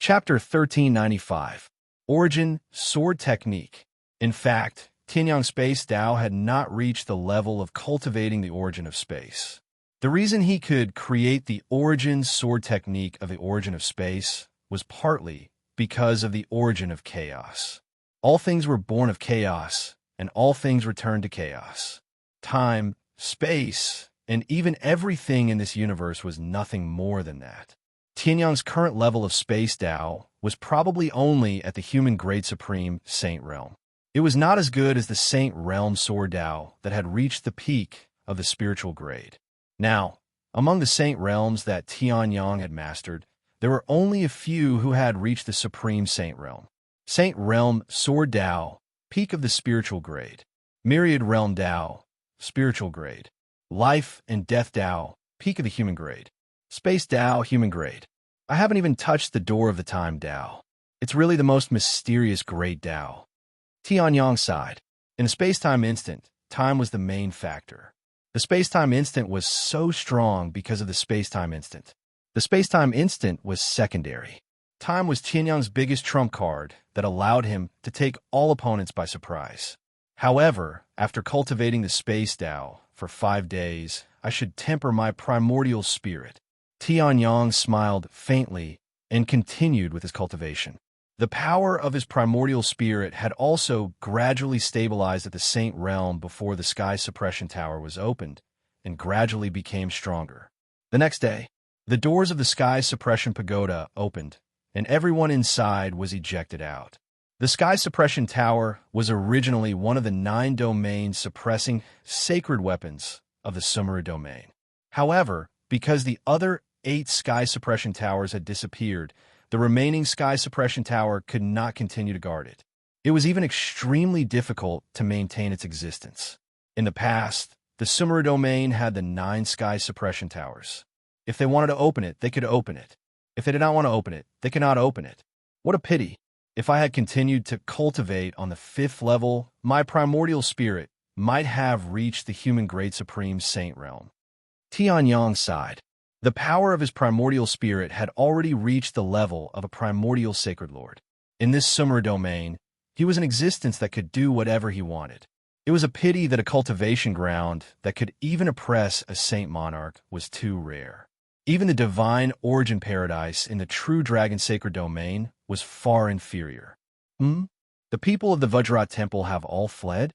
Chapter 1395. Origin, Sword Technique. In fact, Tianyang Space Tao had not reached the level of cultivating the origin of space. The reason he could create the origin sword technique of the origin of space was partly because of the origin of chaos. All things were born of chaos, and all things return to chaos. Time, space, and even everything in this universe was nothing more than that. Tianyang's current level of Space Tao was probably only at the human grade supreme Saint Realm. It was not as good as the Saint Realm Sword Tao that had reached the peak of the spiritual grade. Now, among the Saint Realms that Tianyang had mastered, there were only a few who had reached the Supreme Saint Realm. Saint Realm Sword Tao, peak of the spiritual grade. Myriad Realm Tao, spiritual grade. Life and Death Tao, peak of the human grade. Space Tao, human grade. I haven't even touched the door of the Time Tao. It's really the most mysterious grade Tao. Tianyang sighed. In the space-time instant, time was the main factor. The space-time instant was so strong because of the space-time instant. The space-time instant was secondary. Time was Tianyang's biggest trump card that allowed him to take all opponents by surprise. However, after cultivating the Space Tao for 5 days, I should temper my primordial spirit. Tianyang smiled faintly and continued with his cultivation. The power of his primordial spirit had also gradually stabilized at the Saint Realm before the Sky Suppression Tower was opened, and gradually became stronger. The next day, the doors of the Sky Suppression Pagoda opened, and everyone inside was ejected out. The Sky Suppression Tower was originally one of the 9 domains suppressing sacred weapons of the Sumeru domain. However, because the other 8 Sky Suppression Towers had disappeared, the remaining Sky Suppression Tower could not continue to guard it. It was even extremely difficult to maintain its existence. In the past, the Sumeru domain had the 9 Sky Suppression Towers. If they wanted to open it, they could open it. If they did not want to open it, they could not open it. What a pity. If I had continued to cultivate on the 5th level, my primordial spirit might have reached the human grade supreme Saint Realm. Tianyang sighed. The power of his primordial spirit had already reached the level of a primordial sacred lord. In this Sumeru domain, he was an existence that could do whatever he wanted. It was a pity that a cultivation ground that could even oppress a saint monarch was too rare. Even the divine origin paradise in the true dragon sacred domain was far inferior. The people of the Vajra temple have all fled?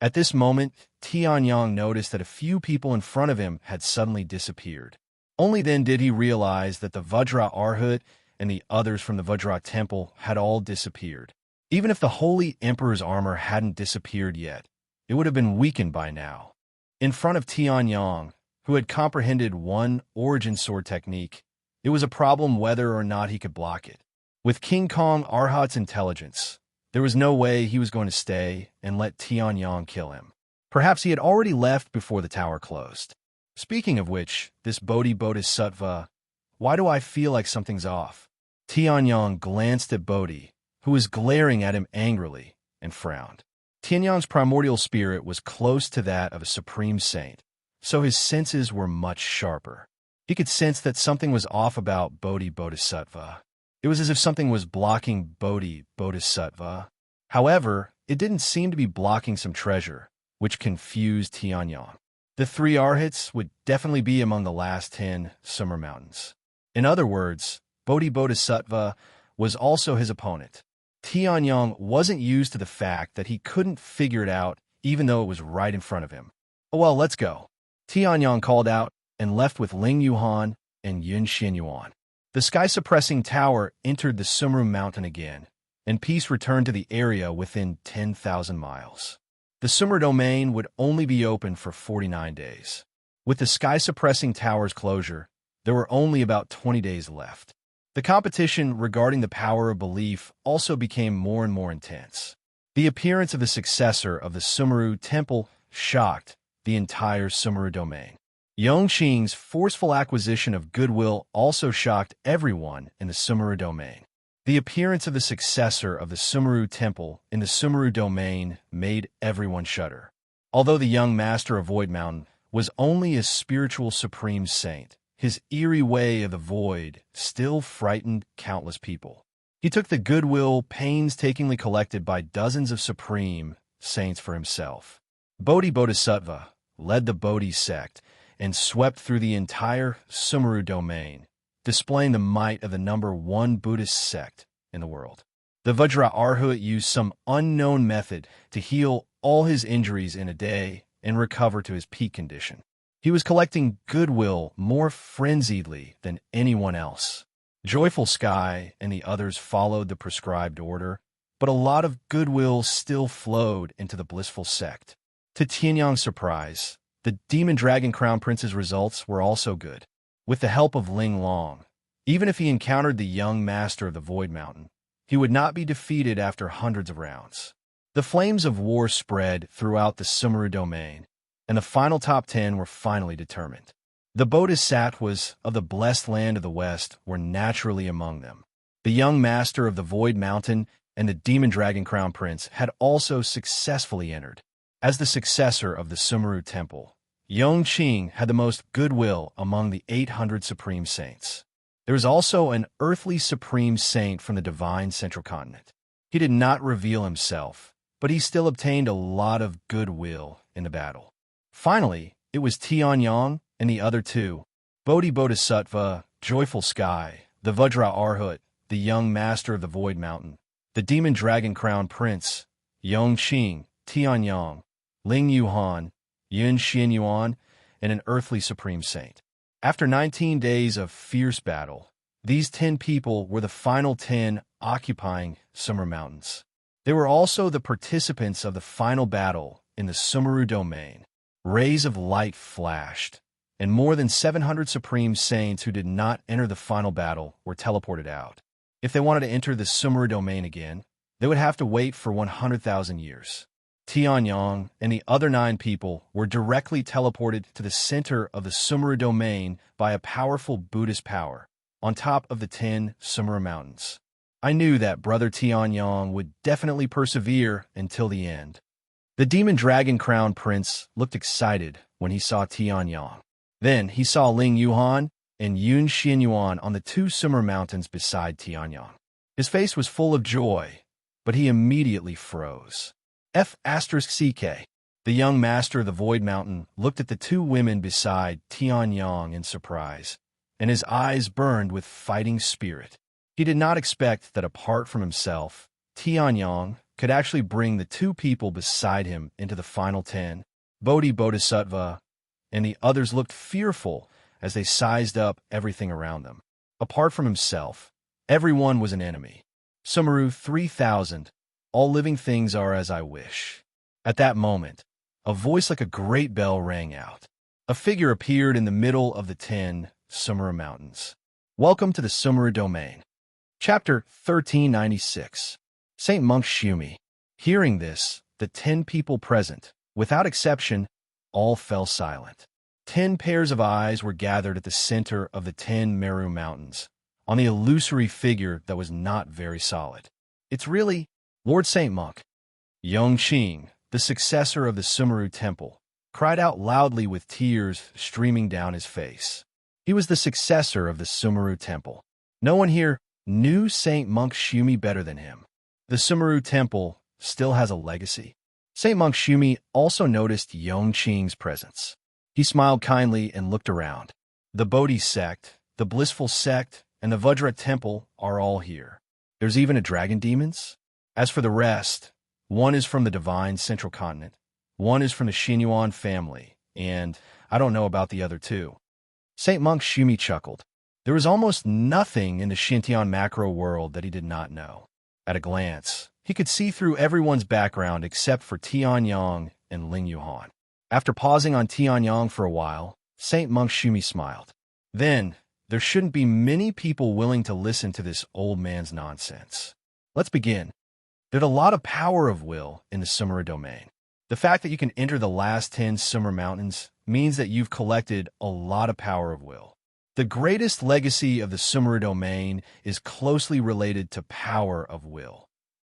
At this moment, Tianyang noticed that a few people in front of him had suddenly disappeared. Only then did he realize that the Vajra Arhat and the others from the Vajra temple had all disappeared. Even if the Holy Emperor's armor hadn't disappeared yet, it would have been weakened by now. In front of Tianyang, who had comprehended one origin sword technique, it was a problem whether or not he could block it. With King Kong Arhat's intelligence, there was no way he was going to stay and let Tianyang kill him. Perhaps he had already left before the tower closed. Speaking of which, this Bodhisattva, why do I feel like something's off? Tianyang glanced at Bodhi, who was glaring at him angrily, and frowned. Tianyang's primordial spirit was close to that of a supreme saint, so his senses were much sharper. He could sense that something was off about Bodhisattva. It was as if something was blocking Bodhisattva. However, it didn't seem to be blocking some treasure, which confused Tianyang. The 3 Arhats would definitely be among the last 10 Summer Mountains. In other words, Bodhisattva was also his opponent. Tianyang wasn't used to the fact that he couldn't figure it out even though it was right in front of him. Oh well, let's go. Tianyang called out and left with Ling Yuhan and Yun Xinyuan. The sky-suppressing tower entered the Sumeru mountain again, and peace returned to the area within 10,000 miles. The Sumeru domain would only be open for 49 days. With the sky-suppressing tower's closure, there were only about 20 days left. The competition regarding the power of belief also became more and more intense. The appearance of the successor of the Sumeru temple shocked the entire Sumeru domain. Yongqing's forceful acquisition of goodwill also shocked everyone in the Sumeru domain. The appearance of the successor of the Sumeru temple in the Sumeru domain made everyone shudder. Although the young master of Void Mountain was only a spiritual supreme saint, his eerie way of the void still frightened countless people. He took the goodwill painstakingly collected by dozens of supreme saints for himself. Bodhisattva led the Bodhi sect and swept through the entire Sumeru domain, displaying the might of the #1 Buddhist sect in the world. The Vajra used some unknown method to heal all his injuries in a day and recover to his peak condition. He was collecting goodwill more frenziedly than anyone else. Joyful Sky and the others followed the prescribed order, but a lot of goodwill still flowed into the blissful sect. To Tianyang's surprise, the Demon Dragon Crown Prince's results were also good. With the help of Ling Long, even if he encountered the young master of the Void Mountain, he would not be defeated after hundreds of rounds. The flames of war spread throughout the Sumeru domain, and the final top 10 were finally determined. The Bodhisattvas of the blessed land of the West were naturally among them. The young master of the Void Mountain and the Demon Dragon Crown Prince had also successfully entered. As the successor of the Sumeru Temple, Yongqing had the most goodwill among the 800 Supreme Saints. There was also an earthly Supreme Saint from the Divine Central Continent. He did not reveal himself, but he still obtained a lot of goodwill in the battle. Finally, it was Tianyang and the other two, Bodhisattva, Joyful Sky, the Vajra, the young master of the Void Mountain, the Demon Dragon Crown Prince, Yongqing, Tianyang, Ling Yuhan, Yun Xianyuan, and an earthly Supreme Saint. After 19 days of fierce battle, these 10 people were the final 10 occupying Sumeru Mountains. They were also the participants of the final battle in the Sumeru domain. Rays of light flashed, and more than 700 Supreme Saints who did not enter the final battle were teleported out. If they wanted to enter the Sumeru domain again, they would have to wait for 100,000 years. Tianyang and the other 9 people were directly teleported to the center of the Sumeru domain by a powerful Buddhist power, on top of the 10 Sumeru mountains. I knew that Brother Tianyang would definitely persevere until the end. The Demon Dragon Crown Prince looked excited when he saw Tianyang. Then he saw Ling Yuhan and Yun Xianyuan on the 2 Sumeru mountains beside Tianyang. His face was full of joy, but he immediately froze. F***CK. The young master of the Void Mountain looked at the 2 women beside Tianyang in surprise, and his eyes burned with fighting spirit. He did not expect that apart from himself, Tianyang could actually bring the 2 people beside him into the final 10. Bodhisattva and the others looked fearful as they sized up everything around them. Apart from himself, everyone was an enemy. Sumeru 3000. All living things are as I wish. At that moment, a voice like a great bell rang out. A figure appeared in the middle of the 10 Sumeru mountains. Welcome to the Sumeru domain. Chapter 1396. Saint Monk Shumi. Hearing this, the 10 people present, without exception, all fell silent. 10 pairs of eyes were gathered at the center of the 10 Meru Mountains, on the illusory figure that was not very solid. It's really Lord Saint Monk. Yongqing, the successor of the Sumeru Temple, cried out loudly with tears streaming down his face. He was the successor of the Sumeru Temple. No one here knew Saint Monk Shumi better than him. The Sumeru Temple still has a legacy. Saint Monk Shumi also noticed Yongqing's presence. He smiled kindly and looked around. The Bodhi sect, the Blissful sect, and the Vajra Temple are all here. There's even a dragon demons. As for the rest, one is from the Divine Central Continent, one is from the Xinyuan family, and I don't know about the other 2. Saint Monk Shumi chuckled. There was almost nothing in the Xintian macro world that he did not know. At a glance, he could see through everyone's background except for Tianyang and Ling Yuhan. After pausing on Tianyang for a while, Saint Monk Shumi smiled. Then, there shouldn't be many people willing to listen to this old man's nonsense. Let's begin. There's a lot of power of will in the Sumeru domain. The fact that you can enter the last 10 Sumeru mountains means that you've collected a lot of power of will. The greatest legacy of the Sumeru domain is closely related to power of will.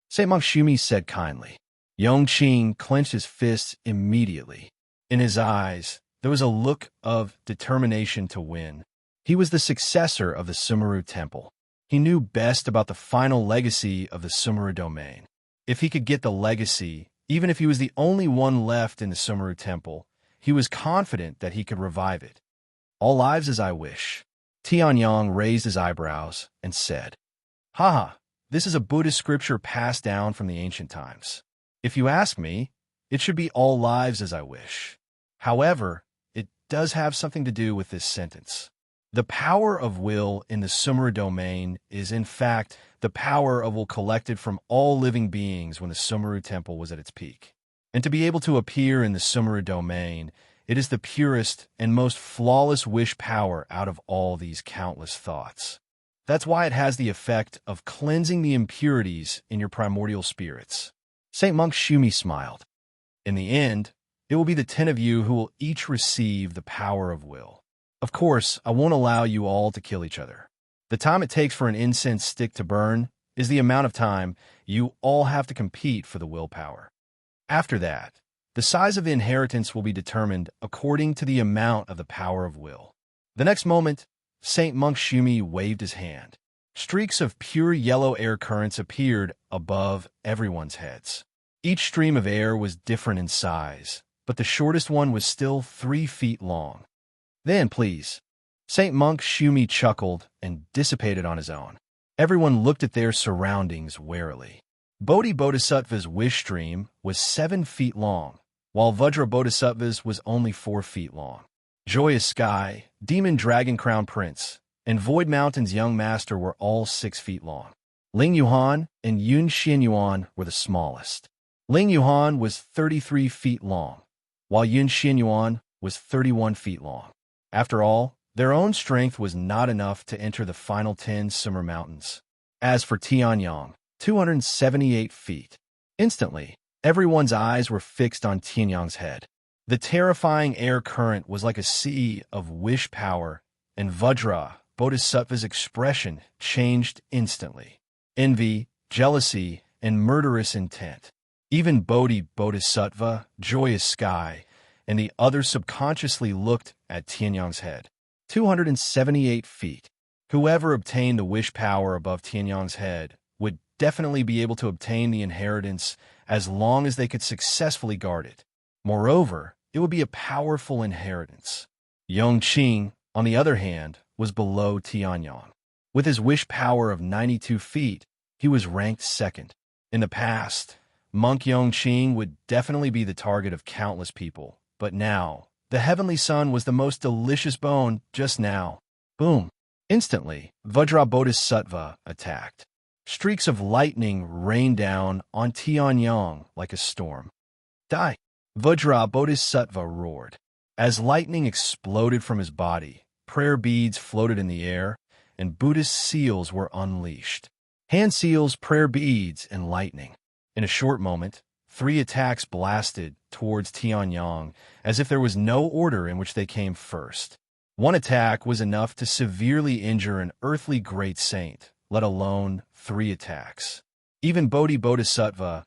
Saint Monk Shumi said kindly. Yongqing clenched his fists immediately. In his eyes, there was a look of determination to win. He was the successor of the Sumeru Temple. He knew best about the final legacy of the Sumeru domain. If he could get the legacy, even if he was the only one left in the Sumeru Temple, he was confident that he could revive it. All lives as I wish. Tianyang raised his eyebrows and said, Haha, this is a Buddhist scripture passed down from the ancient times. If you ask me, it should be all lives as I wish. However, it does have something to do with this sentence. The power of will in the Sumeru domain is, in fact, the power of will collected from all living beings when the Sumeru Temple was at its peak. And to be able to appear in the Sumeru domain, it is the purest and most flawless wish power out of all these countless thoughts. That's why it has the effect of cleansing the impurities in your primordial spirits. St. Monk Shumi smiled. In the end, it will be the 10 of you who will each receive the power of will. Of course, I won't allow you all to kill each other. The time it takes for an incense stick to burn is the amount of time you all have to compete for the willpower. After that, the size of the inheritance will be determined according to the amount of the power of will. The next moment, St. Monk Shumi waved his hand. Streaks of pure yellow air currents appeared above everyone's heads. Each stream of air was different in size, but the shortest one was still 3 feet long. Then, please. St. Monk Shumi chuckled and dissipated on his own. Everyone looked at their surroundings warily. Bodhi Bodhisattva's wish stream was 7 feet long, while Vajra Bodhisattva's was only 4 feet long. Joyous Sky, Demon Dragon Crown Prince, and Void Mountain's Young Master were all 6 feet long. Ling Yuan and Yun Xinyuan were the smallest. Ling Yuan was 33 feet long, while Yun Xinyuan was 31 feet long. After all, their own strength was not enough to enter the final 10 Sumer Mountains. As for Tianyang, 278 feet. Instantly, everyone's eyes were fixed on Tianyang's head. The terrifying air current was like a sea of wish power, and Vajra Bodhisattva's expression changed instantly. Envy, jealousy, and murderous intent. Even Bodhi Bodhisattva, Joyous Sky, and the others subconsciously looked at Tianyang's head. 278 feet. Whoever obtained the wish power above Tianyang's head would definitely be able to obtain the inheritance as long as they could successfully guard it. Moreover, it would be a powerful inheritance. Yongqing, on the other hand, was below Tianyang. With his wish power of 92 feet, he was ranked second. In the past, Monk Yongqing would definitely be the target of countless people, but now, the Heavenly Sun was the most delicious bone just now. Boom! Instantly, Vajra Bodhisattva attacked. Streaks of lightning rained down on Tianyang like a storm. Die! Vajra Bodhisattva roared. As lightning exploded from his body, prayer beads floated in the air, and Buddhist seals were unleashed. Hand seals, prayer beads, and lightning. In a short moment, 3 attacks blasted towards Tianyang as if there was no order in which they came first. One attack was enough to severely injure an earthly great saint, let alone 3 attacks. Even Bodhi Bodhisattva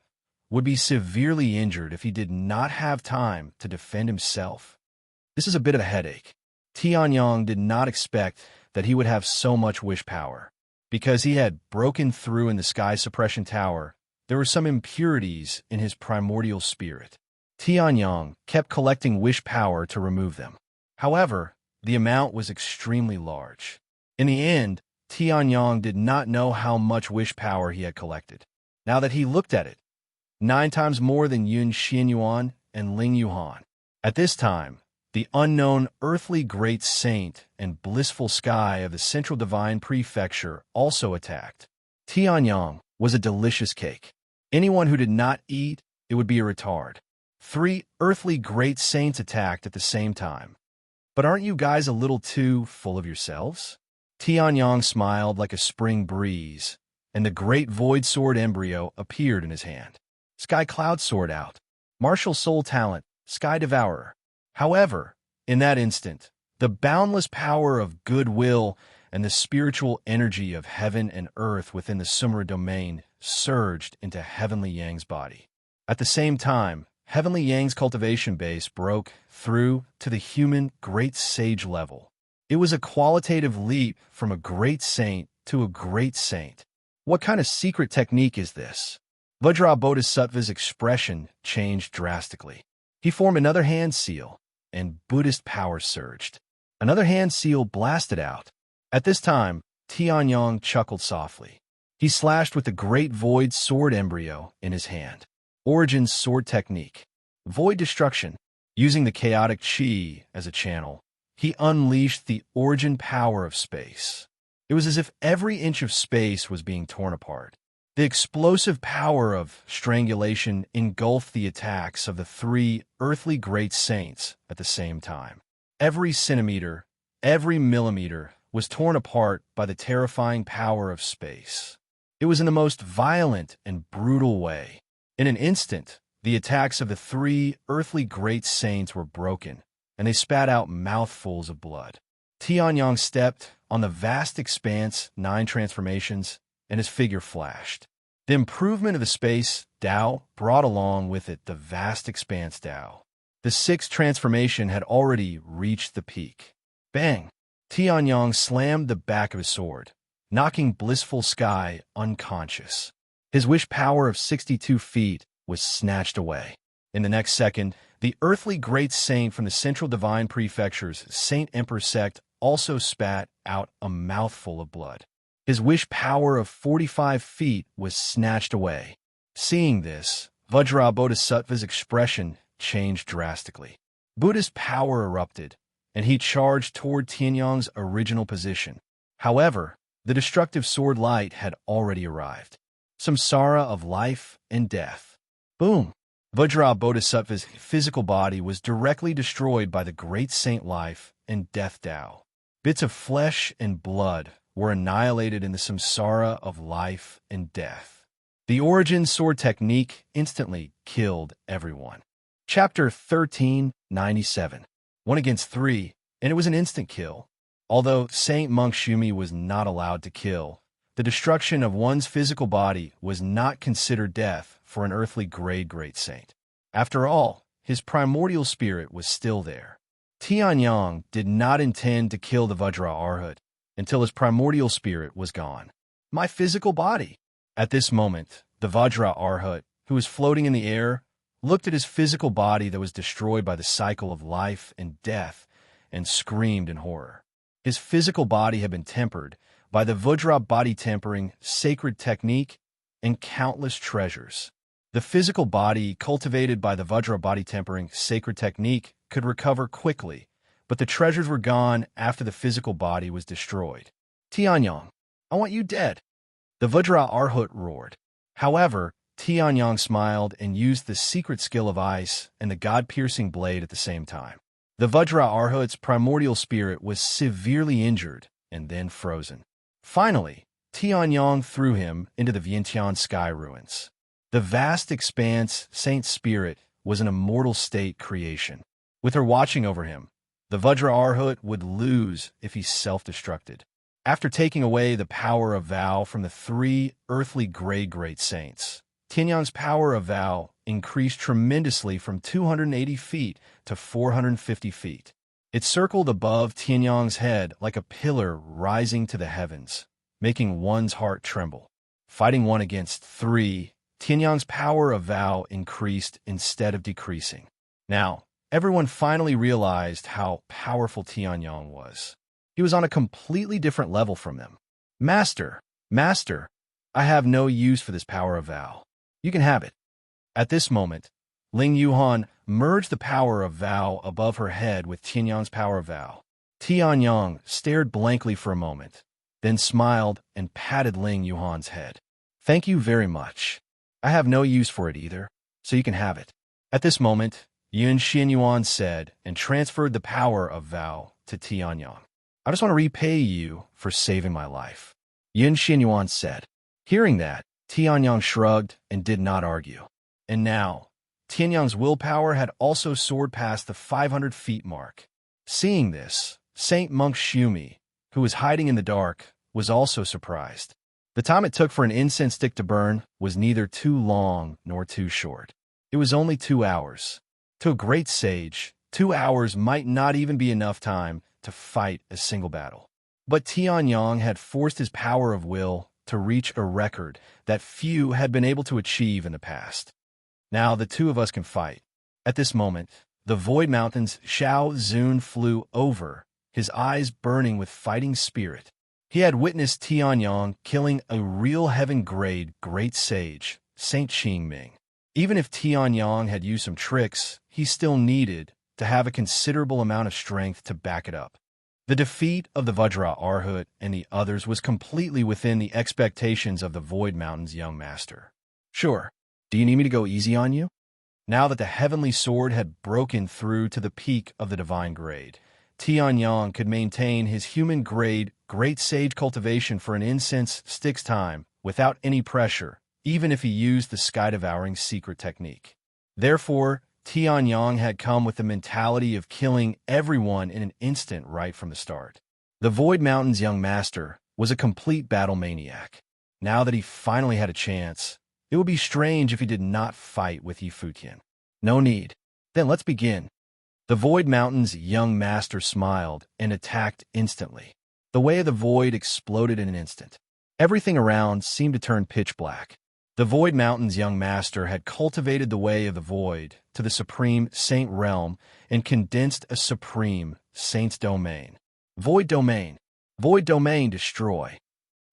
would be severely injured if he did not have time to defend himself. This is a bit of a headache. Tianyang did not expect that he would have so much wish power. Because he had broken through in the Sky Suppression Tower, there were some impurities in his primordial spirit. Tianyang kept collecting wish power to remove them. However, the amount was extremely large. In the end, Tianyang did not know how much wish power he had collected. Now that he looked at it, 9 times more than Yun Xinyuan and Ling Yuan. At this time, the unknown earthly great saint and blissful sky of the Central Divine Prefecture also attacked. Tianyang was a delicious cake. Anyone who did not eat, it would be a retard. 3 earthly great saints attacked at the same time. But aren't you guys a little too full of yourselves? Tianyang smiled like a spring breeze, and the great void sword embryo appeared in his hand. Sky Cloud Sword out. Martial soul talent, Sky Devourer. However, in that instant, the boundless power of goodwill and the spiritual energy of heaven and earth within the Sumeru domain surged into Heavenly Yang's body. At the same time, Heavenly Yang's cultivation base broke through to the human great sage level. It was a qualitative leap from a great saint to a great saint. What kind of secret technique is this? Vajra Bodhisattva's expression changed drastically. He formed another hand seal, and Buddhist power surged. Another hand seal blasted out. At this time, Tianyong chuckled softly. He slashed with the great void sword embryo in his hand. Origin's sword technique. Void destruction. Using the chaotic chi as a channel, he unleashed the origin power of space. It was as if every inch of space was being torn apart. The explosive power of strangulation engulfed the attacks of the three earthly great saints at the same time. Every centimeter, every millimeter was torn apart by the terrifying power of space. It was in the most violent and brutal way. In an instant, the attacks of the three earthly great saints were broken, and they spat out mouthfuls of blood. Tianyong stepped on the vast expanse 9 transformations, and his figure flashed. The improvement of the space Tao brought along with it the vast expanse Tao. The 6th transformation had already reached the peak. Bang! Tianyong slammed the back of his sword, knocking blissful sky unconscious. His wish power of 62 feet was snatched away. In the next second, the earthly great saint from the Central Divine Prefecture's Saint Emperor sect also spat out a mouthful of blood. His wish power of 45 feet was snatched away. Seeing this, Vajra Bodhisattva's expression changed drastically. Buddhist power erupted, and he charged toward Tianyong's original position. However, the destructive sword light had already arrived. Samsara of life and death. Boom! Vajra Bodhisattva's physical body was directly destroyed by the great saint life and death Tao. Bits of flesh and blood were annihilated in the samsara of life and death. The origin sword technique instantly killed everyone. Chapter 1397. 1 against 3, and it was an instant kill. Although Saint Monk Shumi was not allowed to kill, the destruction of one's physical body was not considered death for an earthly grade great saint. After all, his primordial spirit was still there. Tianyong did not intend to kill the Vajra Arhat until his primordial spirit was gone. My physical body. At this moment, the Vajra Arhat, who was floating in the air, looked at his physical body that was destroyed by the cycle of life and death and screamed in horror. His physical body had been tempered by the Vajra body tempering sacred technique and countless treasures. The physical body cultivated by the Vajra body tempering sacred technique could recover quickly, but the treasures were gone after the physical body was destroyed. Tianyong, I want you dead. The Vajra Arhat roared. However, Tianyong smiled and used the secret skill of ice and the god-piercing blade at the same time. The Vajra Arhat's primordial spirit was severely injured and then frozen. Finally, Tianyong threw him into the Vientiane sky ruins. The vast expanse Saint Spirit was an immortal state creation. With her watching over him, the Vajra Arhat would lose if he self-destructed. After taking away the power of vow from the three earthly grade great saints, Tianyong's power of vow increased tremendously from 280 feet to 450 feet. It circled above Tianyong's head like a pillar rising to the heavens, making one's heart tremble. Fighting 1 against 3, Tianyong's power of vow increased instead of decreasing. Now, everyone finally realized how powerful Tianyong was. He was on a completely different level from them. Master, Master, I have no use for this power of vow. You can have it. At this moment, Ling Yuhan merged the power of vow above her head with Tianyong's power of vow. Tianyong stared blankly for a moment, then smiled and patted Ling Yuhan's head. Thank you very much. I have no use for it either, so you can have it. At this moment, Yun Xinyuan said and transferred the power of vow to Tianyong. I just want to repay you for saving my life. Yun Xinyuan said. Hearing that, Tianyong shrugged and did not argue. And now, Tianyong's willpower had also soared past the 500 feet mark. Seeing this, Saint Monk Shumi, who was hiding in the dark, was also surprised. The time it took for an incense stick to burn was neither too long nor too short. It was only 2 hours. To a great sage, 2 hours might not even be enough time to fight a single battle. But Tianyang had forced his power of will to reach a record that few had been able to achieve in the past. Now the two of us can fight. At this moment, the Void Mountains Xiao Zun flew over, his eyes burning with fighting spirit. He had witnessed Tianyang killing a real heaven-grade great sage, Saint Qingming. Even if Tianyang had used some tricks, he still needed to have a considerable amount of strength to back it up. The defeat of the Vajra Arhut and the others was completely within the expectations of the Void Mountain's young master. Sure, do you need me to go easy on you? Now that the heavenly sword had broken through to the peak of the divine grade, Tianyang could maintain his human-grade great sage cultivation for an incense stick's time without any pressure, even if he used the sky-devouring secret technique. Therefore, Tianyang had come with the mentality of killing everyone in an instant right from the start. The Void Mountain's young master was a complete battle maniac. Now that he finally had a chance, it would be strange if he did not fight with Yifutian. No need. Then let's begin. The Void Mountain's young master smiled and attacked instantly. The way of the void exploded in an instant. Everything around seemed to turn pitch black. The Void Mountain's young master had cultivated the way of the void to the supreme saint realm and condensed a supreme saint's domain. Void domain. Void domain destroy.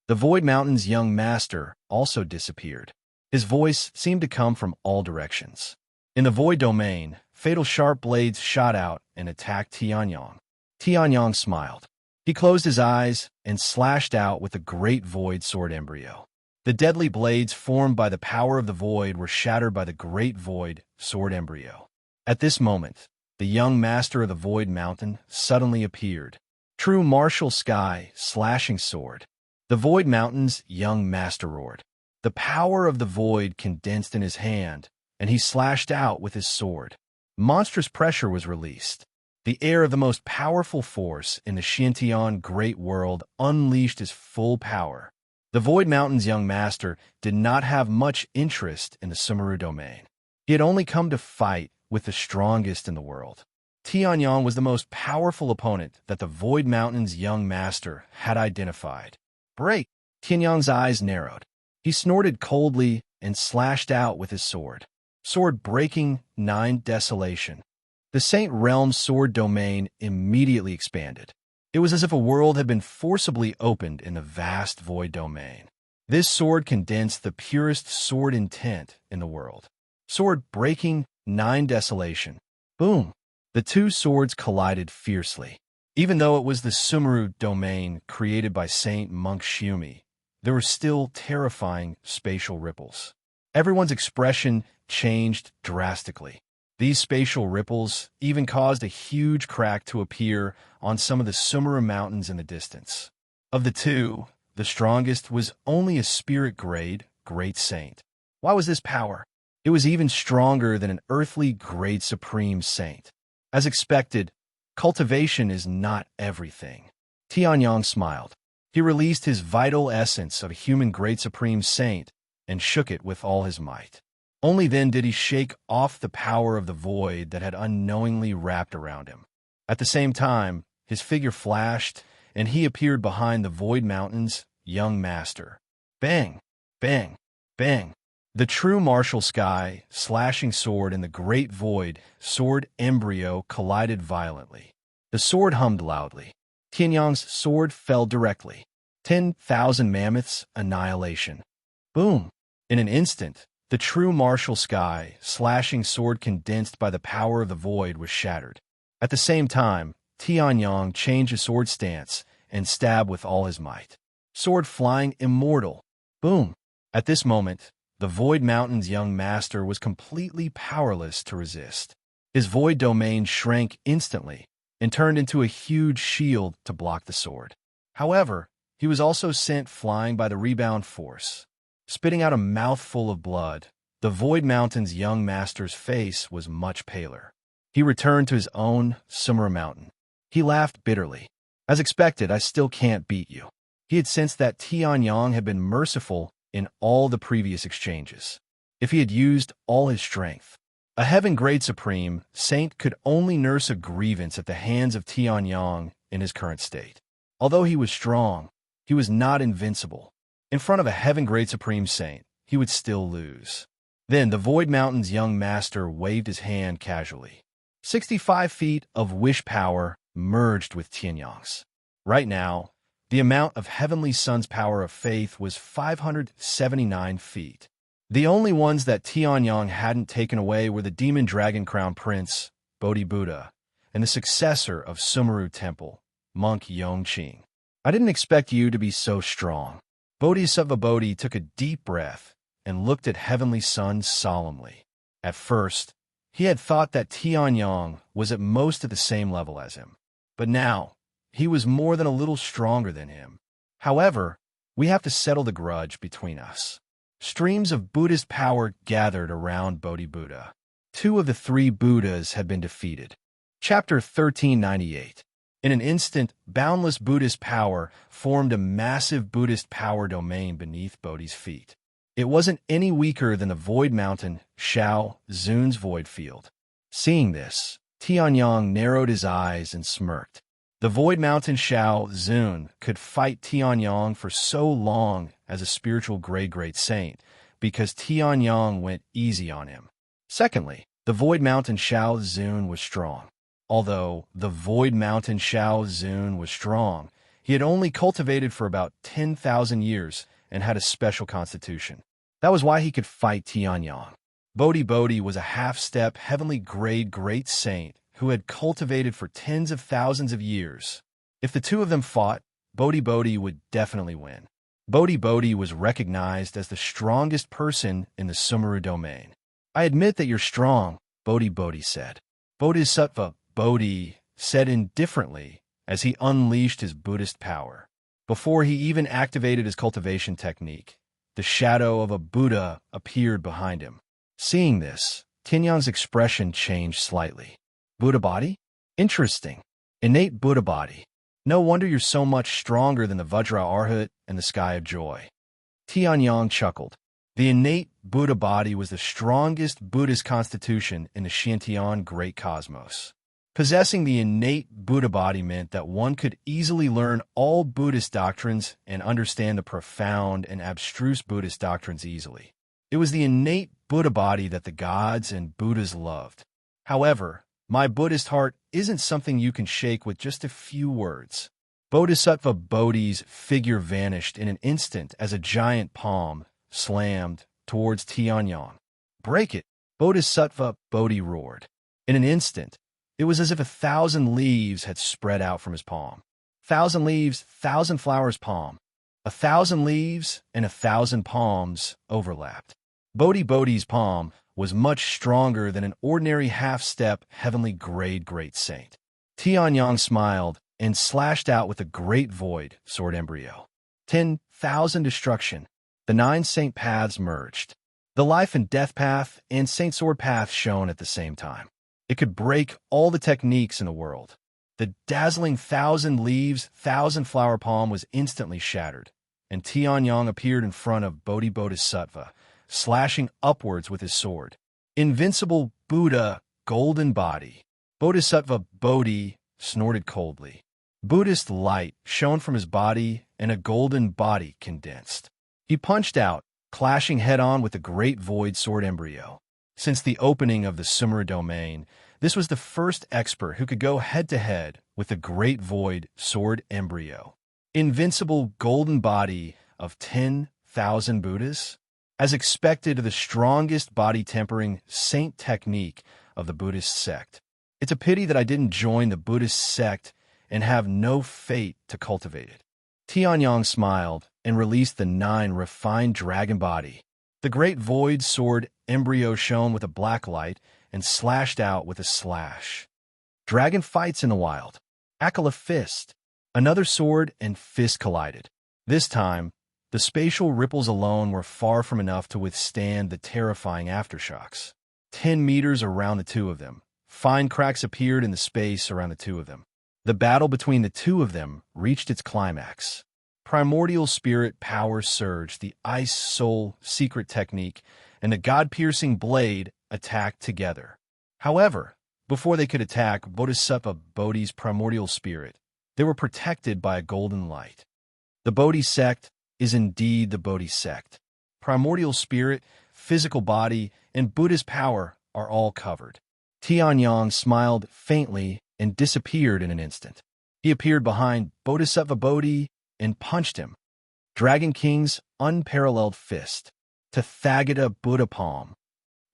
The Void Mountain's young master also disappeared. His voice seemed to come from all directions. In the void domain, fatal sharp blades shot out and attacked Tianyang. Tianyang smiled. He closed his eyes and slashed out with the great void sword embryo. The deadly blades formed by the power of the void were shattered by the great void sword embryo. At this moment, the young master of the Void Mountain suddenly appeared. True martial sky slashing sword. The Void Mountain's young master roared. The power of the void condensed in his hand, and he slashed out with his sword. Monstrous pressure was released. The air of the most powerful force in the Xintian great world unleashed his full power. The Void Mountain's young master did not have much interest in the Sumeru domain. He had only come to fight with the strongest in the world. Tianyang was the most powerful opponent that the Void Mountain's young master had identified. Break! Tianyang's eyes narrowed. He snorted coldly and slashed out with his sword. Sword breaking 9 desolation. The Saint Realm's sword domain immediately expanded. It was as if a world had been forcibly opened in the vast void domain. This sword condensed the purest sword intent in the world. Sword breaking 9 desolation. Boom! The two swords collided fiercely. Even though it was the Sumeru domain created by Saint Monk Xiumi, there were still terrifying spatial ripples. Everyone's expression changed drastically. These spatial ripples even caused a huge crack to appear on some of the Sumeru mountains in the distance. Of the two, the strongest was only a spirit-grade great saint. Why was this power? It was even stronger than an earthly grade supreme saint. As expected, cultivation is not everything. Tianyang smiled. He released his vital essence of a human great supreme saint and shook it with all his might. Only then did he shake off the power of the void that had unknowingly wrapped around him. At the same time, his figure flashed, and he appeared behind the Void Mountain's young master. Bang! Bang! Bang! The true martial sky, slashing sword and the great void, sword embryo collided violently. The sword hummed loudly. Tianyang's sword fell directly. 10,000 mammoths, annihilation. Boom! In an instant, the true martial sky, slashing sword condensed by the power of the void was shattered. At the same time, Tianyang changed his sword stance and stabbed with all his might. Sword flying immortal. Boom! At this moment, the Void Mountain's young master was completely powerless to resist. His void domain shrank instantly and turned into a huge shield to block the sword. However, he was also sent flying by the rebound force. Spitting out a mouthful of blood, the Void Mountain's young master's face was much paler. He returned to his own Sumeru Mountain. He laughed bitterly. As expected, I still can't beat you. He had sensed that Tianyang had been merciful in all the previous exchanges. If he had used all his strength, a heaven grade supreme saint could only nurse a grievance at the hands of Tianyang in his current state. Although he was strong, he was not invincible. In front of a Heaven Great Supreme Saint, he would still lose. Then the Void Mountain's young master waved his hand casually. 65 feet of wish power merged with Tianyang's. Right now, the amount of Heavenly Sun's power of faith was 579 feet. The only ones that Tianyang hadn't taken away were the Demon Dragon Crown Prince, Bodhi Buddha, and the successor of Sumeru Temple, Monk Yongqing. I didn't expect you to be so strong. Bodhisattva Bodhi took a deep breath and looked at Heavenly Sun solemnly. At first, he had thought that Tianyang was at most at the same level as him. But now, he was more than a little stronger than him. However, we have to settle the grudge between us. Streams of Buddhist power gathered around Bodhi Buddha. 2 of the 3 Buddhas had been defeated. Chapter 1398. In an instant, boundless Buddhist power formed a massive Buddhist power domain beneath Bodhi's feet. It wasn't any weaker than the Void Mountain, Shao Zun's void field. Seeing this, Tianyang narrowed his eyes and smirked. The Void Mountain Shao Zun could fight Tianyang for so long as a spiritual great saint because Tianyang went easy on him. Secondly, the Void Mountain Shao Zun was strong. Although the Void Mountain Shao Zun was strong, he had only cultivated for about 10,000 years and had a special constitution. That was why he could fight Tianyang. Bodhi was a half-step heavenly grade great saint who had cultivated for tens of thousands of years. If the 2 of them fought, Bodhi would definitely win. Bodhi was recognized as the strongest person in the Sumeru domain. I admit that you're strong, Bodhi said. Bodhisattva Bodhi said indifferently as he unleashed his Buddhist power. Before he even activated his cultivation technique, the shadow of a Buddha appeared behind him. Seeing this, Tianyang's expression changed slightly. Buddha body? Interesting. Innate Buddha body. No wonder you're so much stronger than the Vajra Arhat and the Sky of Joy. Tianyang chuckled. The innate Buddha body was the strongest Buddhist constitution in the Shantian Great Cosmos. Possessing the innate Buddha body meant that one could easily learn all Buddhist doctrines and understand the profound and abstruse Buddhist doctrines easily. It was the innate Buddha body that the gods and Buddhas loved. However, my Buddhist heart isn't something you can shake with just a few words. Bodhisattva Bodhi's figure vanished in an instant as a giant palm slammed towards Tianyang. Break it! Bodhisattva Bodhi roared. In an instant, it was as if 1,000 leaves had spread out from his palm. 1,000 leaves, 1,000 flowers palm. 1,000 leaves and 1,000 palms overlapped. Bodhi's palm was much stronger than an ordinary half-step heavenly grade great saint. Tianyang smiled and slashed out with a great void sword embryo. 10,000 destruction. The 9 saint paths merged. The life and death path and saint sword path shone at the same time. It could break all the techniques in the world. The dazzling 1,000 leaves, 1,000 flower palm was instantly shattered, and Tianyang appeared in front of Bodhisattva, slashing upwards with his sword. Invincible Buddha, golden body. Bodhisattva Bodhi snorted coldly. Buddhist light shone from his body, and a golden body condensed. He punched out, clashing head-on with the great void sword embryo. Since the opening of the Sumeru domain, this was the first expert who could go head-to-head with the great void sword embryo. Invincible golden body of 10,000 Buddhas? As expected, the strongest body-tempering saint technique of the Buddhist sect. It's a pity that I didn't join the Buddhist sect and have no fate to cultivate it. Tianyang smiled and released the 9 refined dragon body. The great void sword embryo shone with a black light and slashed out with a slash. Dragon fights in the wild. Akala fist. Another sword and fist collided. This time, the spatial ripples alone were far from enough to withstand the terrifying aftershocks. 10 meters around the 2 of them, fine cracks appeared in the space around the 2 of them. The battle between the 2 of them reached its climax. Primordial spirit power surged, the ice soul secret technique, and the god-piercing blade attacked together. However, before they could attack, Bodhisattva Bodhi's primordial spirit, They were protected by a golden light. The Bodhi sect is indeed the Bodhi sect. Primordial spirit, physical body, and Buddha's power are all covered. Tianyang smiled faintly and disappeared in an instant. He appeared behind Bodhisattva Bodhi and punched him. Dragon King's unparalleled fist. Tathagata Buddha palm.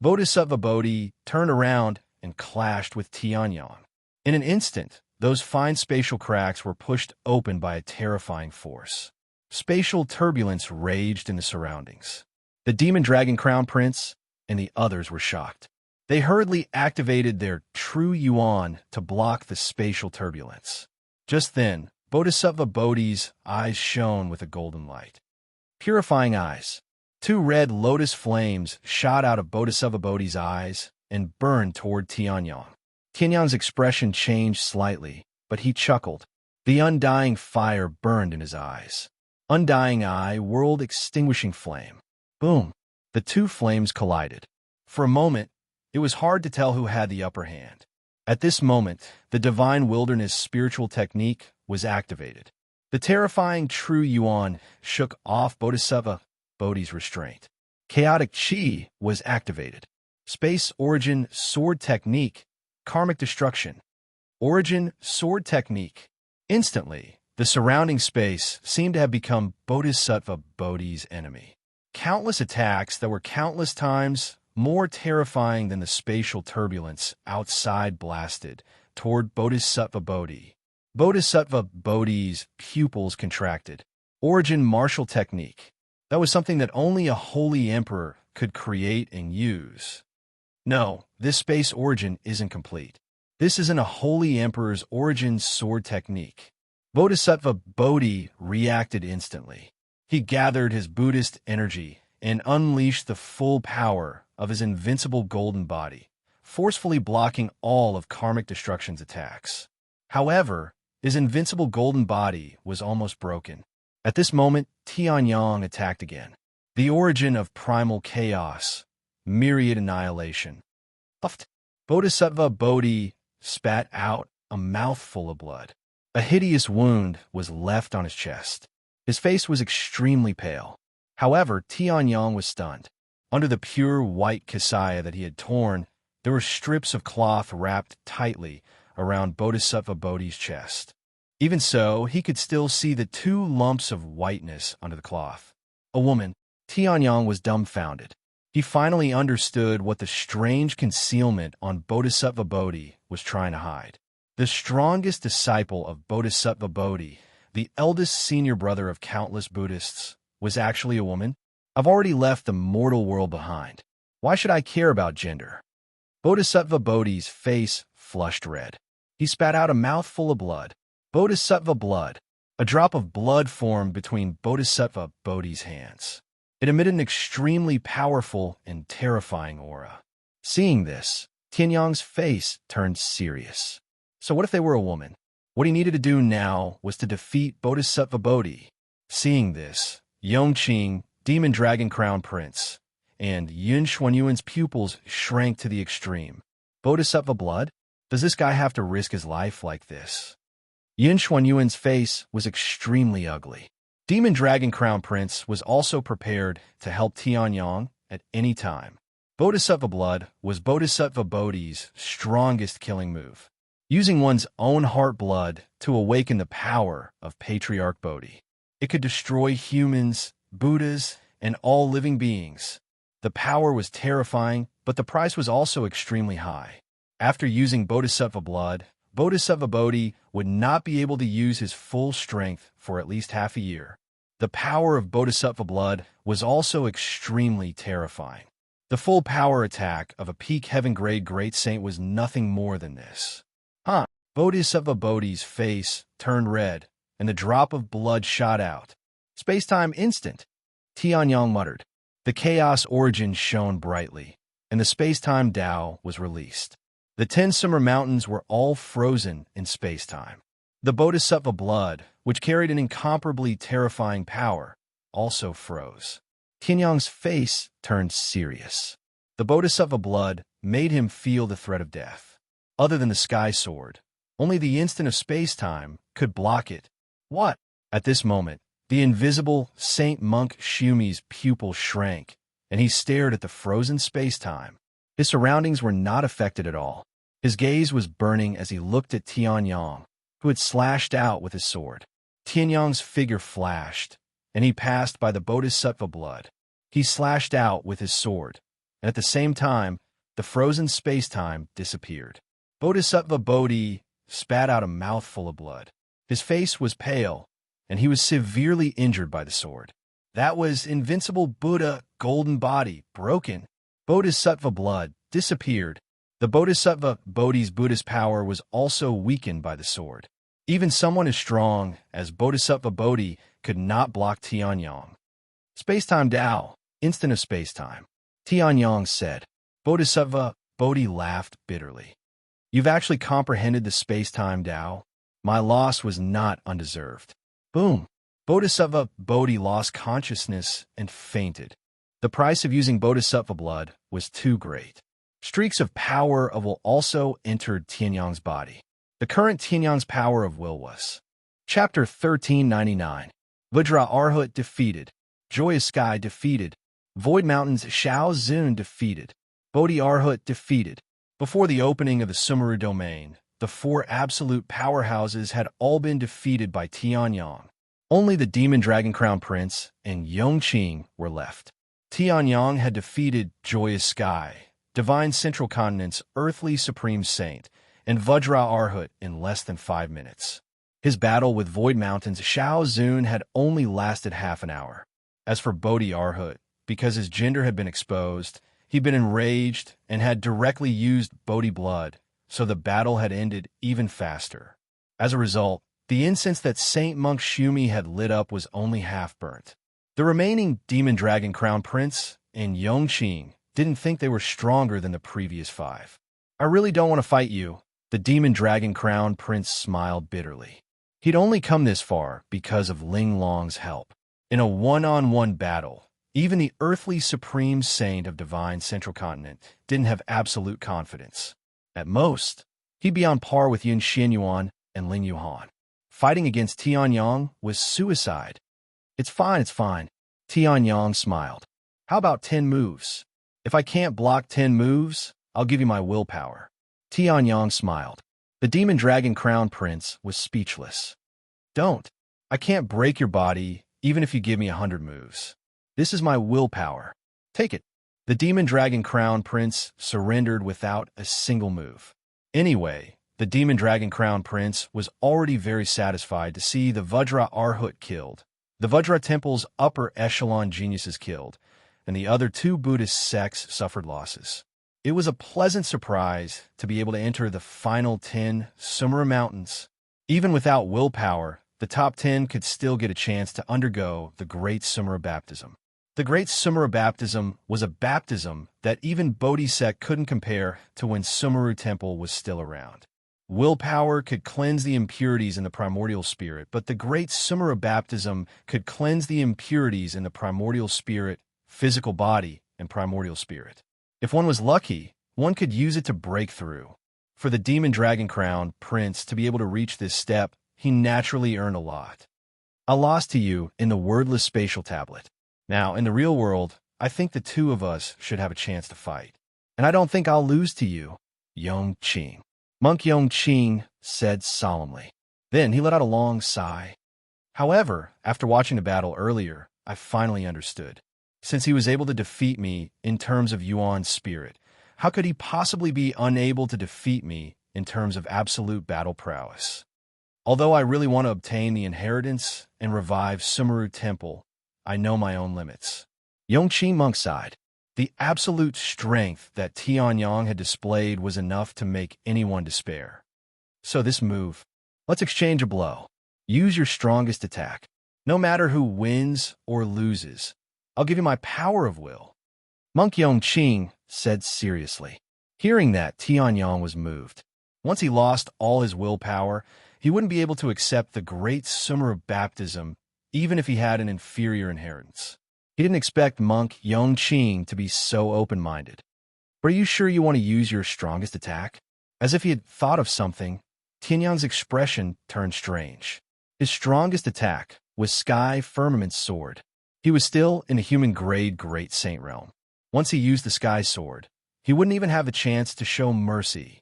Bodhisattva Bodhi turned around and clashed with Tianyang. In an instant, those fine spatial cracks were pushed open by a terrifying force. Spatial turbulence raged in the surroundings. The Demon Dragon Crown Prince and the others were shocked. They hurriedly activated their true yuan to block the spatial turbulence. Just then, Bodhisattva Bodhi's eyes shone with a golden light. Purifying eyes. 2 red lotus flames shot out of Bodhisattva Bodhi's eyes and burned toward Tianyang. Tianyang's expression changed slightly, but he chuckled. The undying fire burned in his eyes. Undying eye, world extinguishing flame. Boom! The 2 flames collided. For a moment, it was hard to tell who had the upper hand. At this moment, the divine wilderness spiritual technique was activated. The terrifying true yuan shook off Bodhisattva Bodhi's restraint. Chaotic chi was activated. Space origin sword technique, karmic destruction. Origin sword technique. Instantly, the surrounding space seemed to have become Bodhisattva Bodhi's enemy. Countless attacks that were countless times more terrifying than the spatial turbulence outside blasted toward Bodhisattva Bodhi. Bodhisattva Bodhi's pupils contracted. Origin martial technique. That was something that only a holy emperor could create and use. No, this space origin isn't complete. This isn't a holy emperor's origin sword technique. Bodhisattva Bodhi reacted instantly. He gathered his Buddhist energy and unleashed the full power of his invincible golden body, forcefully blocking all of karmic destruction's attacks. However, his invincible golden body was almost broken. At this moment, Tianyang attacked again. The origin of primal chaos, myriad annihilation. Puffed. Bodhisattva Bodhi spat out a mouthful of blood. A hideous wound was left on his chest. His face was extremely pale. However, Tianyang was stunned. Under the pure white kasaya that he had torn, there were strips of cloth wrapped tightly around Bodhisattva Bodhi's chest. Even so, he could still see the 2 lumps of whiteness under the cloth. A woman. Tianyang was dumbfounded. He finally understood what the strange concealment on Bodhisattva Bodhi was trying to hide. The strongest disciple of Bodhisattva Bodhi, the eldest senior brother of countless Buddhists, was actually a woman. I've already left the mortal world behind. Why should I care about gender? Bodhisattva Bodhi's face flushed red. He spat out a mouthful of blood. Bodhisattva blood. A drop of blood formed between Bodhisattva Bodhi's hands. It emitted an extremely powerful and terrifying aura. Seeing this, Tianyang's face turned serious. So what if they were a woman? What he needed to do now was to defeat Bodhisattva Bodhi. Seeing this, Yongqing, Demon Dragon Crown Prince, and Yun Xuanyuan's pupils shrank to the extreme. Bodhisattva blood? Does this guy have to risk his life like this? Yun Xuanyuan's face was extremely ugly. Demon Dragon Crown Prince was also prepared to help Tianyang at any time. Bodhisattva blood was Bodhisattva Bodhi's strongest killing move, using one's own heart blood to awaken the power of Patriarch Bodhi. It could destroy humans, Buddhas, and all living beings. The power was terrifying, but the price was also extremely high. After using Bodhisattva blood, Bodhisattva Bodhi would not be able to use his full strength for at least half a year. The power of Bodhisattva blood was also extremely terrifying. The full power attack of a peak heaven-grade great saint was nothing more than this. Bodhisattva Bodhi's face turned red, and the drop of blood shot out. Space-time instant, Tianyang muttered. The chaos origin shone brightly, and the space-time Tao was released. The 10 summer mountains were all frozen in space-time. The Bodhisattva blood, which carried an incomparably terrifying power, also froze. Tianyang's face turned serious. The Bodhisattva blood made him feel the threat of death. Other than the sky sword, only the instant of space-time could block it. What? At this moment, the invisible Saint Monk Shumi's pupil shrank, and he stared at the frozen space-time. His surroundings were not affected at all. His gaze was burning as he looked at Tianyang, who had slashed out with his sword. Tianyang's figure flashed, and he passed by the Bodhisattva blood. He slashed out with his sword, and at the same time, the frozen space-time disappeared. Bodhisattva Bodhi spat out a mouthful of blood. His face was pale, and he was severely injured by the sword. That was invincible Buddha, golden body, broken. Bodhisattva blood disappeared. The Bodhisattva Bodhi's Buddhist power was also weakened by the sword. Even someone as strong as Bodhisattva Bodhi could not block Tianyang. Space-time Tao, instant of space-time. Tianyang said. Bodhisattva Bodhi laughed bitterly. You've actually comprehended the space-time Tao? My loss was not undeserved. Boom. Bodhisattva Bodhi lost consciousness and fainted. The price of using Bodhisattva blood was too great. Streaks of power of will also entered Tianyang's body. The current Tianyang's power of will was. Chapter 1399. Vajra Arhut defeated. Joyous Sky defeated. Void Mountains Shao Zun defeated. Bodhi Arhut defeated. Before the opening of the Sumeru domain, the four absolute powerhouses had all been defeated by Tianyang. Only the Demon Dragon Crown Prince and Yongqing were left. Tianyang had defeated Joyous Sky, Divine Central Continent's earthly Supreme Saint, and Vajra Arhut in less than 5 minutes. His battle with Void Mountain's Shao Zun had only lasted half an hour. As for Bodhi Arhut, because his gender had been exposed, he'd been enraged and had directly used Bodhi blood, so the battle had ended even faster. As a result, the incense that Saint Monk Shumi had lit up was only half burnt. The remaining Demon Dragon Crown Prince and Yongqing didn't think they were stronger than the previous 5. I really don't want to fight you. The Demon Dragon Crown Prince smiled bitterly. He'd only come this far because of Ling Long's help. In a one-on-one battle, even the earthly Supreme Saint of Divine Central Continent didn't have absolute confidence. At most, he'd be on par with Yin Xinyuan and Ling Yuhan. Fighting against Tianyang was suicide. It's fine, it's fine. Tianyang smiled. How about 10 moves? If I can't block 10 moves, I'll give you my willpower. Tianyang smiled. The Demon Dragon Crown Prince was speechless. Don't. I can't break your body, even if you give me 100 moves. This is my willpower. Take it. The Demon Dragon Crown Prince surrendered without a single move. Anyway, the Demon Dragon Crown Prince was already very satisfied to see the Vajra Arhut killed, the Vajra Temple's upper echelon geniuses killed, and the other 2 Buddhist sects suffered losses. It was a pleasant surprise to be able to enter the final 10 Sumeru Mountains. Even without willpower, the top 10 could still get a chance to undergo the Great Sumeru Baptism. The Great Sumeru Baptism was a baptism that even Bodhisek couldn't compare to when Sumeru Temple was still around. Willpower could cleanse the impurities in the primordial spirit, but the Great Sumeru Baptism could cleanse the impurities in the primordial spirit, physical body, and primordial spirit. If one was lucky, one could use it to break through. For the Demon Dragon Crown Prince to be able to reach this step, he naturally earned a lot. I lost to you in the wordless spatial tablet. Now, in the real world, I think the 2 of us should have a chance to fight. And I don't think I'll lose to you, Yongqing. Monk Yongqing said solemnly. Then he let out a long sigh. However, after watching the battle earlier, I finally understood. Since he was able to defeat me in terms of Yuan's spirit, how could he possibly be unable to defeat me in terms of absolute battle prowess? Although I really want to obtain the inheritance and revive Sumeru Temple, I know my own limits. Yongqing Monk sighed. The absolute strength that Tianyang had displayed was enough to make anyone despair. So this move. Let's exchange a blow. Use your strongest attack. No matter who wins or loses, I'll give you my power of will. Monk Yongqing said seriously. Hearing that, Tianyang was moved. Once he lost all his willpower, he wouldn't be able to accept the Great Sumeru Baptism, even if he had an inferior inheritance. He didn't expect Monk Yongqing to be so open-minded. Are you sure you want to use your strongest attack? As if he had thought of something, Tianyang's expression turned strange. His strongest attack was Sky Firmament's sword. He was still in a human-grade Great Saint realm. Once he used the Sky Sword, he wouldn't even have a chance to show mercy.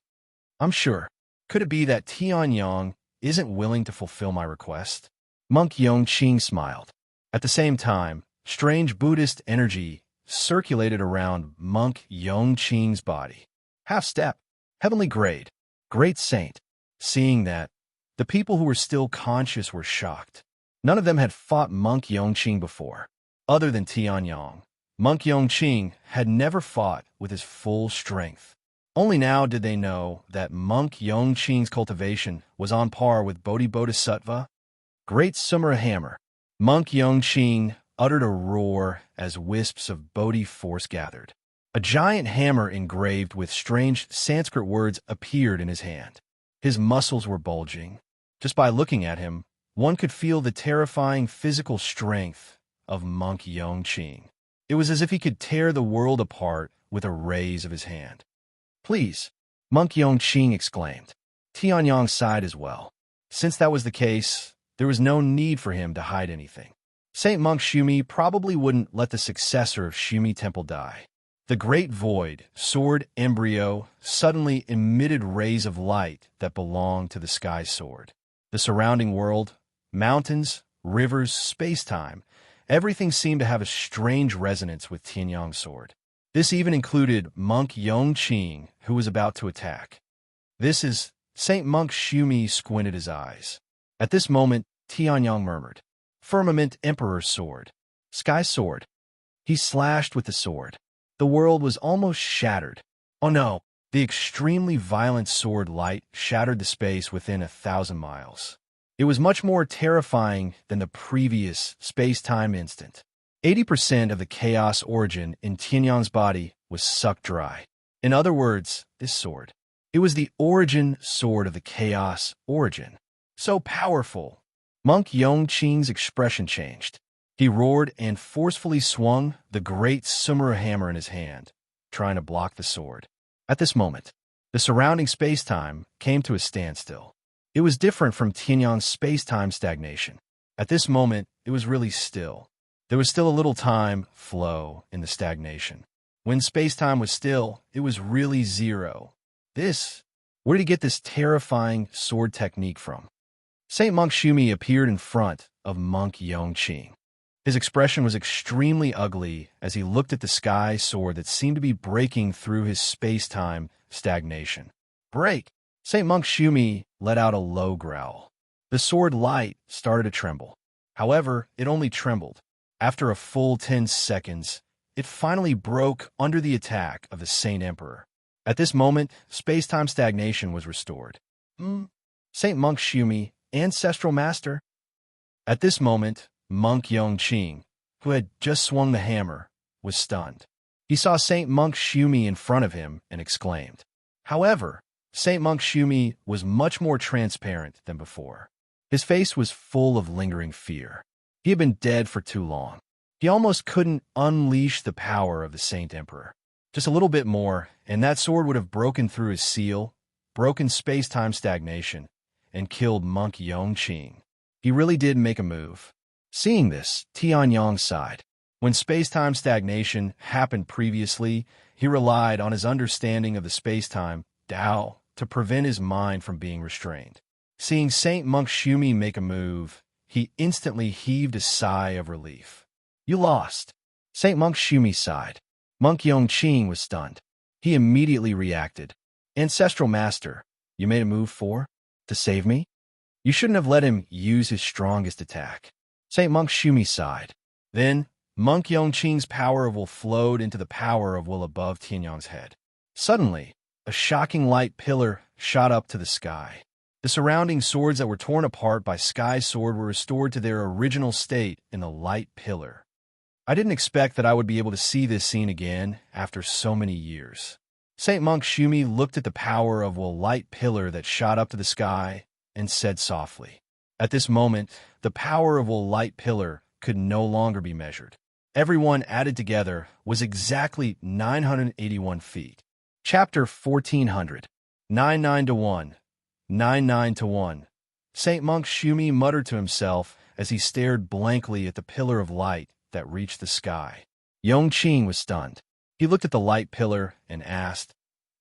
I'm sure. Could it be that Tianyang isn't willing to fulfill my request? Monk Yongqing smiled. At the same time, strange Buddhist energy circulated around Monk Yongqing's body. Half-step, heavenly grade, Great Saint. Seeing that, the people who were still conscious were shocked. None of them had fought Monk Yongqing before. Other than Tianyang, Monk Yongqing had never fought with his full strength. Only now did they know that Monk Yongqing's cultivation was on par with Bodhisattva. Great Sumera Hammer. Monk Yongqing uttered a roar as wisps of Bodhi force gathered. A giant hammer engraved with strange Sanskrit words appeared in his hand. His muscles were bulging. Just by looking at him, one could feel the terrifying physical strength of Monk Yongqing. It was as if he could tear the world apart with a raise of his hand. Please, Monk Yongqing exclaimed. Tianyang sighed as well. Since that was the case, there was no need for him to hide anything. Saint Monk Shumi probably wouldn't let the successor of Shumi Temple die. The Great Void, sword embryo, suddenly emitted rays of light that belonged to the Sky Sword. The surrounding world, mountains, rivers, space-time, everything seemed to have a strange resonance with Tianyang's sword. This even included Monk Yongqing, who was about to attack. This is... Saint Monk Shumi squinted his eyes. At this moment, Tianyang murmured, Firmament Emperor's sword. Sky Sword. He slashed with the sword. The world was almost shattered. Oh no! The extremely violent sword light shattered the space within 1,000 miles. It was much more terrifying than the previous space-time instant. 80% of the chaos origin in Tianyang's body was sucked dry. In other words, this sword. It was the origin sword of the chaos origin. So powerful. Monk Yongqing's expression changed. He roared and forcefully swung the great Sumera hammer in his hand, trying to block the sword. At this moment, the surrounding space-time came to a standstill. It was different from Tianyang's space-time stagnation. At this moment, it was really still. There was still a little time flow in the stagnation. When space-time was still, it was really zero. Where did he get this terrifying sword technique from? Saint Monk Shumi appeared in front of Monk Yongqing. His expression was extremely ugly as he looked at the Sky Sword that seemed to be breaking through his space-time stagnation. Break! Saint Monk Shumi let out a low growl. The sword light started to tremble. However, it only trembled. After a full 10 seconds, it finally broke under the attack of the Saint Emperor. At this moment, space-time stagnation was restored. Saint Monk Shumi, Ancestral Master? At this moment, Monk Yongqing, who had just swung the hammer, was stunned. He saw Saint Monk Shumi in front of him and exclaimed. However, Saint Monk Shumi was much more transparent than before. His face was full of lingering fear. He had been dead for too long. He almost couldn't unleash the power of the Saint Emperor. Just a little bit more, and that sword would have broken through his seal, broken space-time stagnation, and killed Monk Yongqing. He really did make a move. Seeing this, Tianyang sighed. When space-time stagnation happened previously, he relied on his understanding of the space-time, Tao, to prevent his mind from being restrained. Seeing Saint Monk Shumi make a move, he instantly heaved a sigh of relief. You lost. Saint Monk Shumi sighed. Monk Yongqing was stunned. He immediately reacted. Ancestral Master, you made a move to save me? You shouldn't have let him use his strongest attack. Saint Monk Shumi sighed. Then, Monk Yongqing's power of will flowed into the power of will above Tianyang's head. Suddenly, a shocking light pillar shot up to the sky. The surrounding swords that were torn apart by Sky Sword were restored to their original state in the light pillar. I didn't expect that I would be able to see this scene again after so many years. Saint Monk Shumi looked at the power of will light pillar that shot up to the sky and said softly. At this moment, the power of will light pillar could no longer be measured. Everyone added together was exactly 981 feet. Chapter 1400. 99 to 1. 9-9-1. Saint Monk Shumi muttered to himself as he stared blankly at the pillar of light that reached the sky. Yongqing was stunned. He looked at the light pillar and asked,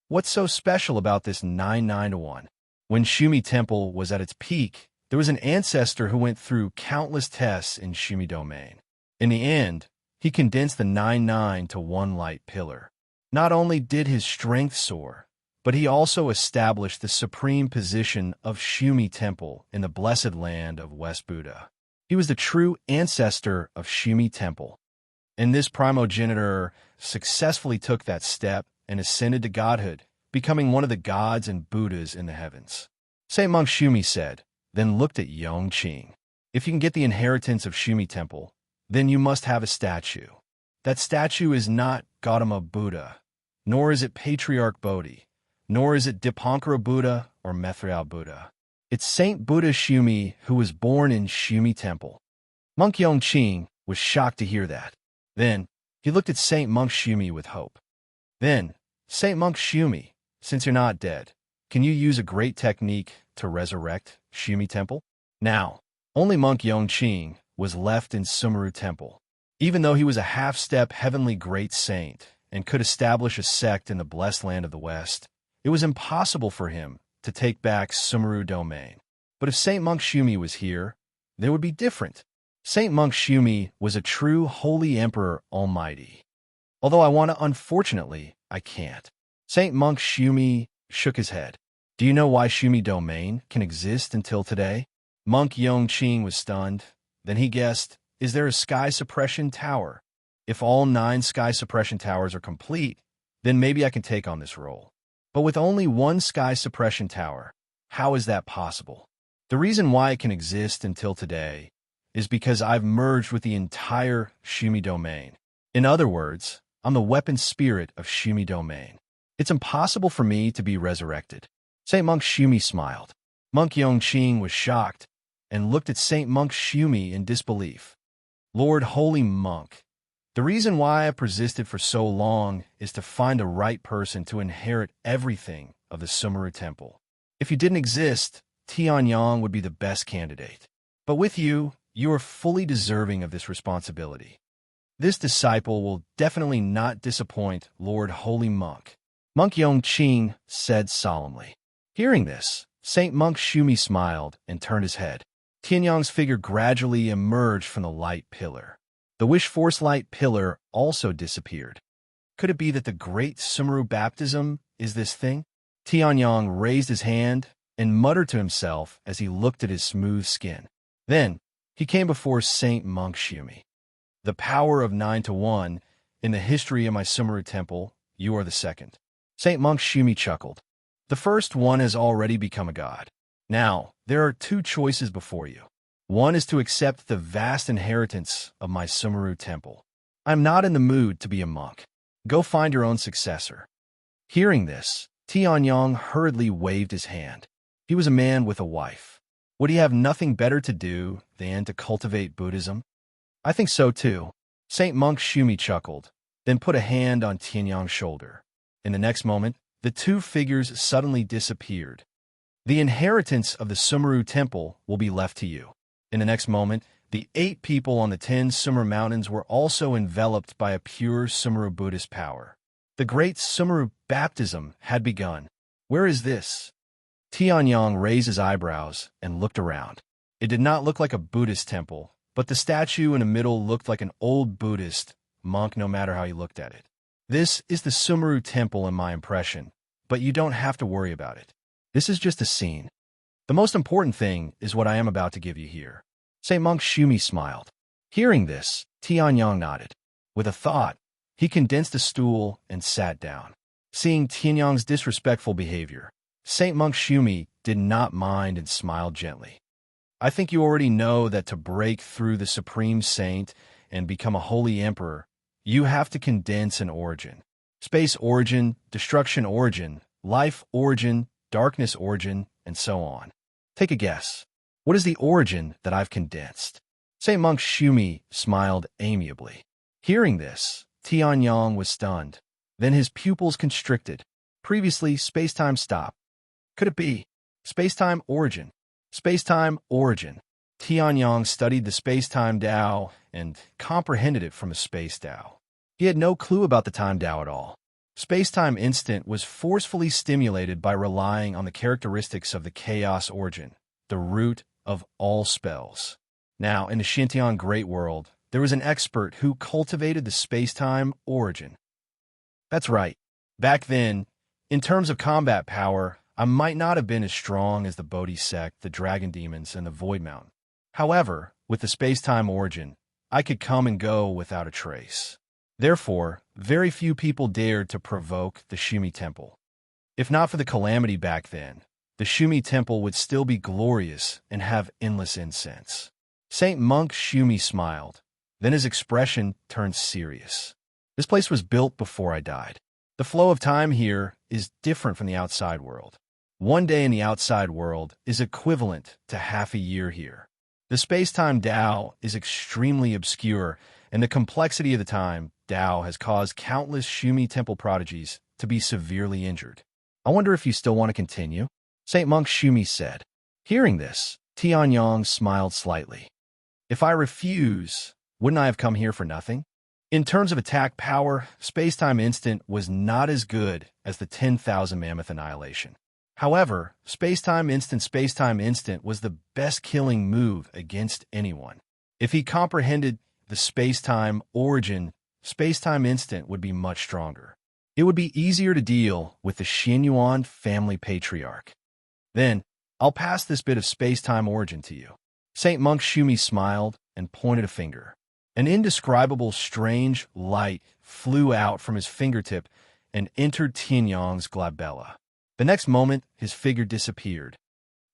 "What's so special about this 9-9-1? When Shumi Temple was at its peak, there was an ancestor who went through countless tests in Shumi domain. In the end, he condensed the 9-9 to one light pillar. Not only did his strength soar, but he also established the supreme position of Shumi Temple in the blessed land of West Buddha. He was the true ancestor of Shumi Temple. And this primogenitor successfully took that step and ascended to godhood, becoming one of the gods and Buddhas in the heavens." Saint Monk Shumi said, then looked at Yongqing. "If you can get the inheritance of Shumi Temple, then you must have a statue. That statue is not Gautama Buddha, nor is it Patriarch Bodhi, nor is it Dipankara Buddha or Methriel Buddha. It's Saint Buddha Shumi who was born in Shumi Temple." Monk Yongqing was shocked to hear that. Then he looked at Saint Monk Shumi with hope. "Then, Saint Monk Shumi, since you're not dead, can you use a great technique to resurrect Shumi Temple?" Now, only Monk Yongqing was left in Sumeru Temple. Even though he was a half-step heavenly great saint and could establish a sect in the blessed land of the West, it was impossible for him to take back Sumeru domain. But if Saint Monk Shumi was here, they would be different. Saint Monk Shumi was a true holy emperor almighty. Although I want to, unfortunately, I can't. Saint Monk Shumi shook his head. "Do you know why Shumi domain can exist until today?" Monk Yongqing was stunned. Then he guessed, "Is there a sky suppression tower? If all 9 sky suppression towers are complete, then maybe I can take on this role. But with only one sky suppression tower, how is that possible?" The reason why it can exist until today is because I've merged with the entire Shumi domain. In other words, I'm the weapon spirit of Shumi domain. It's impossible for me to be resurrected. Saint Monk Shumi smiled. Monk Yongqing was shocked and looked at Saint Monk Shumi in disbelief. "Lord Holy Monk, the reason why I persisted for so long is to find the right person to inherit everything of the Sumeru Temple. If you didn't exist, Tianyang would be the best candidate. But with you, you are fully deserving of this responsibility. This disciple will definitely not disappoint Lord Holy Monk," Monk Yongqing said solemnly. Hearing this, Saint Monk Shumi smiled and turned his head. Tianyang's figure gradually emerged from the light pillar. The wish force light pillar also disappeared. Could it be that the great Sumeru baptism is this thing? Tianyang raised his hand and muttered to himself as he looked at his smooth skin. Then he came before Saint Monk Shumi. "The power of 9-1, in the history of my Sumeru Temple, you are the second." Saint Monk Shumi chuckled. "The first one has already become a god. Now, there are 2 choices before you. One is to accept the vast inheritance of my Sumeru Temple. I'm not in the mood to be a monk. Go find your own successor." Hearing this, Tianyang hurriedly waved his hand. He was a man with a wife. Would he have nothing better to do than to cultivate Buddhism? "I think so too." Saint Monk Shumi chuckled, then put a hand on Tianyang's shoulder. In the next moment, the 2 figures suddenly disappeared. "The inheritance of the Sumeru Temple will be left to you." In the next moment, the 8 people on the 10 Sumeru Mountains were also enveloped by a pure Sumeru Buddhist power. The great Sumeru baptism had begun. "Where is this?" Tianyang raised his eyebrows and looked around. It did not look like a Buddhist temple, but the statue in the middle looked like an old Buddhist monk no matter how you looked at it. "This is the Sumeru Temple in my impression, but you don't have to worry about it. This is just a scene. The most important thing is what I am about to give you here." Saint Monk Shumi smiled. Hearing this, Tianyang nodded. With a thought, he condensed a stool and sat down. Seeing Tianyang's disrespectful behavior, Saint Monk Shumi did not mind and smiled gently. "I think you already know that to break through the Supreme Saint and become a holy emperor, you have to condense an origin. Space origin, destruction origin, life origin, darkness origin, and so on. Take a guess. What is the origin that I've condensed?" Saint Monk Shumi smiled amiably. Hearing this, Tianyang was stunned. Then his pupils constricted. Previously, space-time stopped. Could it be? Space-time origin. Space-time origin. Tianyang studied the space-time Tao and comprehended it from a space Tao. He had no clue about the time Tao at all. Space-time instant was forcefully stimulated by relying on the characteristics of the chaos origin, the root of all spells. Now, in the Xintian Great World, there was an expert who cultivated the space-time origin. That's right. Back then, in terms of combat power, I might not have been as strong as the Bodhi sect, the Dragon Demons, and the Void Mountain. However, with the space-time origin, I could come and go without a trace. Therefore, very few people dared to provoke the Shumi Temple. If not for the calamity back then, the Shumi Temple would still be glorious and have endless incense. Saint Monk Shumi smiled. Then his expression turned serious. This place was built before I died. The flow of time here is different from the outside world. One day in the outside world is equivalent to half a year here. The space-time Tao is extremely obscure, and the complexity of the time Tao has caused countless Shumi Temple prodigies to be severely injured. I wonder if you still want to continue? Saint Monk Shumi said. Hearing this, Tianyang smiled slightly. If I refuse, wouldn't I have come here for nothing? In terms of attack power, space-time instant was not as good as the 10,000 Mammoth Annihilation. However, space-time instant was the best killing move against anyone. If he comprehended the space-time origin, space-time instant would be much stronger. It would be easier to deal with the Xianyuan family patriarch. Then, I'll pass this bit of space-time origin to you. Saint Monk Shumi smiled and pointed a finger. An indescribable strange light flew out from his fingertip and entered Tianyang's glabella. The next moment, his figure disappeared.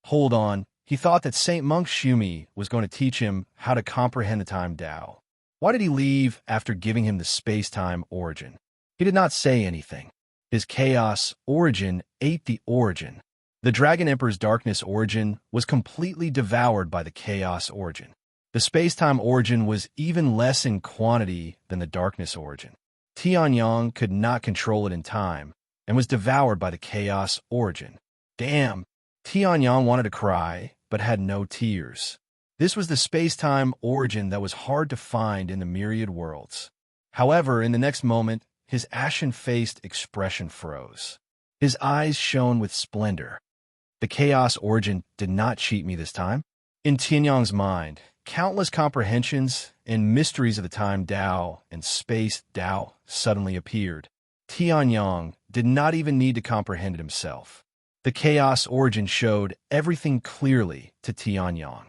Hold on, he thought that Saint Monk Shumi was going to teach him how to comprehend the time Tao. Why did he leave after giving him the space-time origin? He did not say anything. His chaos origin ate the origin. The Dragon Emperor's darkness origin was completely devoured by the chaos origin. The space-time origin was even less in quantity than the darkness origin. Tianyang could not control it in time and was devoured by the chaos origin. Damn! Tianyang wanted to cry, but had no tears. This was the space-time origin that was hard to find in the myriad worlds. However, in the next moment, his ashen-faced expression froze. His eyes shone with splendor. The chaos origin did not cheat me this time. In Tianyang's mind, countless comprehensions and mysteries of the time Tao and space Tao suddenly appeared. Tianyang did not even need to comprehend it himself. The chaos origin showed everything clearly to Tianyang.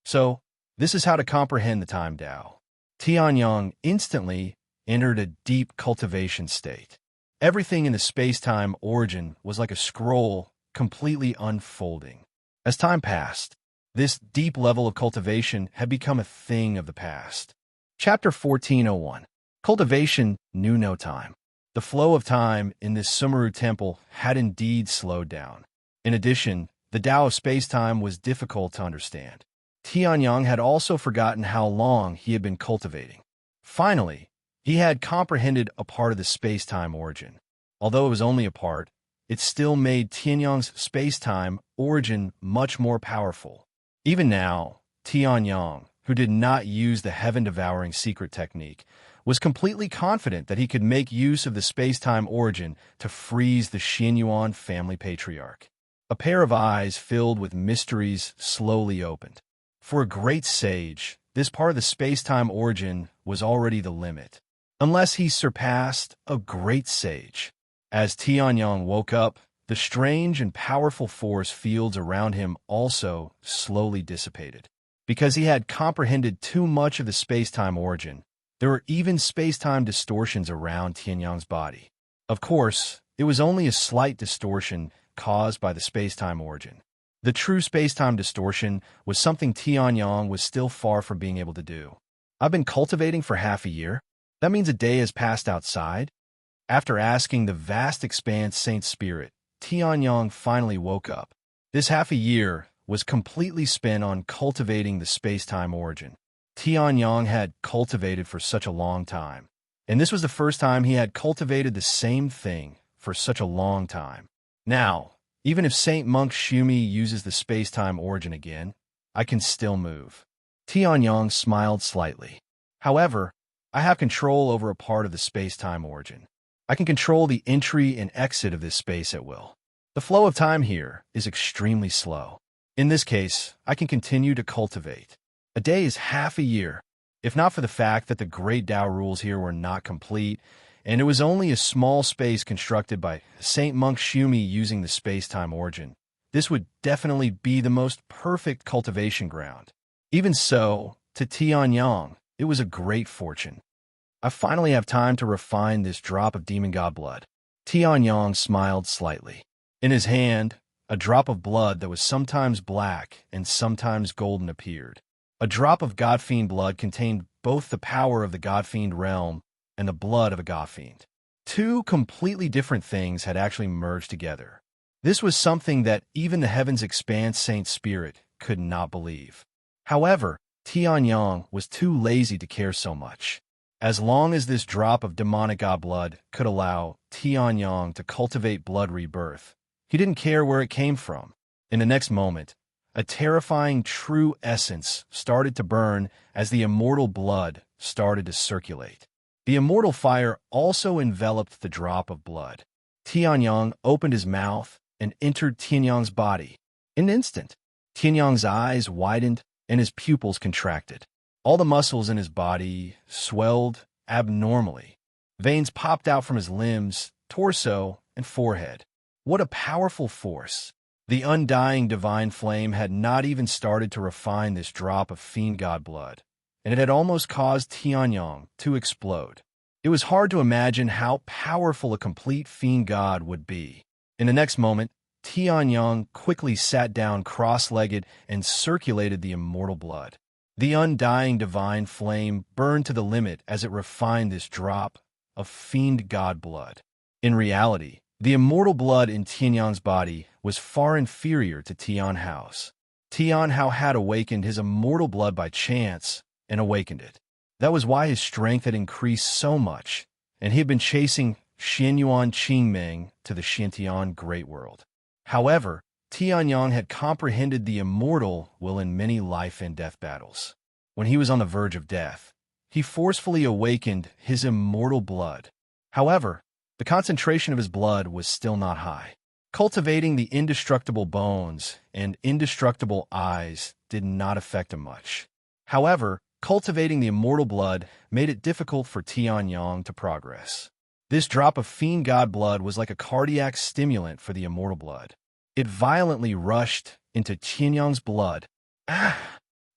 So, this is how to comprehend the time Tao. Tianyang instantly entered a deep cultivation state. Everything in the space-time origin was like a scroll completely unfolding. As time passed, this deep level of cultivation had become a thing of the past. Chapter 1401. Cultivation knew no time. The flow of time in this Sumeru temple had indeed slowed down. In addition, the Tao of space-time was difficult to understand. Tianyang had also forgotten how long he had been cultivating. Finally, he had comprehended a part of the space-time origin. Although it was only a part, it still made Tianyang's space-time origin much more powerful. Even now, Tianyang, who did not use the heaven-devouring secret technique, was completely confident that he could make use of the space-time origin to freeze the Xianyuan family patriarch. A pair of eyes filled with mysteries slowly opened. For a great sage, this part of the space-time origin was already the limit, unless he surpassed a great sage. As Tianyang woke up, the strange and powerful force fields around him also slowly dissipated. Because he had comprehended too much of the space-time origin, there were even space-time distortions around Tianyang's body. Of course, it was only a slight distortion caused by the space-time origin. The true space-time distortion was something Tianyang was still far from being able to do. I've been cultivating for half a year. That means a day has passed outside. After asking the vast expanse Saint Spirit, Tianyang finally woke up. This half a year was completely spent on cultivating the space-time origin. Tianyang had cultivated for such a long time, and this was the first time he had cultivated the same thing for such a long time. Now, Even if Saint Monk Shumi uses the space-time origin again, I can still move. Tianyang smiled slightly. However, I have control over a part of the space-time origin. I can control the entry and exit of this space at will. The flow of time here is extremely slow. In this case, I can continue to cultivate. A day is half a year, if not for the fact that the great Tao rules here were not complete, and it was only a small space constructed by Saint Monk Shumi using the space-time origin. This would definitely be the most perfect cultivation ground. Even so, to Tianyang, it was a great fortune. I finally have time to refine this drop of demon god blood. Tianyang smiled slightly. In his hand, a drop of blood that was sometimes black and sometimes golden appeared. A drop of godfiend blood contained both the power of the godfiend realm and the blood of a godfiend. Two completely different things had actually merged together. This was something that even the Heavens Expanse Saint Spirit could not believe. However, Tianyang was too lazy to care so much. As long as this drop of demonic god blood could allow Tianyang to cultivate blood rebirth, he didn't care where it came from. In the next moment, a terrifying true essence started to burn as the immortal blood started to circulate. The immortal fire also enveloped the drop of blood. Tianyang opened his mouth and entered Tianyang's body. In an instant, Tianyang's eyes widened and his pupils contracted. All the muscles in his body swelled abnormally. Veins popped out from his limbs, torso, and forehead. What a powerful force! The undying divine flame had not even started to refine this drop of fiend god blood, and it had almost caused Tianyang to explode. It was hard to imagine how powerful a complete fiend god would be. In the next moment, Tianyang quickly sat down cross-legged and circulated the immortal blood. The undying divine flame burned to the limit as it refined this drop of fiend god blood. In reality, the immortal blood in Tianyang's body was far inferior to Tian Hao's. Tian Hao had awakened his immortal blood by chance and awakened it. That was why his strength had increased so much, and he had been chasing Xianyuan Qingming to the Xiantian Great World. However, Tianyang had comprehended the immortal will in many life and death battles. When he was on the verge of death, he forcefully awakened his immortal blood. However, the concentration of his blood was still not high. Cultivating the indestructible bones and indestructible eyes did not affect him much. However, cultivating the immortal blood made it difficult for Tianyang to progress. This drop of fiend god blood was like a cardiac stimulant for the immortal blood. It violently rushed into Tianyang's blood. Ah!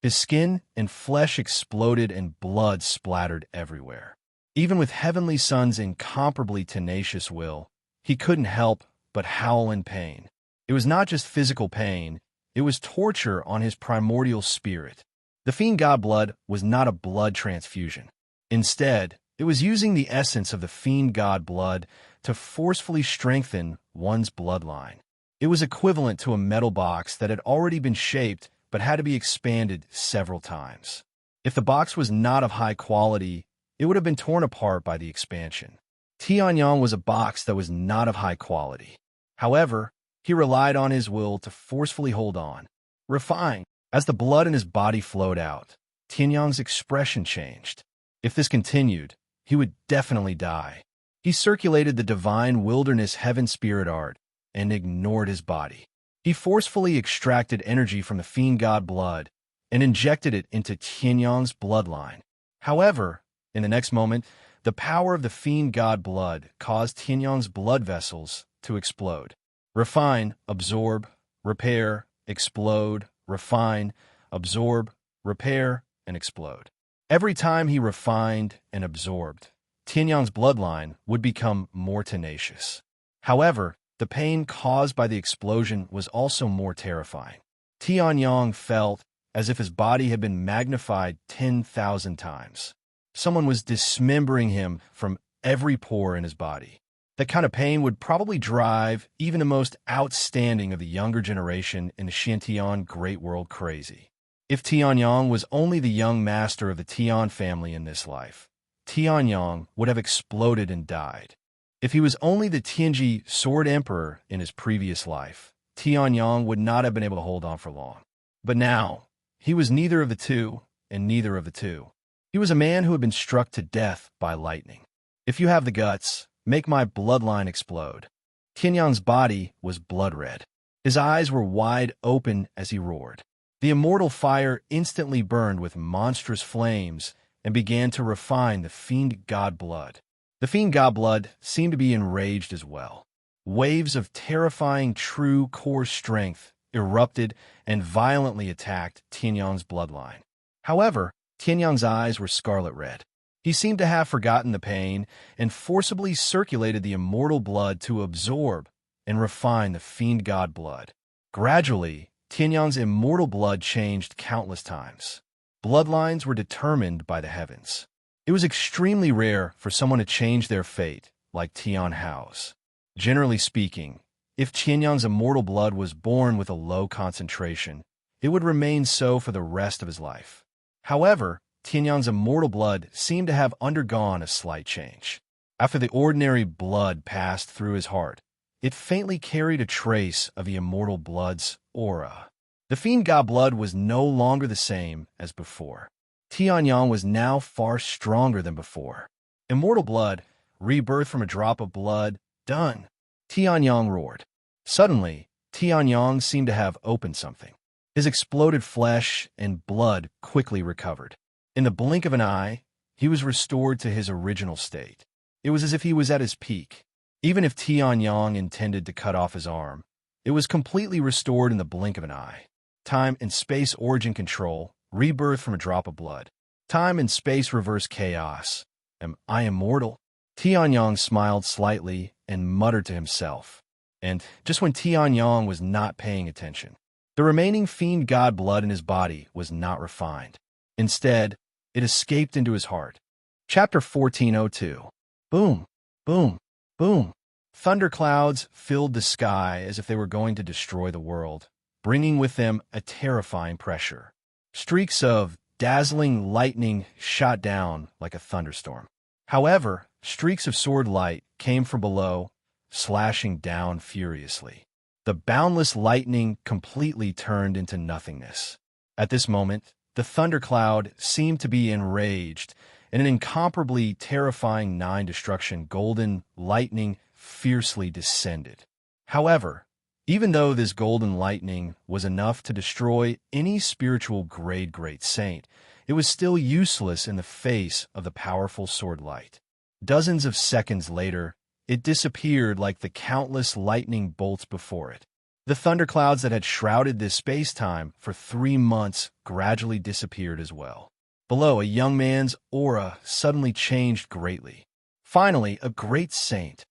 His skin and flesh exploded and blood splattered everywhere. Even with Heavenly Sun's incomparably tenacious will, he couldn't help but howl in pain. It was not just physical pain, it was torture on his primordial spirit. The fiend god blood was not a blood transfusion. Instead, it was using the essence of the fiend god blood to forcefully strengthen one's bloodline. It was equivalent to a metal box that had already been shaped but had to be expanded several times. If the box was not of high quality, it would have been torn apart by the expansion. Tianyang was a box that was not of high quality. However, he relied on his will to forcefully hold on. Refined, as the blood in his body flowed out, Tianyang's expression changed. If this continued, he would definitely die. He circulated the divine wilderness heaven spirit art and ignored his body. He forcefully extracted energy from the fiend god blood and injected it into Tianyang's bloodline. However, in the next moment, the power of the fiend god blood caused Tianyang's blood vessels to explode. Refine, absorb, repair, explode, refine, absorb, repair, and explode. Every time he refined and absorbed, Tianyang's bloodline would become more tenacious. However, the pain caused by the explosion was also more terrifying. Tianyang felt as if his body had been magnified 10,000 times. Someone was dismembering him from every pore in his body. That kind of pain would probably drive even the most outstanding of the younger generation in the Xiantian Great World crazy. If Tianyang was only the young master of the Tian family in this life, Tianyang would have exploded and died. If he was only the Tianji Sword Emperor in his previous life, Tianyang would not have been able to hold on for long. But now, he was neither of the two, and neither of the two. He was a man who had been struck to death by lightning. If you have the guts, make my bloodline explode. Tianyang's body was blood red. His eyes were wide open as he roared. The immortal fire instantly burned with monstrous flames and began to refine the fiend god blood. The fiend god blood seemed to be enraged as well. Waves of terrifying true core strength erupted and violently attacked Tianyang's bloodline. However, Tianyang's eyes were scarlet red. He seemed to have forgotten the pain and forcibly circulated the immortal blood to absorb and refine the fiend god blood. Gradually, Tianyang's immortal blood changed countless times. Bloodlines were determined by the heavens. It was extremely rare for someone to change their fate like Tian Hao's. Generally speaking, if Tianyang's immortal blood was born with a low concentration, it would remain so for the rest of his life. However, Tianyang's immortal blood seemed to have undergone a slight change. After the ordinary blood passed through his heart, it faintly carried a trace of the immortal blood's aura. The fiend god blood was no longer the same as before. Tianyang was now far stronger than before. Immortal blood, rebirth from a drop of blood, done. Tianyang roared. Suddenly, Tianyang seemed to have opened something. His exploded flesh and blood quickly recovered. In the blink of an eye, he was restored to his original state. It was as if he was at his peak. Even if Tianyang intended to cut off his arm, it was completely restored in the blink of an eye. Time and space origin control, rebirth from a drop of blood. Time and space reverse chaos. Am I immortal? Tianyang smiled slightly and muttered to himself. And just when Tianyang was not paying attention, the remaining fiend god blood in his body was not refined. Instead, it escaped into his heart. Chapter 1402. Boom, boom, boom. Thunderclouds filled the sky as if they were going to destroy the world, bringing with them a terrifying pressure. Streaks of dazzling lightning shot down like a thunderstorm. However, streaks of sword light came from below, slashing down furiously. The boundless lightning completely turned into nothingness. At this moment, the thundercloud seemed to be enraged, and an incomparably terrifying nine-destruction golden lightning fiercely descended. However, even though this golden lightning was enough to destroy any spiritual grade great saint, it was still useless in the face of the powerful sword light. Dozens of seconds later, it disappeared like the countless lightning bolts before it. The thunderclouds that had shrouded this space-time for 3 months gradually disappeared as well. Below, a young man's aura suddenly changed greatly. Finally, a great saint.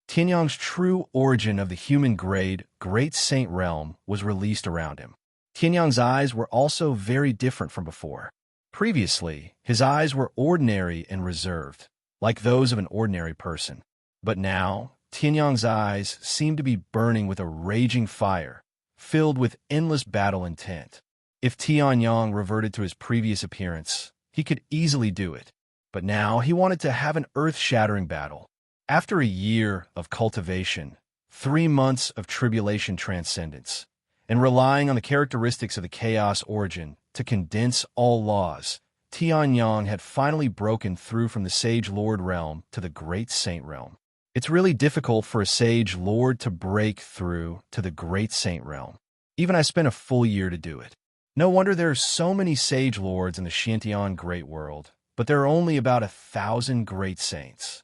Tianyang's true origin of the human grade, great saint realm was released around him. Tianyang's eyes were also very different from before. Previously, his eyes were ordinary and reserved, like those of an ordinary person. But now, Tianyang's eyes seemed to be burning with a raging fire, filled with endless battle intent. If Tianyang reverted to his previous appearance, he could easily do it. But now he wanted to have an earth-shattering battle. After a year of cultivation, 3 months of tribulation transcendence, and relying on the characteristics of the chaos origin to condense all laws, Tianyang had finally broken through from the Sage Lord realm to the Great Saint realm. It's really difficult for a Sage Lord to break through to the Great Saint realm. Even I spent a full year to do it. No wonder there are so many Sage Lords in the Shantian Great World, but there are only about 1,000 Great Saints.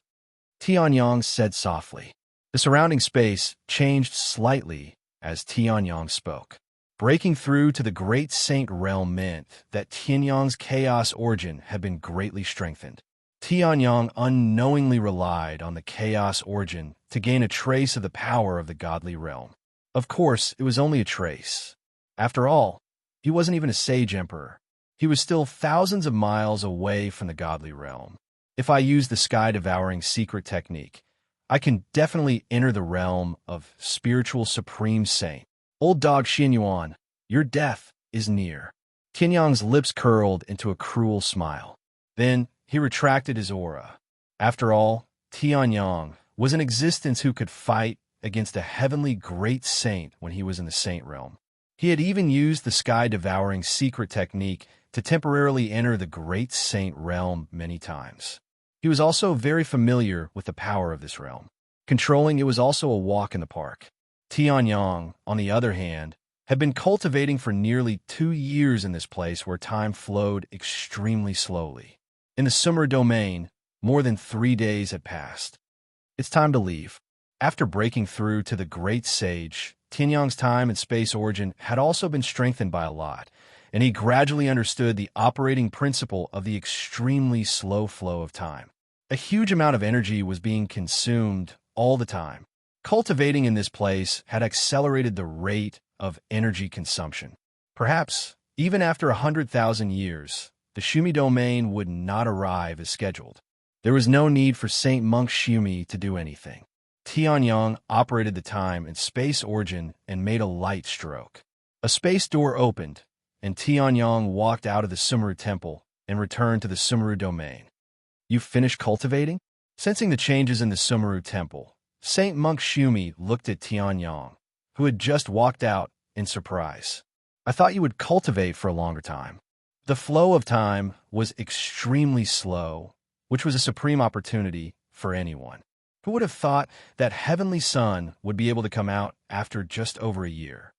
Tianyang said softly. The surrounding space changed slightly as Tianyang spoke. Breaking through to the Great Saint realm meant that Tianyang's chaos origin had been greatly strengthened. Tianyang unknowingly relied on the chaos origin to gain a trace of the power of the godly realm. Of course, it was only a trace. After all, he wasn't even a sage emperor. He was still thousands of miles away from the godly realm. If I use the sky-devouring secret technique, I can definitely enter the realm of spiritual supreme saint. Old dog Xinyuan, your death is near. Tianyang's lips curled into a cruel smile. Then he retracted his aura. After all, Tianyang was an existence who could fight, against a heavenly great saint when he was in the saint realm. He had even used the sky-devouring secret technique to temporarily enter the great saint realm many times. He was also very familiar with the power of this realm. Controlling it was also a walk in the park. Tianyang, on the other hand, had been cultivating for nearly 2 years in this place where time flowed extremely slowly. In the Summer domain, more than 3 days had passed. It's time to leave. After breaking through to the great sage, Tianyang's time and space origin had also been strengthened by a lot, and he gradually understood the operating principle of the extremely slow flow of time. A huge amount of energy was being consumed all the time. Cultivating in this place had accelerated the rate of energy consumption. Perhaps, even after 100,000 years, the Shumi domain would not arrive as scheduled. There was no need for Saint Monk Shumi to do anything. Tianyang operated the time and space origin and made a light stroke. A space door opened, and Tianyang walked out of the Sumeru temple and returned to the Sumeru domain. "You finished cultivating?" Sensing the changes in the Sumeru temple, Saint Monk Shumi looked at Tianyang, who had just walked out, in surprise. "I thought you would cultivate for a longer time." The flow of time was extremely slow, which was a supreme opportunity for anyone. Who would have thought that Heavenly Sun would be able to come out after just over a year?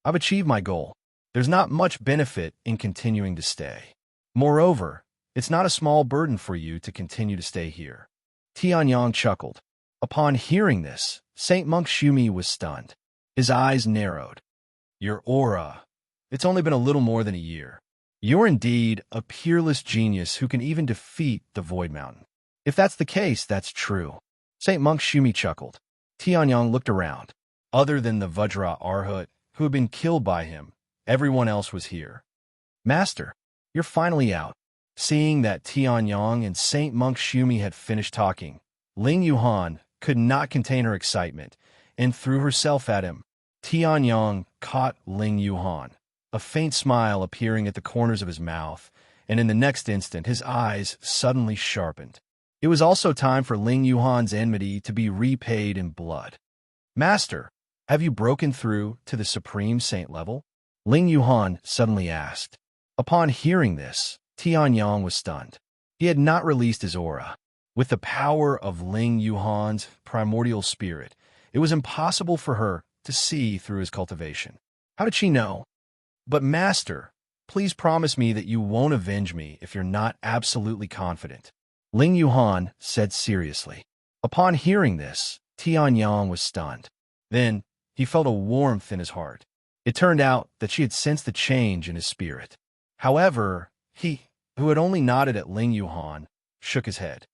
"I've achieved my goal. There's not much benefit in continuing to stay. Moreover, it's not a small burden for you to continue to stay here." Tianyang chuckled. Upon hearing this, Saint Monk Shumi was stunned. His eyes narrowed. "Your aura. It's only been a little more than a year. You're indeed a peerless genius who can even defeat the Void Mountain." "If that's the case, that's true." Saint Monk Shumi chuckled. Tianyang looked around. Other than the Vajra Arhut, who had been killed by him, everyone else was here. "Master, you're finally out." Seeing that Tianyang and Saint Monk Shumi had finished talking, Ling Yuhan could not contain her excitement and threw herself at him. Tianyang caught Ling Yuhan, a faint smile appearing at the corners of his mouth, and in the next instant his eyes suddenly sharpened. It was also time for Ling Yuhan's enmity to be repaid in blood. "Master, have you broken through to the Supreme Saint level?" Ling Yuhan suddenly asked. Upon hearing this, Tianyang was stunned. He had not released his aura. With the power of Ling Yuhan's primordial spirit, it was impossible for her to see through his cultivation. How did she know? "But Master, please promise me that you won't avenge me if you're not absolutely confident," Ling Yuhan said seriously. Upon hearing this, Tianyang was stunned. Then, he felt a warmth in his heart. It turned out that she had sensed the change in his spirit. However, he, who had only nodded at Ling Yuhan, shook his head.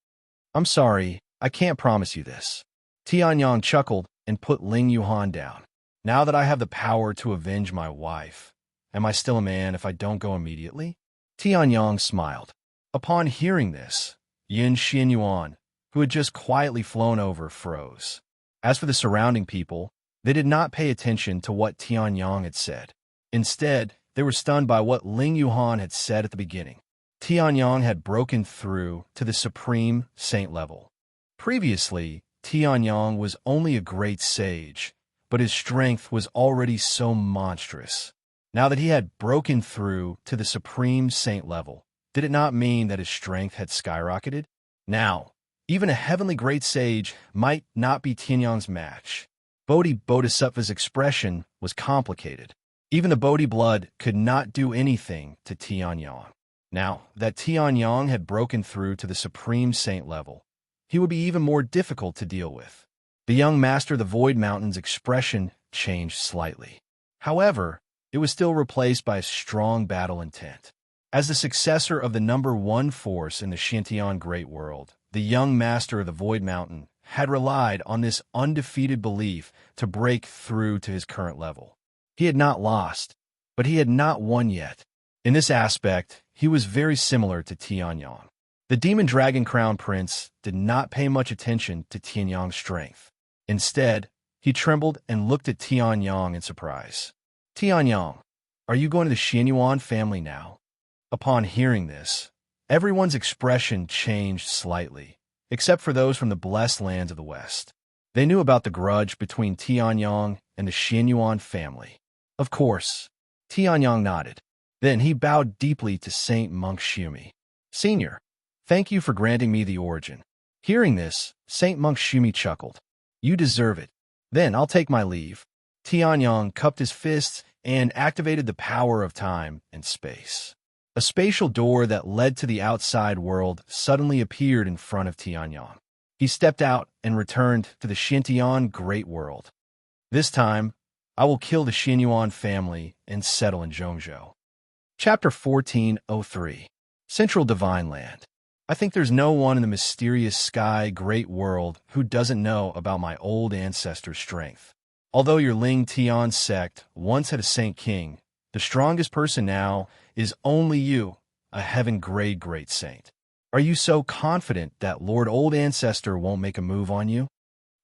"I'm sorry, I can't promise you this." Tianyang chuckled and put Ling Yuhan down. "Now that I have the power to avenge my wife, am I still a man if I don't go immediately?" Tianyang smiled. Upon hearing this, Yin Xianyuan, who had just quietly flown over, froze. As for the surrounding people, they did not pay attention to what Tianyang had said. Instead, they were stunned by what Ling Yuhan had said at the beginning. Tianyang had broken through to the Supreme Saint level. Previously, Tianyang was only a great sage, but his strength was already so monstrous. Now that he had broken through to the Supreme Saint level, did it not mean that his strength had skyrocketed? Now, even a heavenly great sage might not be Tianyang's match. Bodhisattva's expression was complicated. Even the Bodhi blood could not do anything to Tianyang. Now that Tianyang had broken through to the Supreme Saint level, he would be even more difficult to deal with. The young master of the Void Mountain's expression changed slightly. However, it was still replaced by a strong battle intent. As the successor of the #1 force in the Shintian Great World, the young master of the Void Mountain had relied on this undefeated belief to break through to his current level. He had not lost, but he had not won yet. In this aspect, he was very similar to Tianyang. The Demon Dragon Crown Prince did not pay much attention to Tianyang's strength. Instead, he trembled and looked at Tianyang in surprise. "Tianyang, are you going to the Xianyuan family now?" Upon hearing this, everyone's expression changed slightly, except for those from the blessed lands of the West. They knew about the grudge between Tianyang and the Xianyuan family. Of course, Tianyang nodded. Then he bowed deeply to Saint Monk Shumi. Senior, thank you for granting me the origin. Hearing this, Saint Monk Shumi chuckled. You deserve it. Then I'll take my leave. Tianyang cupped his fists and activated the power of time and space. A spatial door that led to the outside world suddenly appeared in front of Tianyang. He stepped out and returned to the Xintian Great World. This time, I will kill the Xianyuan family and settle in Zhongzhou. Chapter 1403. Central Divine Land. I think there's no one in the mysterious sky great world who doesn't know about my old ancestor's strength. Although your Ling Tian sect once had a Saint King, the strongest person now is only you, a heaven-grade great saint. Are you so confident that Lord Old Ancestor won't make a move on you?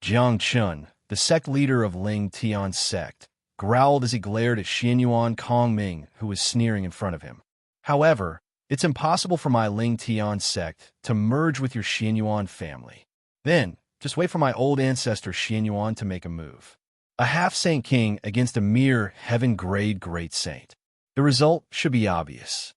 Jiang Chun, the sect leader of Ling Tian's sect, growled as he glared at Xianyuan Kongming, who was sneering in front of him. However, it's impossible for my Ling Tian sect to merge with your Xianyuan family. Then, just wait for my old ancestor Xianyuan to make a move. A half-saint king against a mere heaven-grade great saint. The result should be obvious.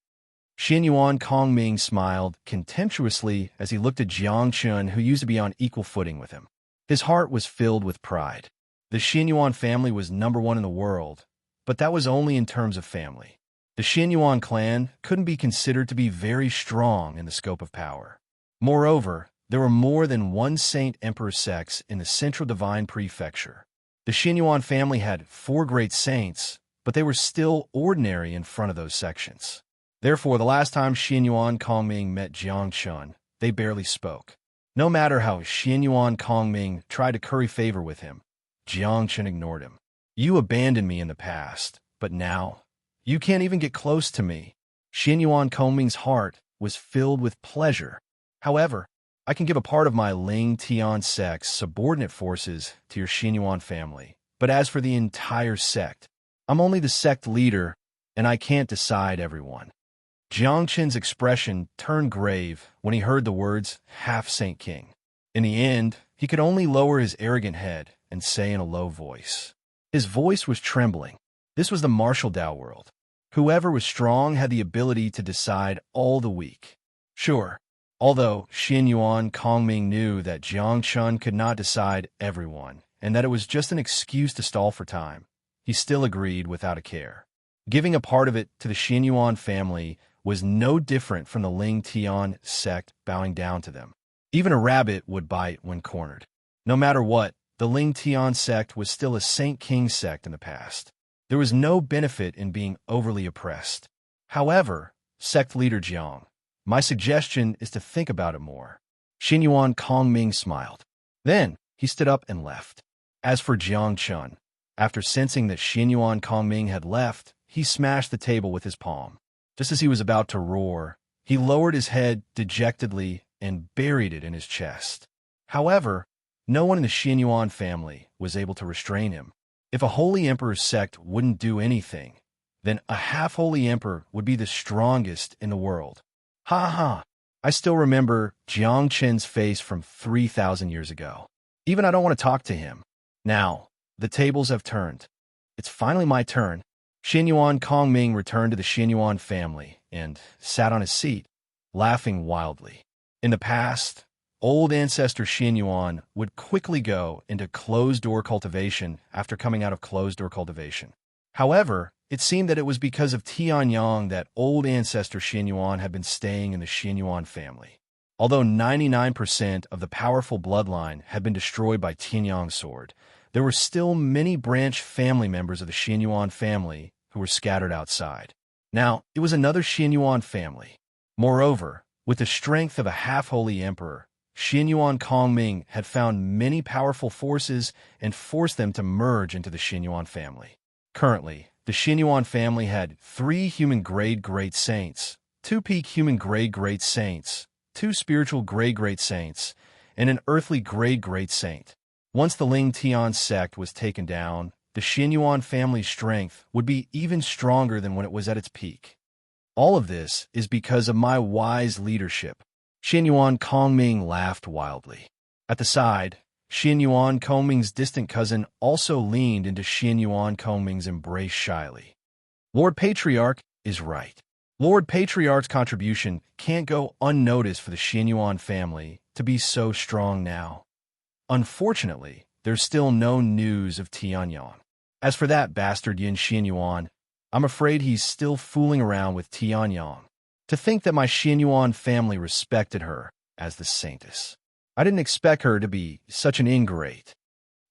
Xianyuan Kongming smiled contemptuously as he looked at Jiang Chun, who used to be on equal footing with him. His heart was filled with pride. The Xianyuan family was #1 in the world, but that was only in terms of family. The Xianyuan clan couldn't be considered to be very strong in the scope of power. Moreover, there were more than one Saint Emperor sects in the Central Divine Prefecture. The Xianyuan family had 4 great saints, but they were still ordinary in front of those sections. Therefore, the last time Xianyuan Kongming met Jiang Chun, they barely spoke. No matter how Xianyuan Kongming tried to curry favor with him, Jiang Chun ignored him. You abandoned me in the past, but now, you can't even get close to me. Xianyuan Kongming's heart was filled with pleasure. However, I can give a part of my Ling Tian sect's subordinate forces to your Xianyuan family. But as for the entire sect, I'm only the sect leader, and I can't decide everyone. Jiang Chen's expression turned grave when he heard the words half-saint king. In the end, he could only lower his arrogant head and say in a low voice. His voice was trembling. This was the martial Dao world. Whoever was strong had the ability to decide all the weak. Sure, although Xianyuan Kongming knew that Jiang Chun could not decide everyone, and that it was just an excuse to stall for time, he still agreed without a care. Giving a part of it to the Xianyuan family was no different from the Ling Tian sect bowing down to them. Even a rabbit would bite when cornered. No matter what, the Ling Tian sect was still a Saint King sect in the past. There was no benefit in being overly oppressed. However, sect leader Jiang, my suggestion is to think about it more. Xianyuan Kongming smiled. Then, he stood up and left. As for Jiang Chun, after sensing that Xianyuan Kongming had left, he smashed the table with his palm. Just as he was about to roar, he lowered his head dejectedly and buried it in his chest. However, no one in the Xianyuan family was able to restrain him. If a holy emperor's sect wouldn't do anything, then a half-holy emperor would be the strongest in the world. Ha ha! I still remember Jiang Chen's face from 3,000 years ago. Even I don't want to talk to him. Now, the tables have turned. It's finally my turn. Xianyuan Kongming returned to the Xianyuan family and sat on his seat, laughing wildly. In the past, old ancestor Xianyuan would quickly go into closed-door cultivation after coming out of closed-door cultivation. However, it seemed that it was because of Tianyang that old ancestor Xianyuan had been staying in the Xianyuan family. Although 99% of the powerful bloodline had been destroyed by Tianyang's sword, there were still many branch family members of the Xianyuan family who were scattered outside. Now, it was another Xianyuan family. Moreover, with the strength of a half-holy emperor, Xianyuan Kongming had found many powerful forces and forced them to merge into the Xianyuan family. Currently, the Xianyuan family had 3 human-grade great saints, 2 peak human-grade great saints, 2 spiritual grade great saints, and an earthly grade great saint. Once the Ling Tian sect was taken down, the Xianyuan family's strength would be even stronger than when it was at its peak. All of this is because of my wise leadership. Xianyuan Kongming laughed wildly. At the side, Xian Yuan Kongming's distant cousin also leaned into Xian Yuan Kongming's embrace shyly. Lord Patriarch is right. Lord Patriarch's contribution can't go unnoticed for the Xian Yuan family to be so strong now. Unfortunately, there's still no news of Tianyang. As for that bastard Yin Xian Yuan, I'm afraid he's still fooling around with Tianyang. To think that my Xian Yuan family respected her as the saintess. I didn't expect her to be such an ingrate.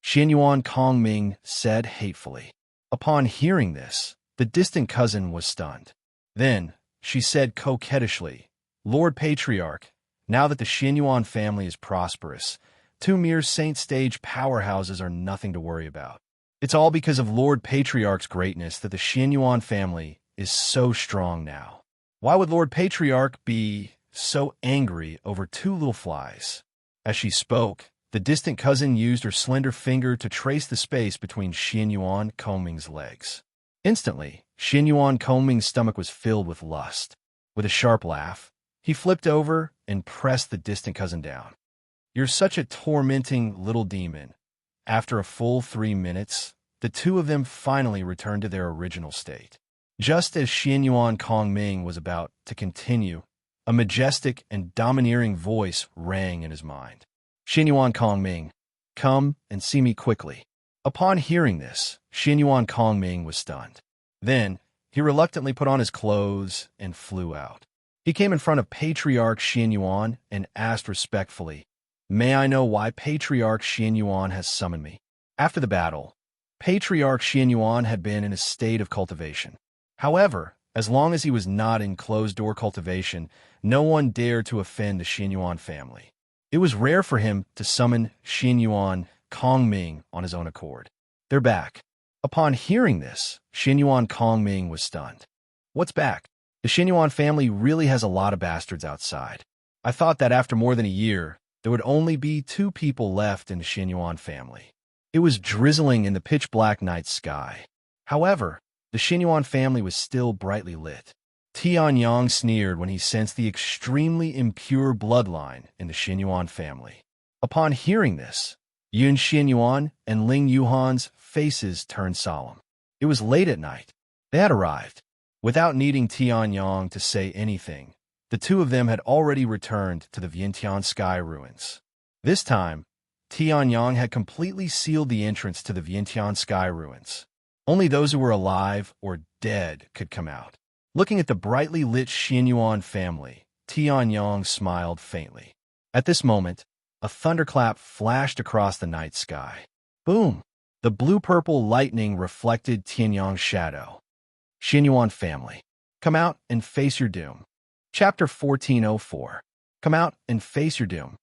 Xian Yuan Kongming said hatefully. Upon hearing this, the distant cousin was stunned. Then, she said coquettishly, Lord Patriarch, now that the Xian Yuan family is prosperous, 2 mere saint stage powerhouses are nothing to worry about. It's all because of Lord Patriarch's greatness that the Xian Yuan family is so strong now. Why would Lord Patriarch be so angry over 2 little flies? As she spoke, the distant cousin used her slender finger to trace the space between Xian Yuan Kongming's legs. Instantly, Xian Yuan Kongming's stomach was filled with lust. With a sharp laugh, he flipped over and pressed the distant cousin down. You're such a tormenting little demon. After a full 3 minutes, the 2 of them finally returned to their original state. Just as Xian Yuan Kongming was about to continue, a majestic and domineering voice rang in his mind. Xian Yuan Kongming, come and see me quickly. Upon hearing this, Xian Yuan Kongming was stunned. Then, he reluctantly put on his clothes and flew out. He came in front of Patriarch Xian Yuan and asked respectfully, May I know why Patriarch Xian Yuan has summoned me? After the battle, Patriarch Xian Yuan had been in a state of cultivation. However, as long as he was not in closed-door cultivation, no one dared to offend the Xian Yuan family. It was rare for him to summon Xian Yuan Kongming on his own accord. They're back. Upon hearing this, Xian Yuan Kongming was stunned. What's back? The Xian Yuan family really has a lot of bastards outside. I thought that after more than a year, there would only be 2 people left in the Xian Yuan family. It was drizzling in the pitch-black night sky. However, the Xian Yuan family was still brightly lit. Tianyang sneered when he sensed the extremely impure bloodline in the Xian Yuan family. Upon hearing this, Yun Xian Yuan and Ling Yuhan's faces turned solemn. It was late at night. They had arrived. Without needing Tianyang to say anything, the 2 of them had already returned to the Vientiane Sky ruins. This time, Tianyang had completely sealed the entrance to the Vientiane Sky ruins. Only those who were alive or dead could come out. Looking at the brightly lit Xian Yuan family, Tianyang smiled faintly. At this moment, a thunderclap flashed across the night sky. Boom! The blue-purple lightning reflected Tianyang's shadow. Xian Yuan family, come out and face your doom. Chapter 1404. Come out and face your doom.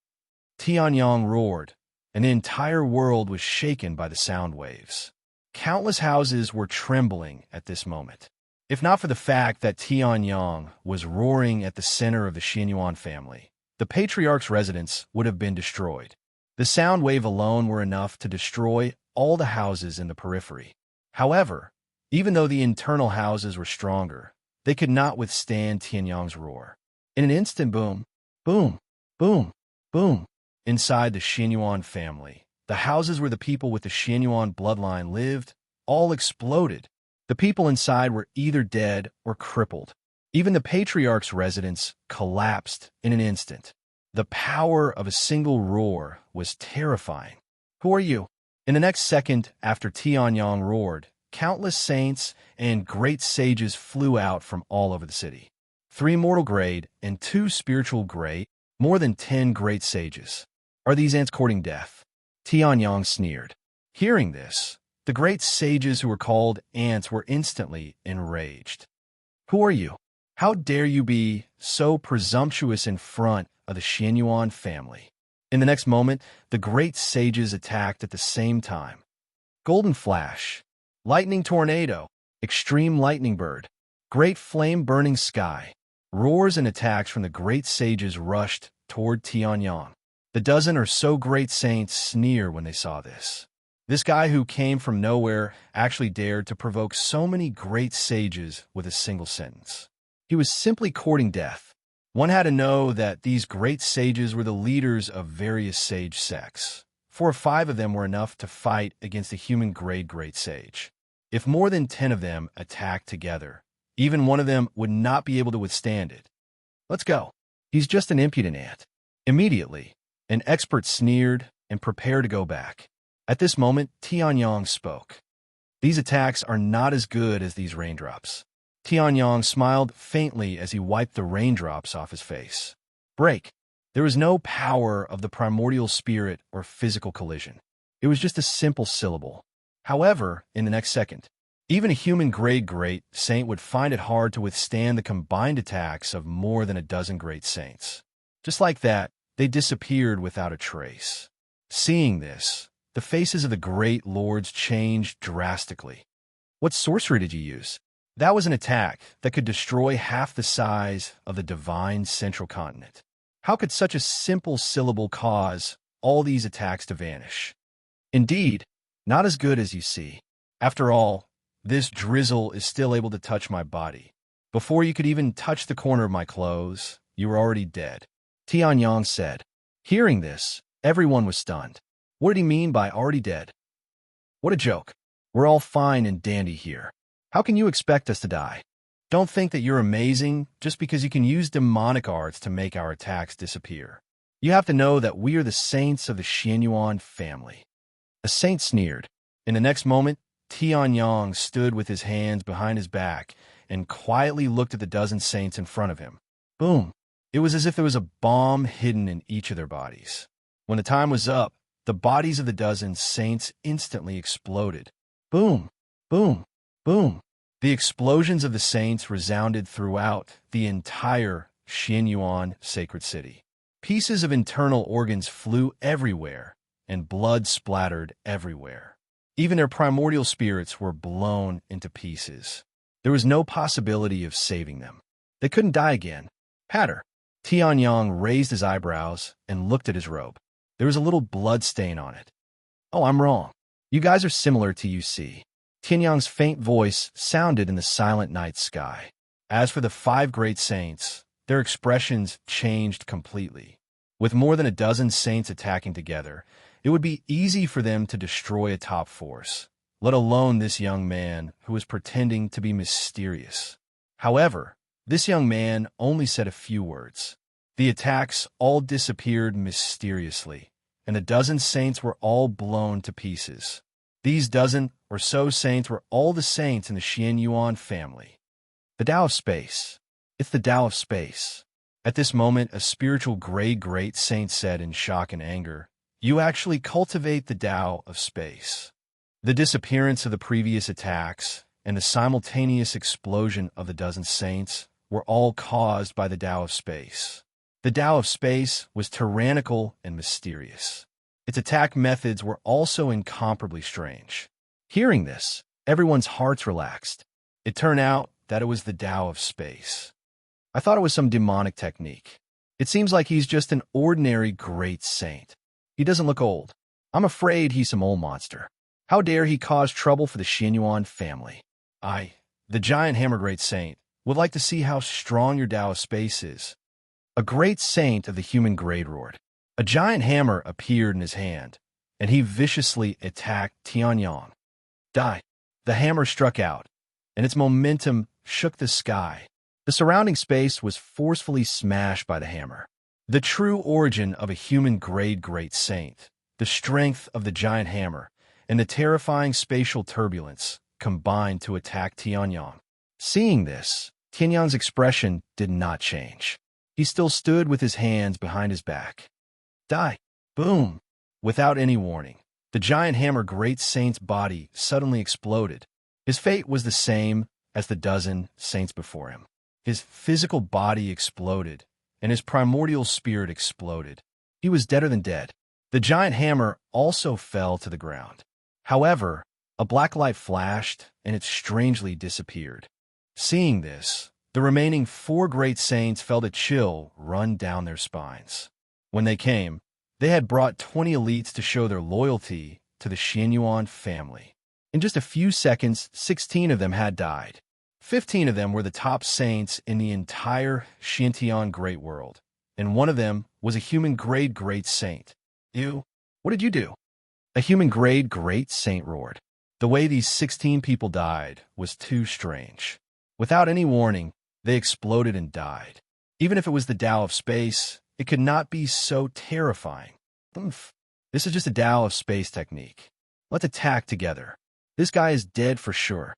Tianyang roared, and the entire world was shaken by the sound waves. Countless houses were trembling at this moment. If not for the fact that Tianyang was roaring at the center of the Xian Yuan family, the Patriarch's residence would have been destroyed. The sound wave alone were enough to destroy all the houses in the periphery. However, even though the internal houses were stronger, they could not withstand Tianyang's roar. In an instant, boom, boom, boom, boom, inside the Xian Yuan family, the houses where the people with the Xian Yuan bloodline lived all exploded. The people inside were either dead or crippled. Even the Patriarch's residence collapsed in an instant. The power of a single roar was terrifying. Who are you? In the next second after Tianyang roared, countless saints and great sages flew out from all over the city. 3 mortal grade and 2 spiritual grade, more than 10 great sages. Are these ants courting death? Tianyang sneered. Hearing this, the great sages who were called ants were instantly enraged. Who are you? How dare you be so presumptuous in front of the Xian Yuan family? In the next moment, the great sages attacked at the same time. Golden flash, lightning tornado, extreme lightning bird, great flame-burning sky. Roars and attacks from the great sages rushed toward Tianyang. The dozen or so great saints sneered when they saw this. This guy who came from nowhere actually dared to provoke so many great sages with a single sentence. He was simply courting death. One had to know that these great sages were the leaders of various sage sects. 4 or 5 of them were enough to fight against a human-grade great sage. If more than 10 of them attacked together, even one of them would not be able to withstand it. Let's go. He's just an impudent ant. Immediately, an expert sneered and prepared to go back. At this moment, Tianyong spoke. These attacks are not as good as these raindrops. Tianyong smiled faintly as he wiped the raindrops off his face. Break. There was no power of the primordial spirit or physical collision. It was just a simple syllable. However, in the next second, even a human-grade great saint would find it hard to withstand the combined attacks of more than a dozen great saints. Just like that, they disappeared without a trace. Seeing this, the faces of the great lords changed drastically. What sorcery did you use? That was an attack that could destroy half the size of the divine central continent. How could such a simple syllable cause all these attacks to vanish? Indeed, not as good as you see. After all, this drizzle is still able to touch my body. Before you could even touch the corner of my clothes, you were already dead. Tianyong said. Hearing this, everyone was stunned. What did he mean by already dead? What a joke. We're all fine and dandy here. How can you expect us to die? Don't think that you're amazing just because you can use demonic arts to make our attacks disappear. You have to know that we are the saints of the Xianyuan family. A saint sneered. In the next moment, Tianyong stood with his hands behind his back and quietly looked at the dozen saints in front of him. Boom! It was as if there was a bomb hidden in each of their bodies. When the time was up, the bodies of the dozen saints instantly exploded. Boom! Boom! Boom! The explosions of the saints resounded throughout the entire Xianyuan sacred city. Pieces of internal organs flew everywhere, and blood splattered everywhere. Even their primordial spirits were blown into pieces. There was no possibility of saving them. They couldn't die again. Patter. Tianyong raised his eyebrows and looked at his robe. There was a little blood stain on it. Oh, I'm wrong. You guys are similar to UC. Tianyong's faint voice sounded in the silent night sky. As for the 5 great saints, their expressions changed completely. With more than a dozen saints attacking together, it would be easy for them to destroy a top force, let alone this young man who was pretending to be mysterious. However, this young man only said a few words. The attacks all disappeared mysteriously, and the dozen saints were all blown to pieces. These dozen or so saints were all the saints in the Xianyuan family. The Tao of Space. It's the Tao of Space. At this moment, a spiritual great saint said in shock and anger, You actually cultivate the Tao of Space. The disappearance of the previous attacks and the simultaneous explosion of the dozen saints were all caused by the Tao of Space. The Tao of Space was tyrannical and mysterious. Its attack methods were also incomparably strange. Hearing this, everyone's hearts relaxed. It turned out that it was the Tao of Space. I thought it was some demonic technique. It seems like he's just an ordinary great saint. He doesn't look old. I'm afraid he's some old monster. How dare he cause trouble for the Xianyuan family? I, the giant hammer great saint, would like to see how strong your Tao of Space is. A great saint of the human grade roared. A giant hammer appeared in his hand, and he viciously attacked Tianyong. Die. The hammer struck out, and its momentum shook the sky. The surrounding space was forcefully smashed by the hammer. The true origin of a human-grade great saint, the strength of the giant hammer, and the terrifying spatial turbulence combined to attack Tianyong. Seeing this, Tianyong's expression did not change. He still stood with his hands behind his back. Die. Boom. Without any warning, the giant hammer great saint's body suddenly exploded. His fate was the same as the dozen saints before him. His physical body exploded, and his primordial spirit exploded. He was deader than dead. The giant hammer also fell to the ground. However, a black light flashed, and it strangely disappeared. Seeing this, the remaining 4 great saints felt a chill run down their spines. When they came, they had brought 20 elites to show their loyalty to the Xianyuan family. In just a few seconds, 16 of them had died. 15 of them were the top saints in the entire Xianyuan great world, and one of them was a human-grade great saint. You, what did you do? A human-grade great saint roared. The way these 16 people died was too strange. Without any warning, they exploded and died. Even if it was the Tao of space, it could not be so terrifying. Oomph. This is just a Tao of space technique. Let's attack together. This guy is dead for sure.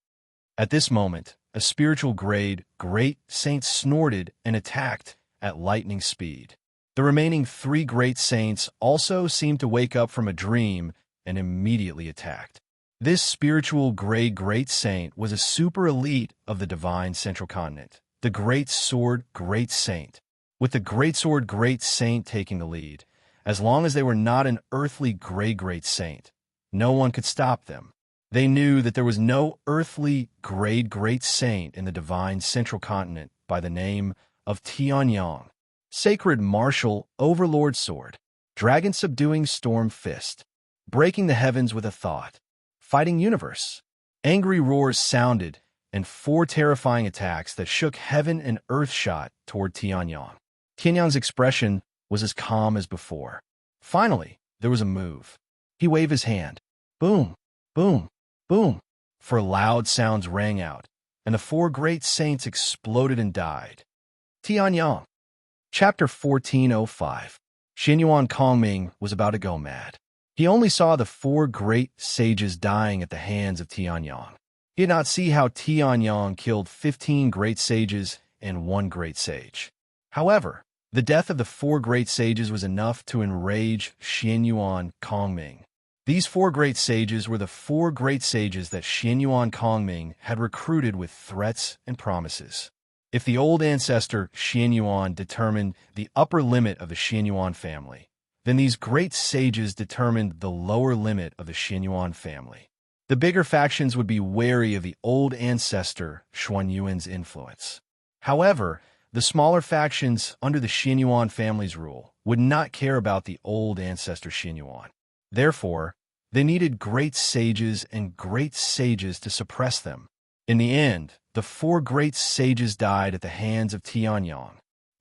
At this moment, a spiritual grade great saint snorted and attacked at lightning speed. The remaining 3 great saints also seemed to wake up from a dream and immediately attacked. This spiritual grade great saint was a super elite of the divine central continent, the Great Sword Great Saint. With the Great Sword Great Saint taking the lead, as long as they were not an earthly great saint, no one could stop them. They knew that there was no earthly great saint in the divine central continent by the name of Tianyang. Sacred martial overlord sword, dragon subduing storm fist, breaking the heavens with a thought, fighting universe. Angry roars sounded, and 4 terrifying attacks that shook heaven and earth shot toward Tianyang. Tianyang's expression was as calm as before. Finally, there was a move. He waved his hand. Boom, boom, boom. For loud sounds rang out, and the 4 great saints exploded and died. Tianyang. Chapter 1405. Xianyuan Kongming was about to go mad. He only saw the 4 great sages dying at the hands of Tianyang. He did not see how Tianyang killed 15 great sages and 1 great sage. However, the death of the 4 great sages was enough to enrage Xianyuan Kongming. These 4 great sages were the 4 great sages that Xianyuan Kongming had recruited with threats and promises. If the old ancestor Xianyuan determined the upper limit of the Xianyuan family, then these great sages determined the lower limit of the Xianyuan family. The bigger factions would be wary of the old ancestor Xuanyuan's influence. However, the smaller factions under the Xianyuan family's rule would not care about the old ancestor Xianyuan. Therefore, they needed great sages and great sages to suppress them. In the end, the 4 great sages died at the hands of Tianyang.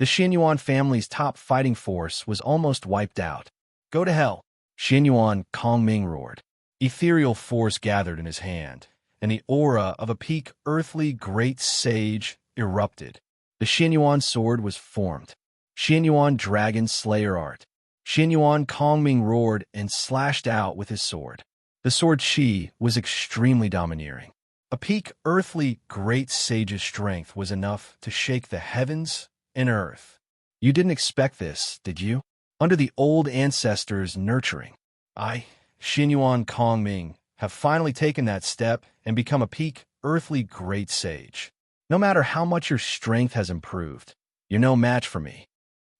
The Xianyuan family's top fighting force was almost wiped out. Go to hell! Xianyuan Kongming roared. Ethereal force gathered in his hand, and the aura of a peak earthly great sage erupted. The Xianyuan sword was formed. Xianyuan Dragon Slayer art. Xianyuan Kongming roared and slashed out with his sword. The sword Qi was extremely domineering. A peak earthly great sage's strength was enough to shake the heavens and earth. You didn't expect this, did you? Under the old ancestors' nurturing, I, Xianyuan Kongming, have finally taken that step and become a peak earthly great sage. No matter how much your strength has improved, you're no match for me.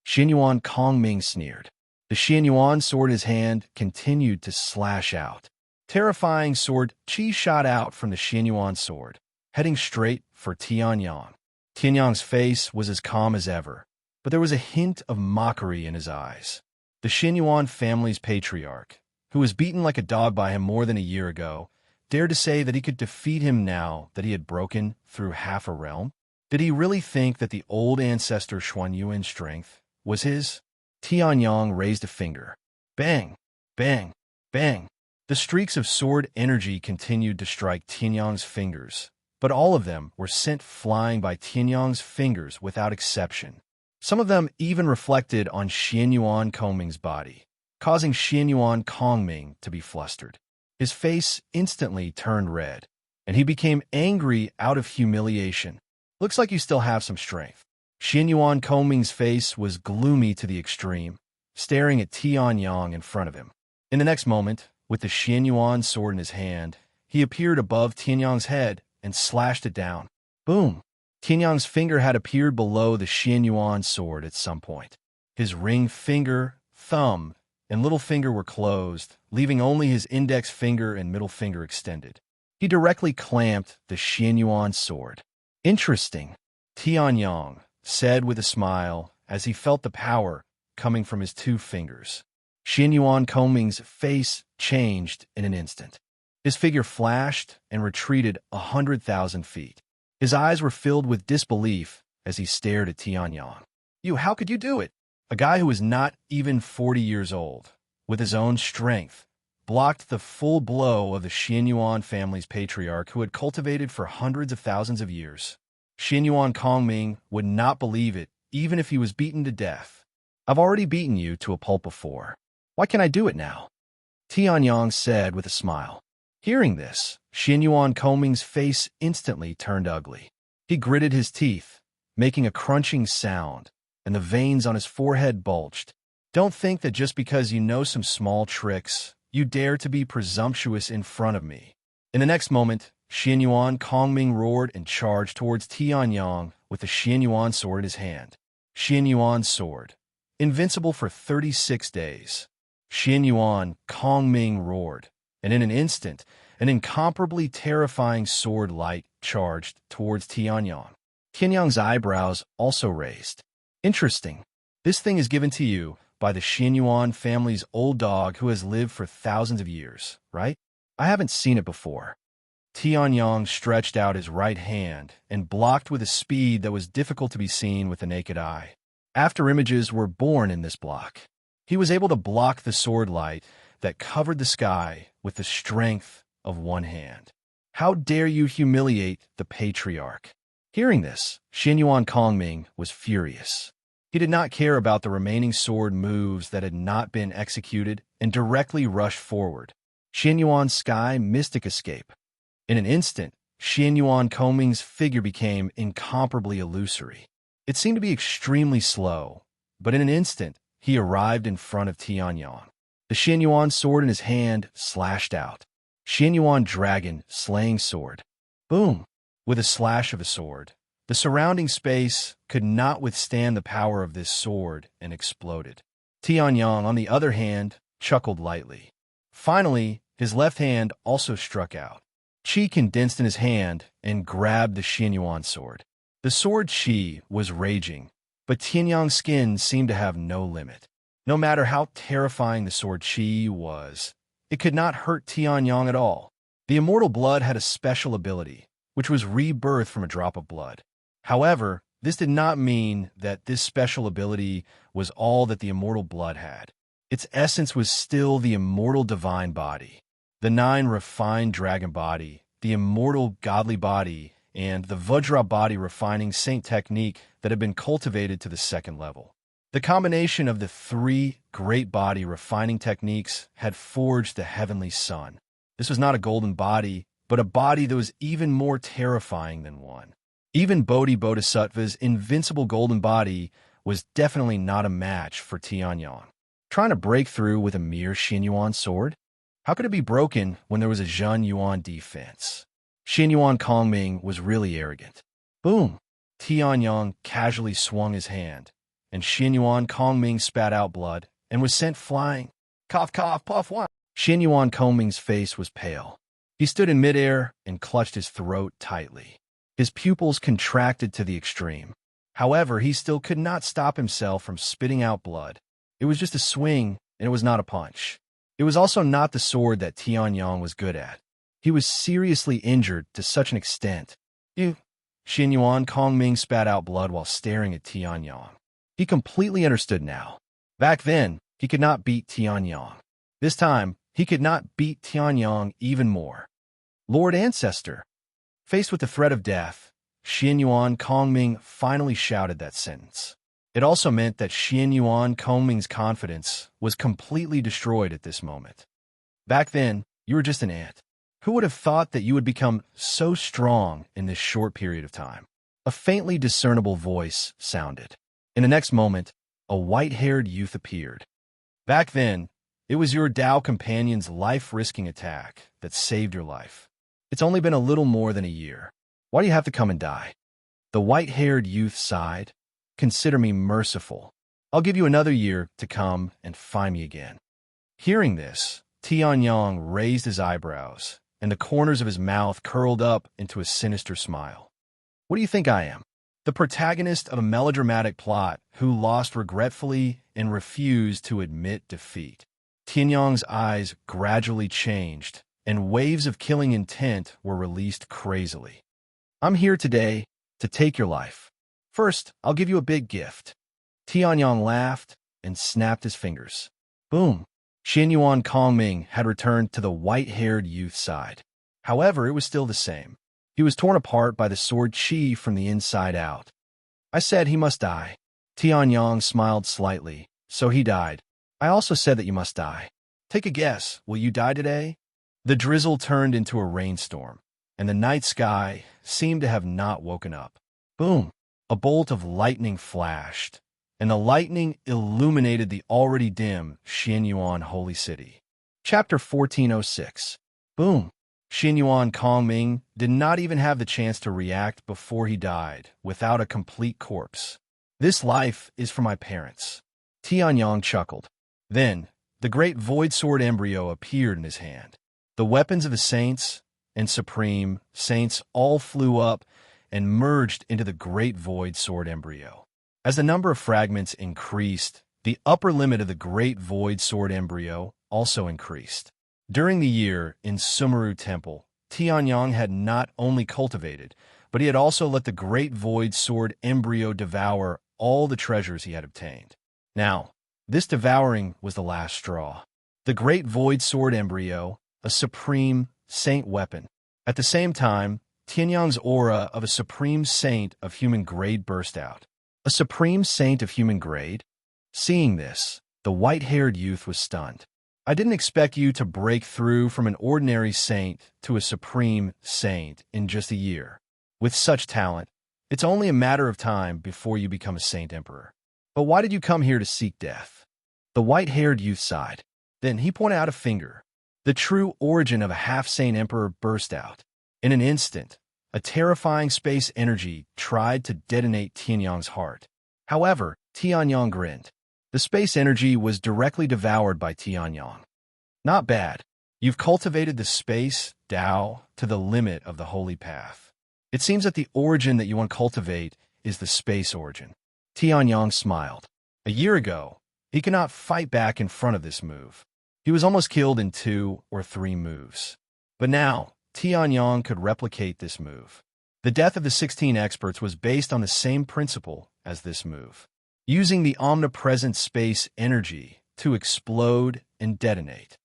Xianyuan Kongming sneered. The Xianyuan sword in his hand continued to slash out. Terrifying sword Qi shot out from the Xianyuan sword, heading straight for Tianyang. Tianyang's face was as calm as ever, but there was a hint of mockery in his eyes. The Xianyuan family's patriarch, who was beaten like a dog by him more than a year ago, dared to say that he could defeat him now that he had broken through half a realm? Did he really think that the old ancestor Xuanyuan's strength was his? Tianyang raised a finger. Bang! Bang! Bang! The streaks of sword energy continued to strike Tianyang's fingers, but all of them were sent flying by Tianyang's fingers without exception. Some of them even reflected on Xianyuan Kongming's body, causing Xianyuan Kongming to be flustered. His face instantly turned red, and he became angry out of humiliation. Looks like you still have some strength. Xianyuan Kongming's face was gloomy to the extreme, staring at Tianyang in front of him. In the next moment, with the Xianyuan sword in his hand, he appeared above Tianyang's head and slashed it down. Boom! Tianyang's finger had appeared below the Xianyuan sword at some point. His ring finger, thumb, and little finger were closed, leaving only his index finger and middle finger extended. He directly clamped the Xianyuan sword. Interesting, Tianyang said with a smile as he felt the power coming from his 2 fingers. Xianyuan Kongming's face changed in an instant. His figure flashed and retreated 100,000 feet. His eyes were filled with disbelief as he stared at Tianyang. How could you do it? A guy who was not even 40 years old, with his own strength, blocked the full blow of the Xianyuan family's patriarch who had cultivated for hundreds of thousands of years. Xianyuan Kongming would not believe it, even if he was beaten to death. "I've already beaten you to a pulp before. Why can't I do it now?" Tianyang said with a smile. Hearing this, Xianyuan Kongming's face instantly turned ugly. He gritted his teeth, making a crunching sound, and the veins on his forehead bulged. "Don't think that just because you know some small tricks, you dare to be presumptuous in front of me." In the next moment, Xianyuan Kongming roared and charged towards Tianyang with the Xianyuan sword in his hand. Xianyuan sword. Invincible for 36 days. Xianyuan Kongming roared, and in an instant, an incomparably terrifying sword light charged towards Tianyang. Tianyang's eyebrows also raised. "Interesting. This thing is given to you by the Xianyuan family's old dog who has lived for thousands of years, right? I haven't seen it before." Tianyang stretched out his right hand and blocked with a speed that was difficult to be seen with the naked eye. After images were born in this block, he was able to block the sword light that covered the sky with the strength of one hand. "How dare you humiliate the patriarch?" Hearing this, Xianyuan Kongming was furious. He did not care about the remaining sword moves that had not been executed and directly rushed forward. Xianyuan Sky Mystic Escape. In an instant, Xianyuan Kongming's figure became incomparably illusory. It seemed to be extremely slow, but in an instant, he arrived in front of Tianyang. The Xianyuan sword in his hand slashed out. Xianyuan Dragon Slaying Sword. Boom! With a slash of the sword, the surrounding space could not withstand the power of this sword and exploded. Tianyang, on the other hand, chuckled lightly. Finally, his left hand also struck out. Qi condensed in his hand and grabbed the Xianyuan sword. The sword Qi was raging, but Tianyang's skin seemed to have no limit. No matter how terrifying the sword Qi was, it could not hurt Tianyang at all. The immortal blood had a special ability, which was rebirth from a drop of blood. However, this did not mean that this special ability was all that the immortal blood had. Its essence was still the immortal divine body, the 9 refined dragon body, the immortal godly body, and the Vajra body refining saint technique that had been cultivated to the 2nd level. The combination of the 3 great body refining techniques had forged the heavenly sun. This was not a golden body, but a body that was even more terrifying than one. Even Bodhi Bodhisattva's invincible golden body was definitely not a match for Tianyang. Trying to break through with a mere Xianyuan sword? How could it be broken when there was a Zhen Yuan defense? Xianyuan Kongming was really arrogant. Boom! Tianyang casually swung his hand, and Xianyuan Kongming spat out blood and was sent flying. Cough, cough, puff, one. Xianyuan Kongming's face was pale. He stood in midair and clutched his throat tightly. His pupils contracted to the extreme. However, he still could not stop himself from spitting out blood. It was just a swing, and it was not a punch. It was also not the sword that Tianyang was good at. He was seriously injured to such an extent. Xianyuan Kongming spat out blood while staring at Tianyang. He completely understood now. Back then, he could not beat Tianyang. This time, he could not beat Tianyang even more. Lord Ancestor. Faced with the threat of death, Xianyuan Kongming finally shouted that sentence. It also meant that Xianyuan Kongming's confidence was completely destroyed at this moment. Back then, you were just an ant. Who would have thought that you would become so strong in this short period of time? A faintly discernible voice sounded. In the next moment, a white-haired youth appeared. Back then, it was your Dao companion's life-risking attack that saved your life. It's only been a little more than a year. Why do you have to come and die? The white-haired youth sighed. Consider me merciful. I'll give you another year to come and find me again. Hearing this, Tianyang raised his eyebrows, and the corners of his mouth curled up into a sinister smile. What do you think I am? The protagonist of a melodramatic plot who lost regretfully and refused to admit defeat. Tianyang's eyes gradually changed, and waves of killing intent were released crazily. I'm here today to take your life. First, I'll give you a big gift. Tianyang laughed and snapped his fingers. Boom! Xianyuan Kongming had returned to the white-haired youth's side. However, it was still the same. He was torn apart by the sword qi from the inside out. I said he must die. Tianyang smiled slightly. So he died. I also said that you must die. Take a guess. Will you die today? The drizzle turned into a rainstorm, and the night sky seemed to have not woken up. Boom! A bolt of lightning flashed, and the lightning illuminated the already dim Xianyuan Holy City. Chapter 1406. Boom! Xianyuan Kongming did not even have the chance to react before he died, without a complete corpse. This life is for my parents. Tianyang chuckled. Then, the great void sword embryo appeared in his hand. The weapons of the saints and supreme saints all flew up and merged into the great void sword embryo. As the number of fragments increased, the upper limit of the great void sword embryo also increased. During the year in Sumeru Temple, Tianyang had not only cultivated, but he had also let the great void sword embryo devour all the treasures he had obtained. Now, this devouring was the last straw. The great void sword embryo, a supreme saint weapon. At the same time, Tianyang's aura of a supreme saint of human grade burst out. A supreme saint of human grade? Seeing this, the white-haired youth was stunned. I didn't expect you to break through from an ordinary saint to a supreme saint in just a year. With such talent, it's only a matter of time before you become a saint emperor. But why did you come here to seek death? The white-haired youth sighed. Then he pointed out a finger. The true origin of a half-saint emperor burst out. In an instant, a terrifying space energy tried to detonate Tianyang's heart. However, Tianyang grinned. The space energy was directly devoured by Tianyang. Not bad. You've cultivated the space Tao to the limit of the holy path. It seems that the origin that you want to cultivate is the space origin. Tianyang smiled. A year ago, he could not fight back in front of this move. He was almost killed in 2 or 3 moves. But now, Tianyang could replicate this move. The death of the 16 experts was based on the same principle as this move, using the omnipresent space energy to explode and detonate.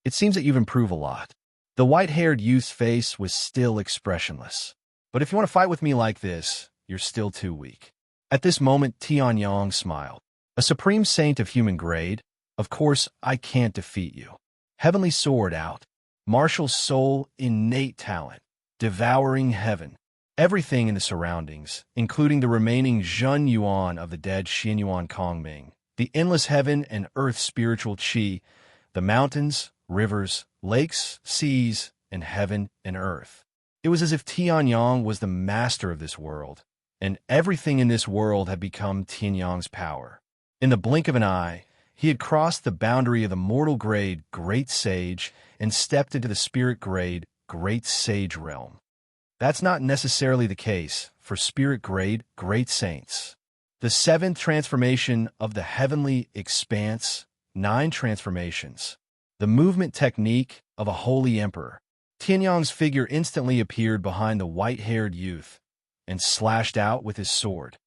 It seems that you've improved a lot. The white-haired youth's face was still expressionless. But if you want to fight with me like this, you're still too weak. At this moment, Tianyang smiled. A supreme saint of human grade? Of course, I can't defeat you. Heavenly sword out. Martial soul, innate talent. Devouring heaven. Everything in the surroundings, including the remaining Zhen Yuan of the dead Xianyuan Kongming, the endless heaven and earth spiritual qi, the mountains, rivers, lakes, seas, and heaven and earth. It was as if Tianyang was the master of this world, and everything in this world had become Tianyang's power. In the blink of an eye, he had crossed the boundary of the mortal grade Great Sage and stepped into the spirit grade Great Sage realm. That's not necessarily the case for spirit grade Great Saints. The 7th transformation of the heavenly expanse, 9 transformations. The movement technique of a holy emperor. Tianyang's figure instantly appeared behind the white-haired youth and slashed out with his sword.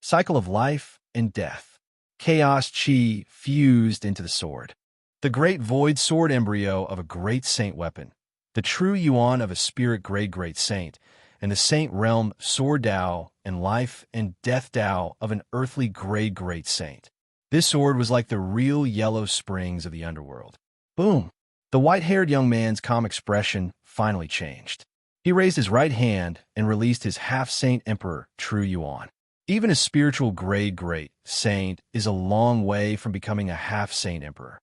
Cycle of life and death. Chaos chi fused into the sword. The great void sword embryo of a great saint weapon. The true yuan of a spirit grade great saint, and the saint realm sword Tao and life and death Tao of an earthly grade great saint. This sword was like the real yellow springs of the underworld. Boom! The white-haired young man's calm expression finally changed. He raised his right hand and released his half-saint emperor, True Yuan. Even a spiritual grade great saint is a long way from becoming a half-saint emperor.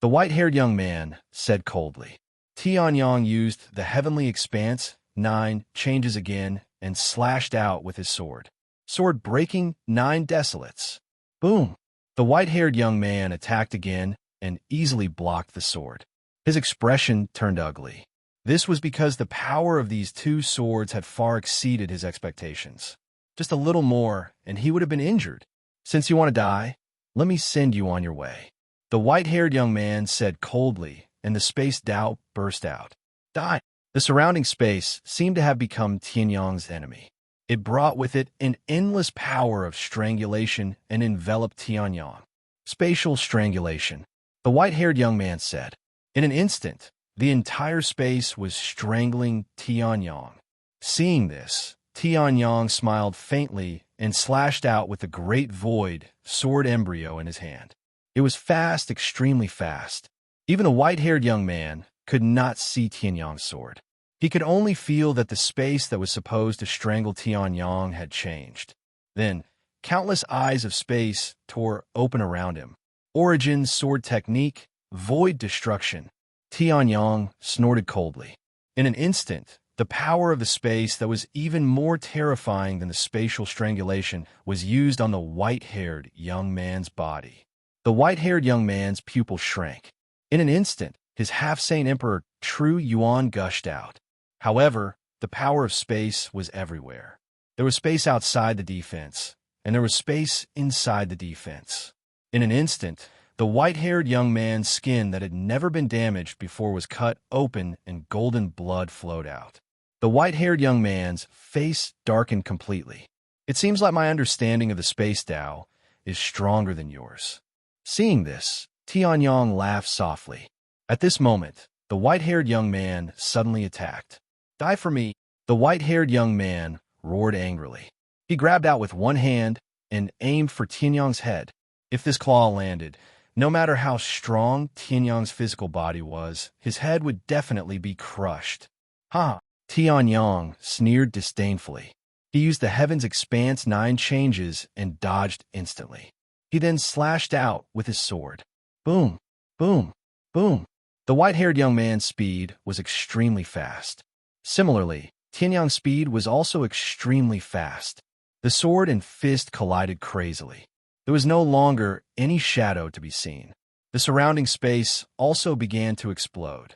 The white-haired young man said coldly. Tianyang used the heavenly expanse, 9 changes again, and slashed out with his sword. Sword breaking 9 desolates. Boom! The white-haired young man attacked again and easily blocked the sword. His expression turned ugly. This was because the power of these 2 swords had far exceeded his expectations. Just a little more, and he would have been injured. Since you want to die, let me send you on your way. The white-haired young man said coldly, and the space Tao burst out. Die! The surrounding space seemed to have become Tianyang's enemy. It brought with it an endless power of strangulation and enveloped Tianyang. Spatial strangulation. the white-haired young man said. In an instant, the entire space was strangling Tianyang. Seeing this, Tianyang smiled faintly and slashed out with a great void sword embryo in his hand. It was fast, extremely fast. Even the white-haired young man could not see Tianyang's sword. He could only feel that the space that was supposed to strangle Tianyang had changed. Then, countless eyes of space tore open around him. Origin, sword technique, void destruction. Tianyang snorted coldly. In an instant, the power of the space that was even more terrifying than the spatial strangulation was used on the white-haired young man's body. The white-haired young man's pupil shrank. In an instant, his half-sane emperor True Yuan gushed out. However, the power of space was everywhere. There was space outside the defense, and there was space inside the defense. In an instant, the white-haired young man's skin that had never been damaged before was cut open and golden blood flowed out. The white-haired young man's face darkened completely. It seems like my understanding of the space Tao is stronger than yours. Seeing this, Tianyang laughed softly. At this moment, the white-haired young man suddenly attacked. Die for me, the white-haired young man roared angrily. He grabbed out with one hand and aimed for Tianyang's head. If this claw landed, no matter how strong Tianyang's physical body was, his head would definitely be crushed. Ha! Tianyang sneered disdainfully. He used the Heaven's Expanse 9 changes and dodged instantly. He then slashed out with his sword. Boom! Boom! Boom! The white-haired young man's speed was extremely fast. Similarly, Tianyang's speed was also extremely fast. The sword and fist collided crazily. There was no longer any shadow to be seen. The surrounding space also began to explode.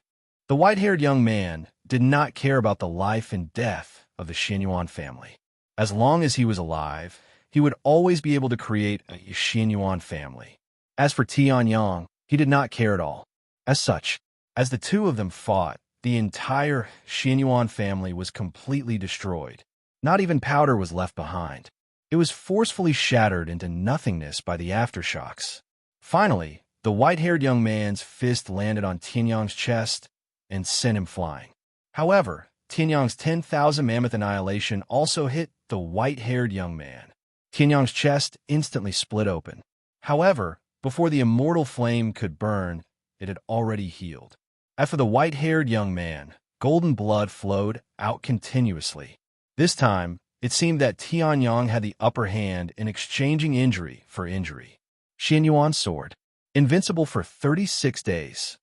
The white-haired young man did not care about the life and death of the Xianyuan family. As long as he was alive, he would always be able to create a Xianyuan family. As for Tianyang, he did not care at all. As such, as the two of them fought, the entire Xianyuan family was completely destroyed. Not even powder was left behind. It was forcefully shattered into nothingness by the aftershocks. Finally, the white-haired young man's fist landed on Tianyang's chest and sent him flying. However, Tianyang's 10,000 mammoth annihilation also hit the white-haired young man. Tianyang's chest instantly split open. However, before the immortal flame could burn, it had already healed. As for the white-haired young man, golden blood flowed out continuously. This time, it seemed that Tianyang had the upper hand in exchanging injury for injury. Xianyuan sword. Invincible for 36 days.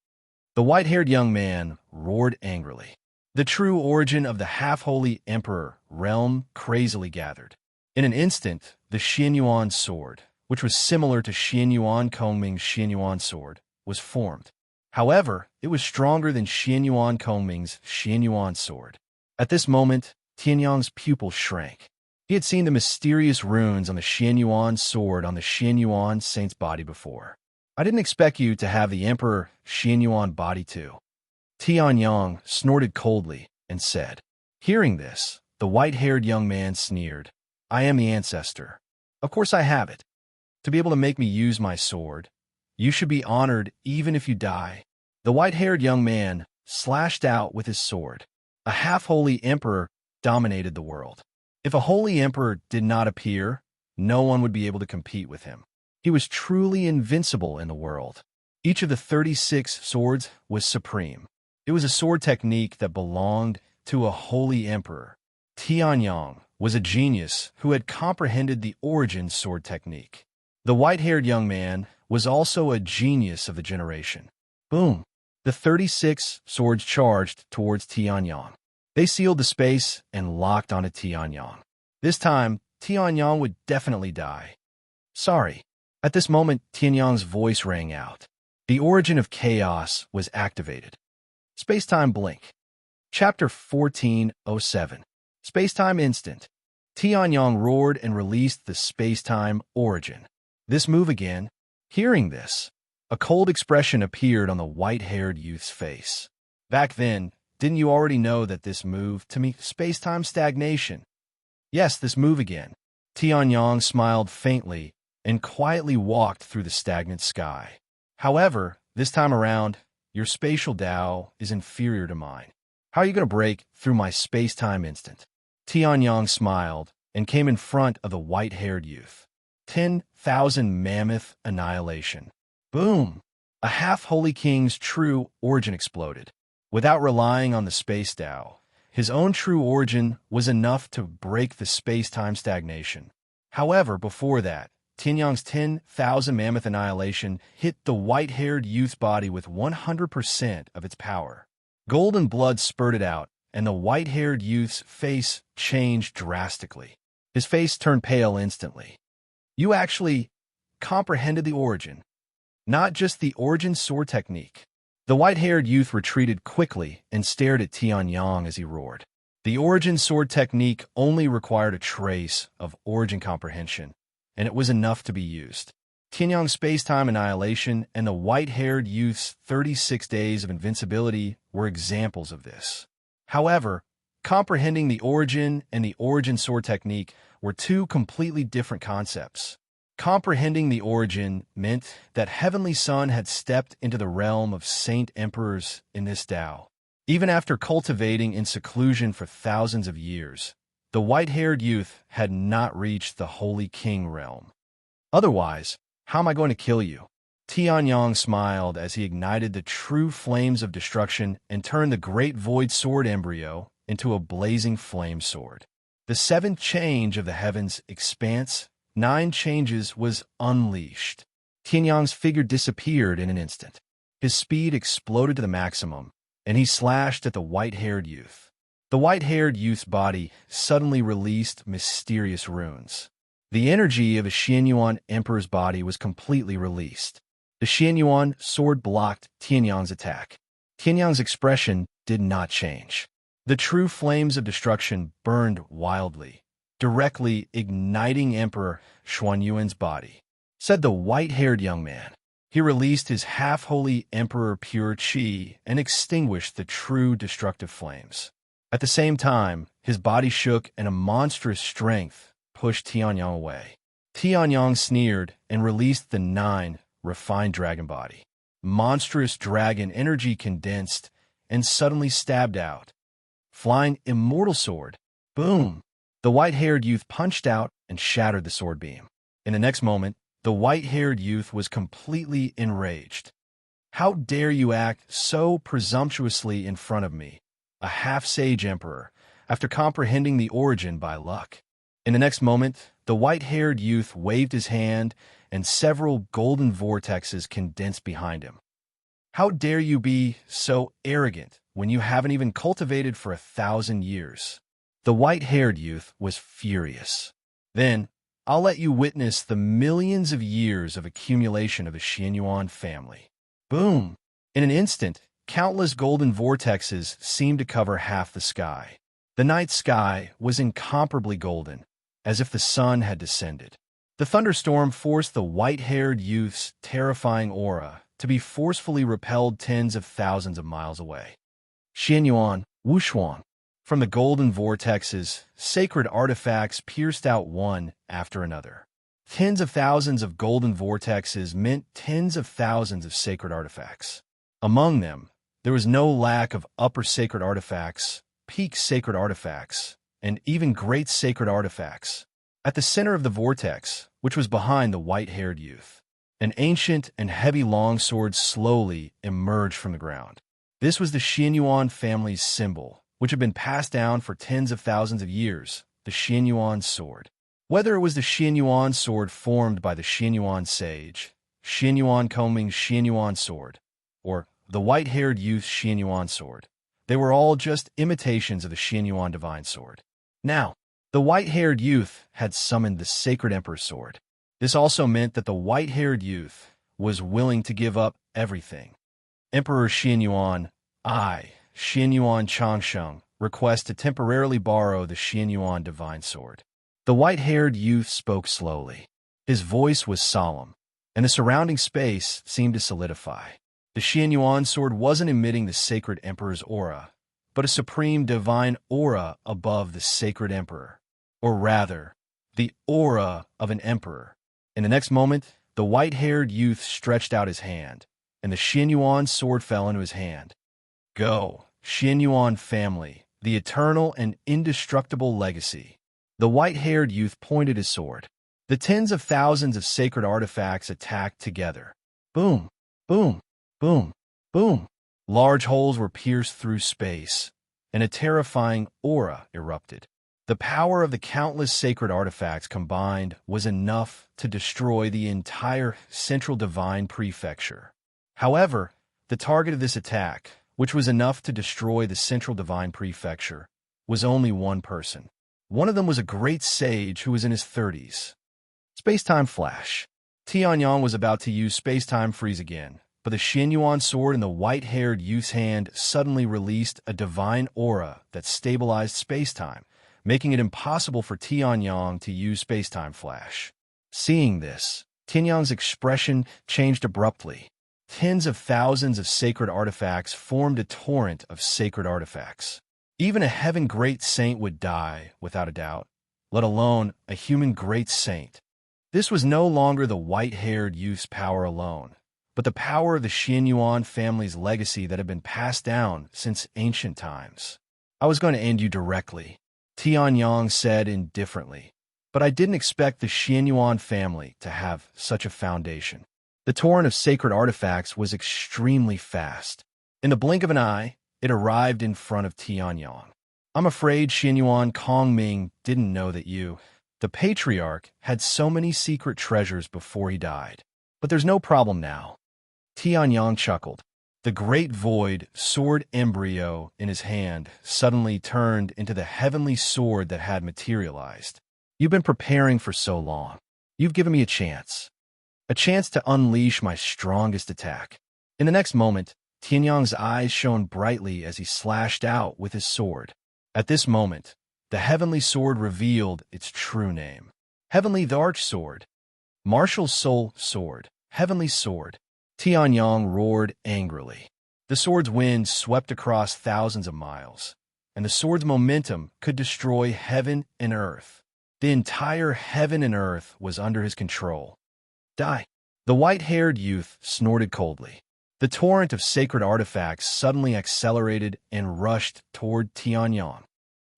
The white-haired young man roared angrily. The true origin of the half-holy emperor realm crazily gathered. In an instant, the Xianyuan sword, which was similar to Xianyuan Kongming's Xianyuan sword, was formed. However, it was stronger than Xianyuan Kongming's Xianyuan sword. At this moment, Tianyang's pupil shrank. He had seen the mysterious runes on the Xianyuan sword on the Xianyuan saint's body before. I didn't expect you to have the Emperor Xianyuan body too. Tianyang snorted coldly and said. Hearing this, the white-haired young man sneered. I am the ancestor. Of course I have it. To be able to make me use my sword, you should be honored even if you die. The white-haired young man slashed out with his sword. A half-holy emperor dominated the world. If a holy emperor did not appear, no one would be able to compete with him. He was truly invincible in the world. Each of the 36 swords was supreme. It was a sword technique that belonged to a holy emperor. Tianyang was a genius who had comprehended the origin sword technique. The white-haired young man was also a genius of the generation. Boom! The 36 swords charged towards Tianyang. They sealed the space and locked onto Tianyang. This time, Tianyang would definitely die. Sorry. At this moment, Tianyang's voice rang out. The origin of chaos was activated. Space-time blink. Chapter 1407. Space-time instant. Tianyang roared and released the space-time origin. This move again. Hearing this, a cold expression appeared on the white-haired youth's face. Back then, didn't you already know that this move to me space-time stagnation? Yes, this move again. Tianyang smiled faintly and quietly walked through the stagnant sky. However, This time around, your spatial Tao is inferior to mine. How are you going to break through my space-time instant? Tianyang smiled and came in front of the white-haired youth. 10,000 mammoth annihilation. Boom! A half-holy king's true origin exploded. Without relying on the space Tao, his own true origin was enough to break the space-time stagnation. However, before that, Tianyang's 10,000 mammoth annihilation hit the white-haired youth's body with 100% of its power. Golden blood spurted out, and the white-haired youth's face changed drastically. His face turned pale instantly. You actually comprehended the origin, not just the origin sword technique. The white-haired youth retreated quickly and stared at Tianyang as he roared. The origin sword technique only required a trace of origin comprehension, and it was enough to be used. Tianyang's space-time annihilation and the white-haired youth's 36 days of invincibility were examples of this. However, comprehending the origin and the origin sword technique were two completely different concepts. Comprehending the origin meant that Heavenly Sun had stepped into the realm of Saint Emperors in this Tao. Even after cultivating in seclusion for thousands of years, the white-haired youth had not reached the Holy King realm. Otherwise, how am I going to kill you? Tianyang smiled as he ignited the true flames of destruction and turned the great void sword embryo into a blazing flame sword. The seventh change of the heavens' expanse, 9 changes, was unleashed. Tianyang's figure disappeared in an instant. His speed exploded to the maximum, and he slashed at the white-haired youth. The white-haired youth's body suddenly released mysterious runes. The energy of a Xianyuan emperor's body was completely released. The Xianyuan sword blocked Tianyang's attack. Tianyang's expression did not change. The true flames of destruction burned wildly, directly igniting Emperor Xuanyuan's body. Said the white-haired young man. He released his half-holy Emperor Pure Qi and extinguished the true destructive flames. At the same time, his body shook and a monstrous strength pushed Tianyang away. Tianyang sneered and released the 9 refined dragon body. Monstrous dragon energy condensed and suddenly stabbed out. Flying immortal sword. Boom! The white-haired youth punched out and shattered the sword beam. In the next moment, the white-haired youth was completely enraged. How dare you act so presumptuously in front of me, a half-sage emperor, after comprehending the origin by luck? In the next moment, the white-haired youth waved his hand and several golden vortexes condensed behind him. How dare you be so arrogant when you haven't even cultivated for 1,000 years? The white-haired youth was furious. Then, I'll let you witness the millions of years of accumulation of the Xianyuan family. Boom! In an instant, countless golden vortexes seemed to cover half the sky. The night sky was incomparably golden, as if the sun had descended. The thunderstorm forced the white-haired youth's terrifying aura to be forcefully repelled tens of thousands of miles away. Xianyuan, Wushuan. From the golden vortexes, sacred artifacts pierced out one after another. Tens of thousands of golden vortexes meant tens of thousands of sacred artifacts. Among them, there was no lack of upper sacred artifacts, peak sacred artifacts, and even great sacred artifacts. At the center of the vortex, which was behind the white-haired youth, an ancient and heavy longsword slowly emerged from the ground. This was the Xianyuan family's symbol, which had been passed down for tens of thousands of years, the Xianyuan sword. Whether it was the Xianyuan sword formed by the Xianyuan sage, Xianyuan Coming's Xianyuan sword, or the white-haired youth's Xianyuan sword, they were all just imitations of the Xianyuan divine sword. Now, the white-haired youth had summoned the sacred emperor's sword. This also meant that the white-haired youth was willing to give up everything. Emperor Xianyuan, Xianyuan Changsheng, request to temporarily borrow the Xianyuan divine sword. The white-haired youth spoke slowly. His voice was solemn, and the surrounding space seemed to solidify. The Xianyuan sword wasn't emitting the sacred emperor's aura, but a supreme divine aura above the sacred emperor, or rather, the aura of an emperor. In the next moment, the white-haired youth stretched out his hand, and the Xianyuan sword fell into his hand. Go, Xianyuan family, the eternal and indestructible legacy. The white-haired youth pointed his sword. The tens of thousands of sacred artifacts attacked together. Boom, boom, boom, boom. Large holes were pierced through space, and a terrifying aura erupted. The power of the countless sacred artifacts combined was enough to destroy the entire Central Divine Prefecture. However, the target of this attack, which was enough to destroy the Central Divine Prefecture, was only one person. One of them was a great sage who was in his 30s. Space-time flash. Tianyang was about to use space-time freeze again, but the Xianyuan sword in the white-haired youth's hand suddenly released a divine aura that stabilized space-time, making it impossible for Tianyang to use space-time flash. Seeing this, Tianyang's expression changed abruptly. Tens of thousands of sacred artifacts formed a torrent of sacred artifacts. Even a heaven great saint would die, without a doubt, let alone a human great saint. This was no longer the white-haired youth's power alone, but the power of the Xianyuan family's legacy that had been passed down since ancient times. I was going to end you directly, Tianyang said indifferently, but I didn't expect the Xianyuan family to have such a foundation. The torrent of sacred artifacts was extremely fast. In the blink of an eye, it arrived in front of Tianyang. I'm afraid Xianyuan Kongming didn't know that you, the patriarch, had so many secret treasures before he died. But there's no problem now. Tianyang chuckled. The great void sword embryo in his hand suddenly turned into the heavenly sword that had materialized. You've been preparing for so long. You've given me a chance to unleash my strongest attack. In the next moment, Tianyang's eyes shone brightly as he slashed out with his sword. At this moment, the heavenly sword revealed its true name. Heavenly the Arch Sword. Martial Soul Sword. Heavenly Sword. Tianyang roared angrily. The sword's wind swept across thousands of miles, and the sword's momentum could destroy heaven and earth. The entire heaven and earth was under his control. Die. The white-haired youth snorted coldly. The torrent of sacred artifacts suddenly accelerated and rushed toward Tianyang.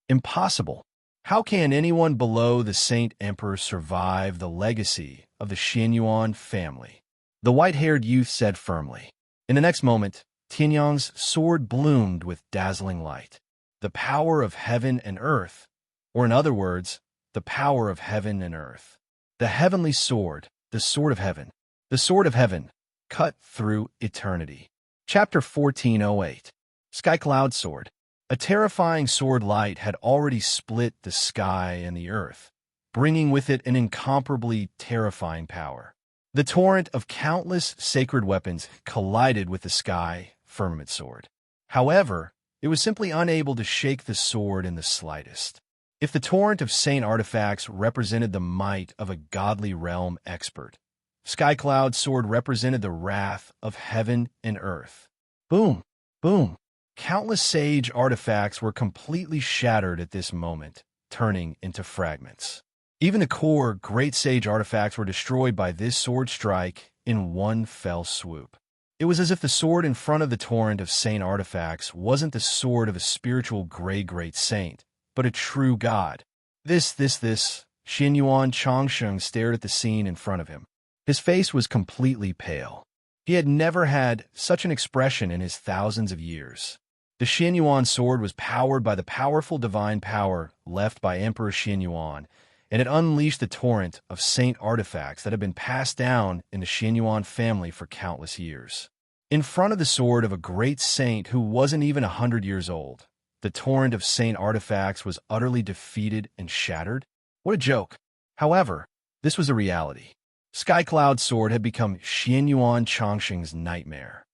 Impossible. How can anyone below the Saint Emperor survive the legacy of the Xianyuan family? The white-haired youth said firmly. In the next moment, Tianyang's sword bloomed with dazzling light. The power of heaven and earth, or in other words, the power of heaven and earth. The heavenly sword, the sword of heaven. The sword of heaven, cut through eternity. Chapter 1408. Sky Cloud Sword. A terrifying sword light had already split the sky and the earth, bringing with it an incomparably terrifying power. The torrent of countless sacred weapons collided with the sky firmament sword. However, it was simply unable to shake the sword in the slightest. If the torrent of saint artifacts represented the might of a godly realm expert, Sky Cloud Sword represented the wrath of heaven and earth. Boom, boom. Countless sage artifacts were completely shattered at this moment, turning into fragments. Even the core great sage artifacts were destroyed by this sword strike in one fell swoop. It was as if the sword in front of the torrent of saint artifacts wasn't the sword of a spiritual great saint, but a true god. Xianyuan Changsheng stared at the scene in front of him. His face was completely pale. He had never had such an expression in his thousands of years. The Xianyuan sword was powered by the powerful divine power left by Emperor Xianyuan, and it unleashed the torrent of saint artifacts that had been passed down in the Xianyuan family for countless years. In front of the sword of a great saint who wasn't even 100 years old, the torrent of saint artifacts was utterly defeated and shattered. What a joke. However, this was a reality. Sky Cloud Sword had become Xianyuan Changsheng's nightmare.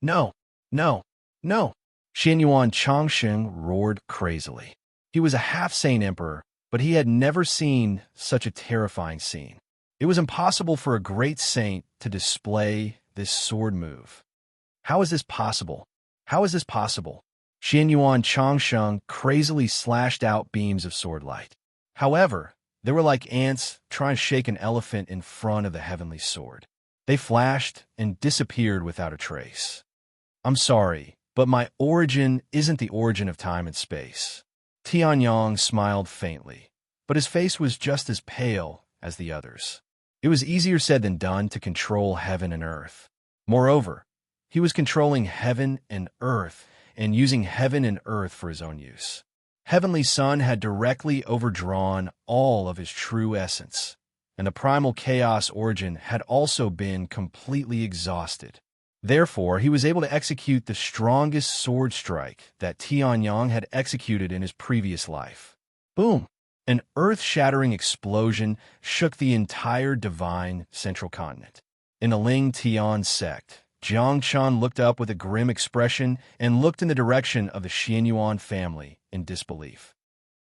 No, no, no. Xianyuan Changsheng roared crazily. He was a half-saint emperor, but he had never seen such a terrifying scene. It was impossible for a great saint to display this sword move. How is this possible? How is this possible? Xianyuan Changsheng crazily slashed out beams of sword light. However, they were like ants trying to shake an elephant in front of the heavenly sword. They flashed and disappeared without a trace. I'm sorry, but my origin isn't the origin of time and space. Tianyong smiled faintly, but his face was just as pale as the others. It was easier said than done to control heaven and earth. Moreover, he was controlling heaven and earth and using heaven and earth for his own use. Heavenly Sun had directly overdrawn all of his true essence, and the primal chaos origin had also been completely exhausted. Therefore, he was able to execute the strongest sword strike that Tianyong had executed in his previous life. Boom! An earth-shattering explosion shook the entire divine central continent. In the Ling Tian sect, Jiang Chun looked up with a grim expression and looked in the direction of the Xianyuan family in disbelief.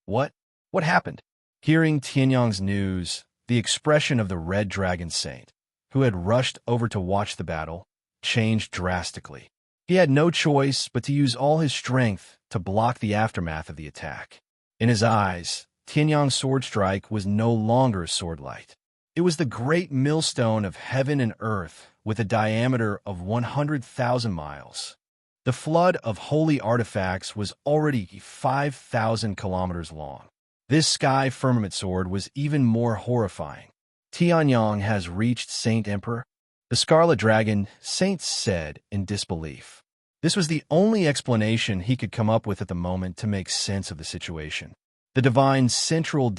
What? What happened? Hearing Tianyong's news, the expression of the Red Dragon Saint, who had rushed over to watch the battle, changed drastically. He had no choice but to use all his strength to block the aftermath of the attack. In his eyes, Tianyong's sword strike was no longer sword light. It was the great millstone of heaven and earth with a diameter of 100,000 miles. The flood of holy artifacts was already 5,000 kilometers long. This sky firmament sword was even more horrifying. Tianyong has reached Saint Emperor, the Scarlet Dragon Saint said in disbelief. This was the only explanation he could come up with at the moment to make sense of the situation. The divine central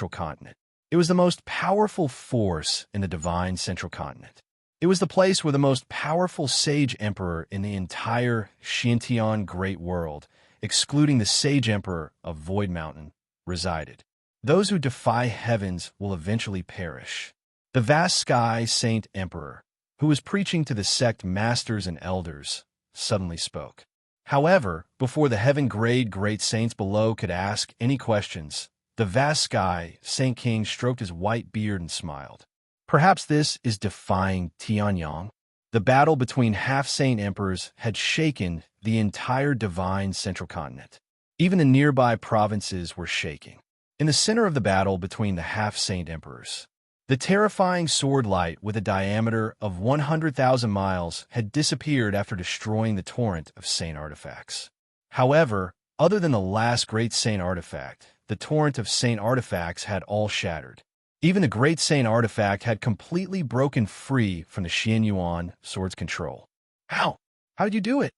continent. It was the most powerful force in the divine central continent. It was the place where the most powerful sage emperor in the entire Xintian Great World, excluding the sage emperor of Void Mountain, resided. Those who defy heavens will eventually perish. The vast sky Saint Emperor, who was preaching to the sect masters and elders, suddenly spoke. However, before the heaven-grade great saints below could ask any questions, the vast sky Saint King stroked his white beard and smiled. Perhaps this is defying Tianyong. The battle between half-saint emperors had shaken the entire divine central continent. Even the nearby provinces were shaking. In the center of the battle between the half-saint emperors, the terrifying sword light with a diameter of 100,000 miles had disappeared after destroying the torrent of saint artifacts. However, other than the last great saint artifact, the torrent of saint artifacts had all shattered. Even the great saint artifact had completely broken free from the Xianyuan sword's control. How? How did you do it?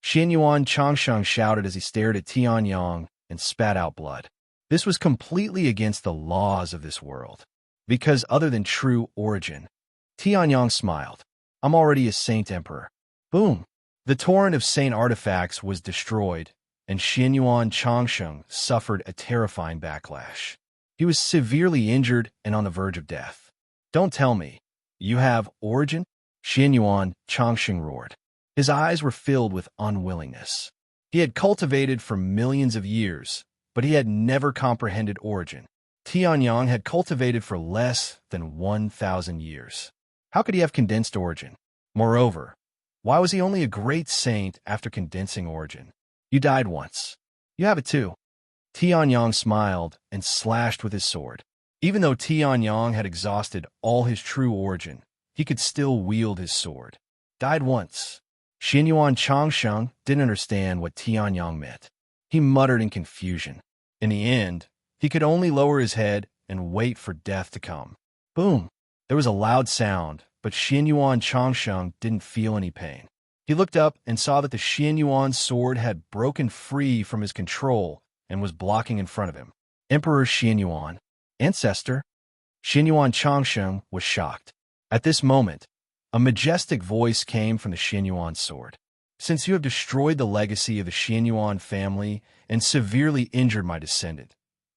Xianyuan Changsheng shouted as he stared at Tianyong and spat out blood. This was completely against the laws of this world. Because other than true origin, Tianyong smiled. I'm already a Saint Emperor. Boom! The torrent of Saint artifacts was destroyed, and Xianyuan Changsheng suffered a terrifying backlash. He was severely injured and on the verge of death. Don't tell me. You have origin? Xianyuan Changsheng roared. His eyes were filled with unwillingness. He had cultivated for millions of years, but he had never comprehended origin. Tianyong had cultivated for less than 1,000 years. How could he have condensed origin? Moreover, why was he only a great saint after condensing origin? You died once. You have it too. Tianyong smiled and slashed with his sword. Even though Tianyong had exhausted all his true origin, he could still wield his sword. Died once. Xianyuan Changsheng didn't understand what Tianyong meant. He muttered in confusion. In the end, he could only lower his head and wait for death to come. Boom! There was a loud sound, but Xianyuan Changsheng didn't feel any pain. He looked up and saw that the Xianyuan sword had broken free from his control and was blocking in front of him. Emperor Xianyuan, ancestor. Xianyuan Changsheng was shocked. At this moment, a majestic voice came from the Xianyuan sword. Since you have destroyed the legacy of the Xianyuan family and severely injured my descendant,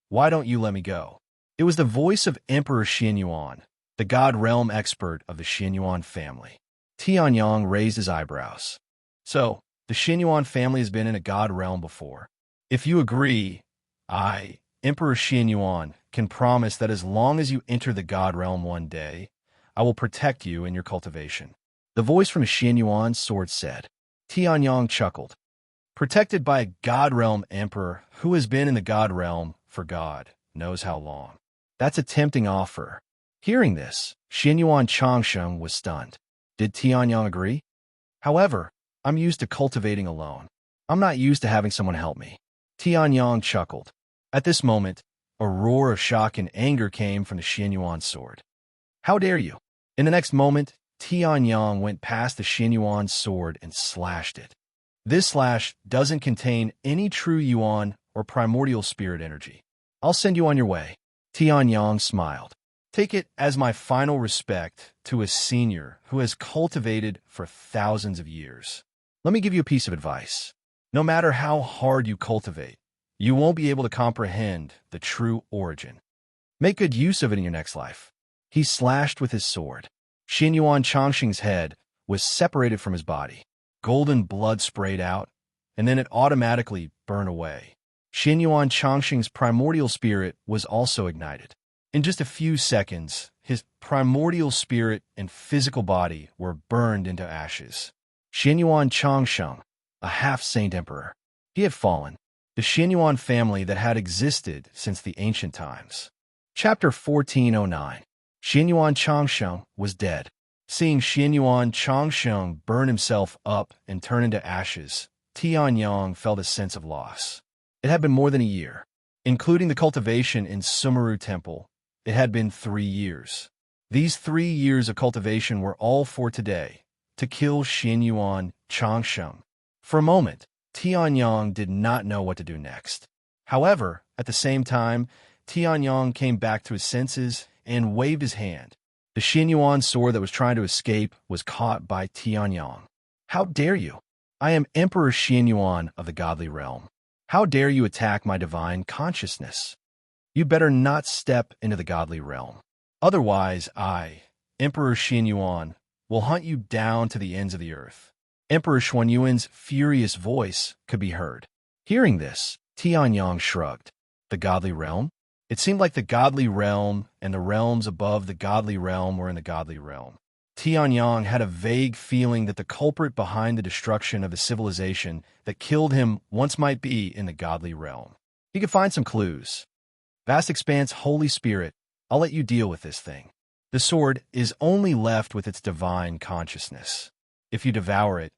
why don't you let me go? It was the voice of Emperor Xianyuan, the God Realm expert of the Xianyuan family. Tianyong raised his eyebrows. So, the Xianyuan family has been in a God Realm before. If you agree, I, Emperor Xianyuan, can promise that as long as you enter the God Realm one day, I will protect you in your cultivation. The voice from Xianyuan's sword said. Tianyong chuckled. Protected by a God Realm emperor who has been in the God Realm for God knows how long. That's a tempting offer. Hearing this, Xianyuan Changsheng was stunned. Did Tianyang agree? However, I'm used to cultivating alone. I'm not used to having someone help me. Tianyang chuckled. At this moment, a roar of shock and anger came from the Xianyuan sword. How dare you? In the next moment, Tianyang went past the Xianyuan sword and slashed it. This slash doesn't contain any true yuan or primordial spirit energy. I'll send you on your way. Tianyang smiled. Take it as my final respect to a senior who has cultivated for thousands of years. Let me give you a piece of advice. No matter how hard you cultivate, you won't be able to comprehend the true origin. Make good use of it in your next life. He slashed with his sword. Xianyuan Changsheng's head was separated from his body. Golden blood sprayed out, and then it automatically burned away. Xianyuan Changsheng's primordial spirit was also ignited. In just a few seconds, his primordial spirit and physical body were burned into ashes. Xianyuan Changsheng, a half-saint emperor. He had fallen. The Xianyuan family that had existed since the ancient times. Chapter 1409. Xianyuan Changsheng was dead. Seeing Xianyuan Changsheng burn himself up and turn into ashes, Tianyang felt a sense of loss. It had been more than a year. Including the cultivation in Sumeru Temple, it had been 3 years. These 3 years of cultivation were all for today, to kill Xianyuan Changsheng. For a moment, Tianyang did not know what to do next. However, at the same time, Tianyang came back to his senses and waved his hand. The Xianyuan sword that was trying to escape was caught by Tianyang. How dare you? I am Emperor Xianyuan of the godly realm. How dare you attack my divine consciousness? You better not step into the godly realm. Otherwise, I, Emperor Xianyuan, will hunt you down to the ends of the earth. Emperor Xuanyuan's furious voice could be heard. Hearing this, Tianyang shrugged. The godly realm? It seemed like the godly realm and the realms above the godly realm were in the godly realm. Tianyang had a vague feeling that the culprit behind the destruction of the civilization that killed him once might be in the godly realm. He could find some clues. Vast expanse, Holy Spirit, I'll let you deal with this thing. The sword is only left with its divine consciousness. If you devour it,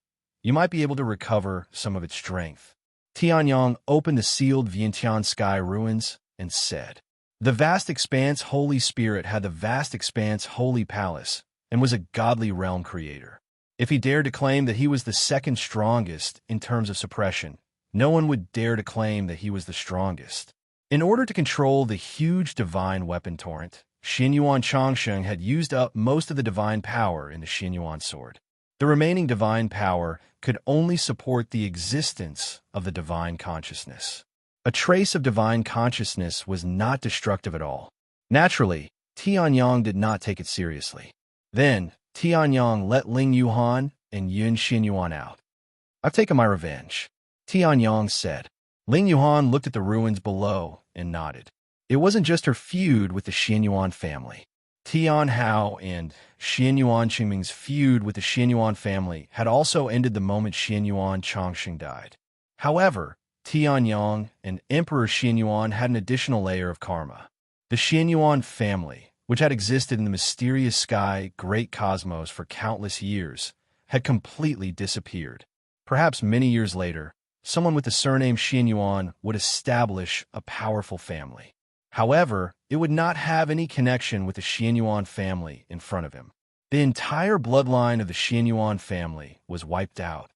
you might be able to recover some of its strength. Tianyang opened the sealed Vientiane sky ruins and said, The vast expanse Holy Spirit had the vast expanse Holy Palace and was a godly realm creator. If he dared to claim that he was the second strongest in terms of suppression, no one would dare to claim that he was the strongest. In order to control the huge divine weapon torrent, Xianyuan Changsheng had used up most of the divine power in the Xianyuan sword. The remaining divine power could only support the existence of the divine consciousness. A trace of divine consciousness was not destructive at all. Naturally, Tianyang did not take it seriously. Then, Tianyang let Ling Yuhan and Yun Xianyuan out. I've taken my revenge, Tianyang said. Ling Yuhan looked at the ruins below and nodded. It wasn't just her feud with the Xianyuan family. Tian Hao and Xianyuan Qingming's feud with the Xianyuan family had also ended the moment Xianyuan Changsheng died. However, Tianyang and Emperor Xianyuan had an additional layer of karma. The Xianyuan family, which had existed in the mysterious sky great cosmos for countless years, had completely disappeared. Perhaps many years later, someone with the surname Xianyuan would establish a powerful family. However, it would not have any connection with the Xianyuan family in front of him. The entire bloodline of the Xianyuan family was wiped out.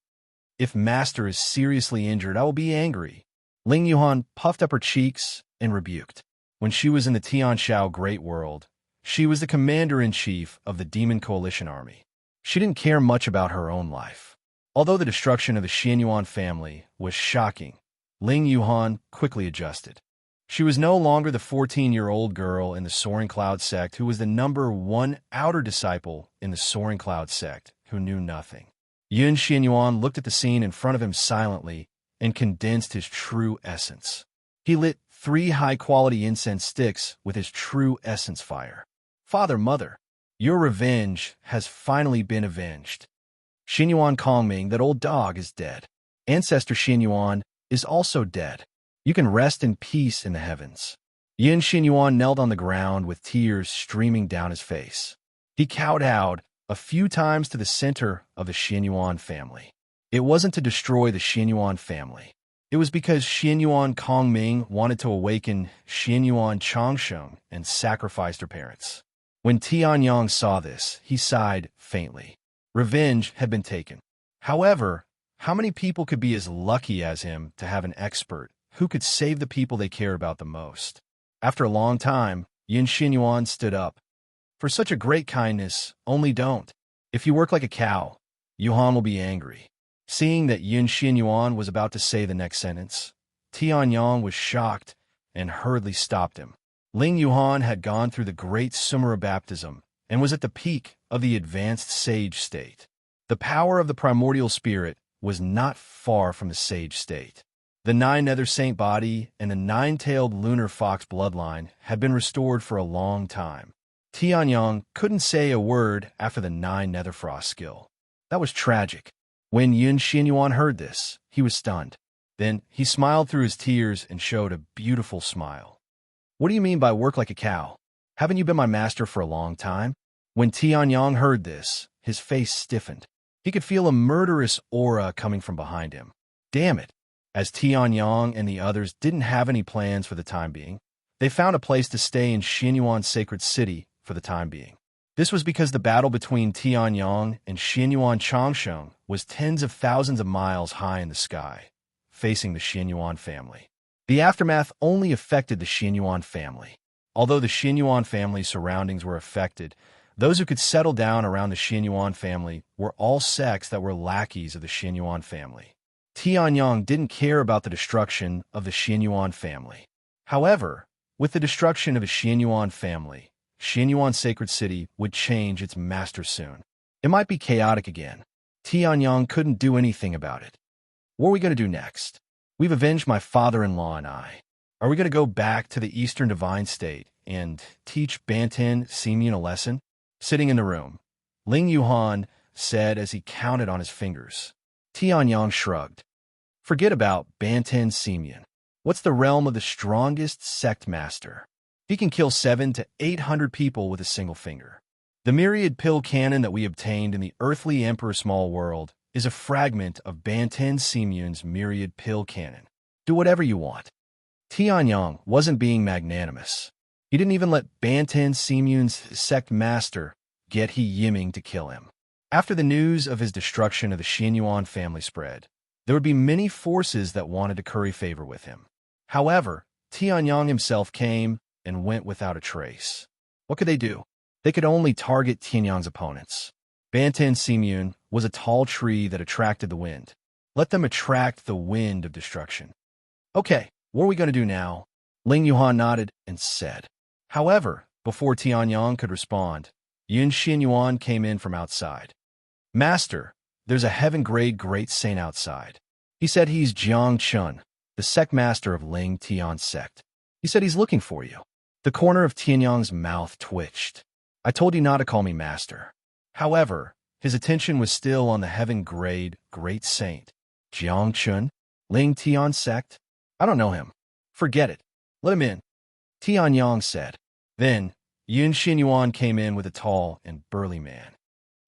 If Master is seriously injured, I will be angry. Ling Yuhan puffed up her cheeks and rebuked. When she was in the Tianshao Great World, she was the commander-in-chief of the Demon Coalition Army. She didn't care much about her own life. Although the destruction of the Xianyuan family was shocking, Ling Yuhan quickly adjusted. She was no longer the 14-year-old girl in the Soaring Cloud sect who was the #1 outer disciple in the Soaring Cloud sect who knew nothing. Yun Xianyuan looked at the scene in front of him silently and condensed his true essence. He lit 3 high-quality incense sticks with his true essence fire. Father, Mother, your revenge has finally been avenged. Xianyuan Kongming, that old dog, is dead. Ancestor Xianyuan is also dead. You can rest in peace in the heavens. Yin Xinyuan knelt on the ground with tears streaming down his face. He kowtowed a few times to the center of the Xinyuan family. It wasn't to destroy the Xinyuan family. It was because Xinyuan Kongming wanted to awaken Xinyuan Changsheng and sacrificed her parents. When Tianyang saw this, he sighed faintly. Revenge had been taken. However, how many people could be as lucky as him to have an expert who could save the people they care about the most? After a long time, Yin Xinyuan stood up. For such a great kindness, only don't. If you work like a cow, Yuhan will be angry. Seeing that Yin Xinyuan was about to say the next sentence, Tianyang was shocked and hurriedly stopped him. Ling Yuhan had gone through the great Sumera baptism and was at the peak of the advanced sage state. The power of the primordial spirit was not far from the sage state. The 9 Nether Saint body and the 9-tailed lunar fox bloodline had been restored for a long time. Tianyang couldn't say a word after the 9 Netherfrost skill. That was tragic. When Yin Xinyuan heard this, he was stunned. Then he smiled through his tears and showed a beautiful smile. What do you mean by work like a cow? Haven't you been my master for a long time? When Tianyang heard this, his face stiffened. He could feel a murderous aura coming from behind him. Damn it! As Tianyang and the others didn't have any plans for the time being, they found a place to stay in Xinyuan's sacred city for the time being. This was because the battle between Tianyang and Xinyuan Changsheng was tens of thousands of miles high in the sky, facing the Xinyuan family. The aftermath only affected the Xinyuan family. Although the Xinyuan family's surroundings were affected, those who could settle down around the Xinyuan family were all sects that were lackeys of the Xinyuan family. Tianyang didn't care about the destruction of the Xinyuan family. However, with the destruction of the Xinyuan family, Xinyuan Sacred City would change its master soon. It might be chaotic again. Tianyang couldn't do anything about it. What are we going to do next? We've avenged my father-in-law and I. Are we going to go back to the Eastern Divine State and teach Banten Simeon a lesson? Sitting in the room, Ling Yuhan said as he counted on his fingers. Tianyang shrugged. Forget about Banten Simeon. What's the realm of the strongest sect master? He can kill 700 to 800 people with a single finger. The myriad pill cannon that we obtained in the earthly Emperor Small World is a fragment of Banten Simeon's myriad pill cannon. Do whatever you want. Tianyang wasn't being magnanimous. He didn't even let Banten Simeon's sect master get He Yiming to kill him. After the news of his destruction of the Xinyuan family spread, there would be many forces that wanted to curry favor with him. However, Tianyang himself came and went without a trace. What could they do? They could only target Tianyang's opponents. Banten Simeon was a tall tree that attracted the wind. Let them attract the wind of destruction. Okay, what are we going to do now? Ling Yuhan nodded and said. However, before Tianyang could respond, Yin Xinyuan came in from outside. Master, there's a heaven-grade great saint outside. He said he's Jiang Chun, the sect master of Ling Tian's sect. He said he's looking for you. The corner of Tianyang's mouth twitched. I told you not to call me master. However, his attention was still on the heaven-grade great saint. Jiang Chun, Ling Tian sect? I don't know him. Forget it. Let him in. Tianyang said. Then, Yin Xinyuan came in with a tall and burly man.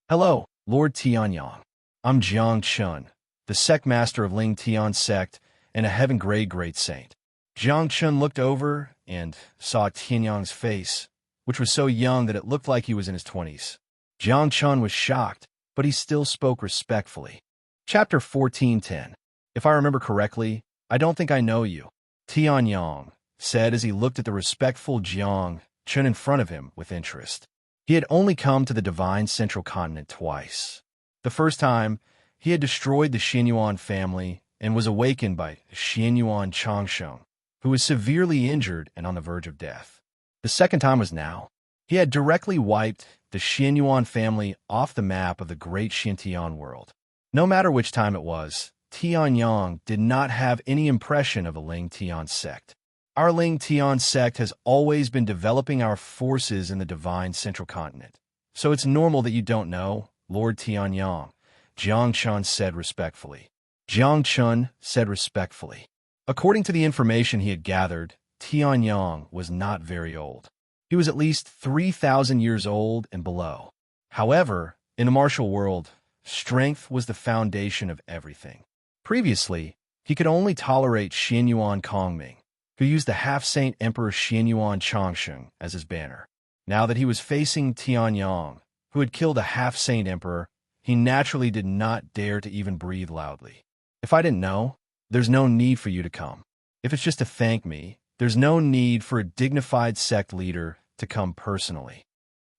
Hello, Lord Tianyang. I'm Jiang Chun, the sect master of Ling Tian sect and a heaven-grade great saint. Jiang Chun looked over and saw Tianyang's face, which was so young that it looked like he was in his 20s. Jiang Chun was shocked, but he still spoke respectfully. Chapter 14:10. If I remember correctly, I don't think I know you, Tianyang said as he looked at the respectful Jiang Chun in front of him with interest. He had only come to the divine central continent twice. The first time, he had destroyed the Xinyuan family and was awakened by Xinyuan Changsheng, who was severely injured and on the verge of death. The second time was now. He had directly wiped the Xinyuan family off the map of the great Xintian world. No matter which time it was, Tianyang did not have any impression of a Ling Tian sect. Our Ling Tian sect has always been developing our forces in the divine central continent. So it's normal that you don't know, Lord Tianyang, Jiang Chun said respectfully. Jiang Chun said respectfully. According to the information he had gathered, Tianyang was not very old. He was at least 3,000 years old and below. However, in the martial world, strength was the foundation of everything. Previously, he could only tolerate Xianyuan Kongming, who used the half-saint Emperor Xianyuan Changsheng as his banner. Now that he was facing Tianyang, who had killed a half-saint emperor, he naturally did not dare to even breathe loudly. If I didn't know, there's no need for you to come. If it's just to thank me, there's no need for a dignified sect leader to come personally.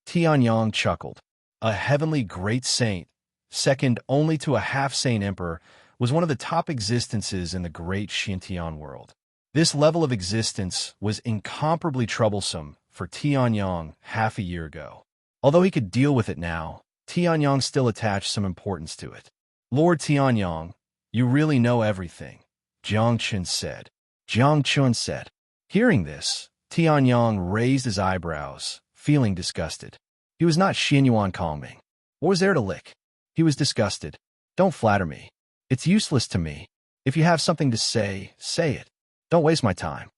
Tianyang chuckled. A heavenly great saint, second only to a half-saint emperor, was one of the top existences in the great Xintian world. This level of existence was incomparably troublesome for Tianyang half a year ago. Although he could deal with it now, Tianyang still attached some importance to it. Lord Tianyang, you really know everything, Jiang Chun said. Jiang Chun said. Hearing this, Tianyang raised his eyebrows, feeling disgusted. He was not Xianyuan Kongming. What was there to lick? He was disgusted. Don't flatter me. It's useless to me. If you have something to say, say it. Don't waste my time.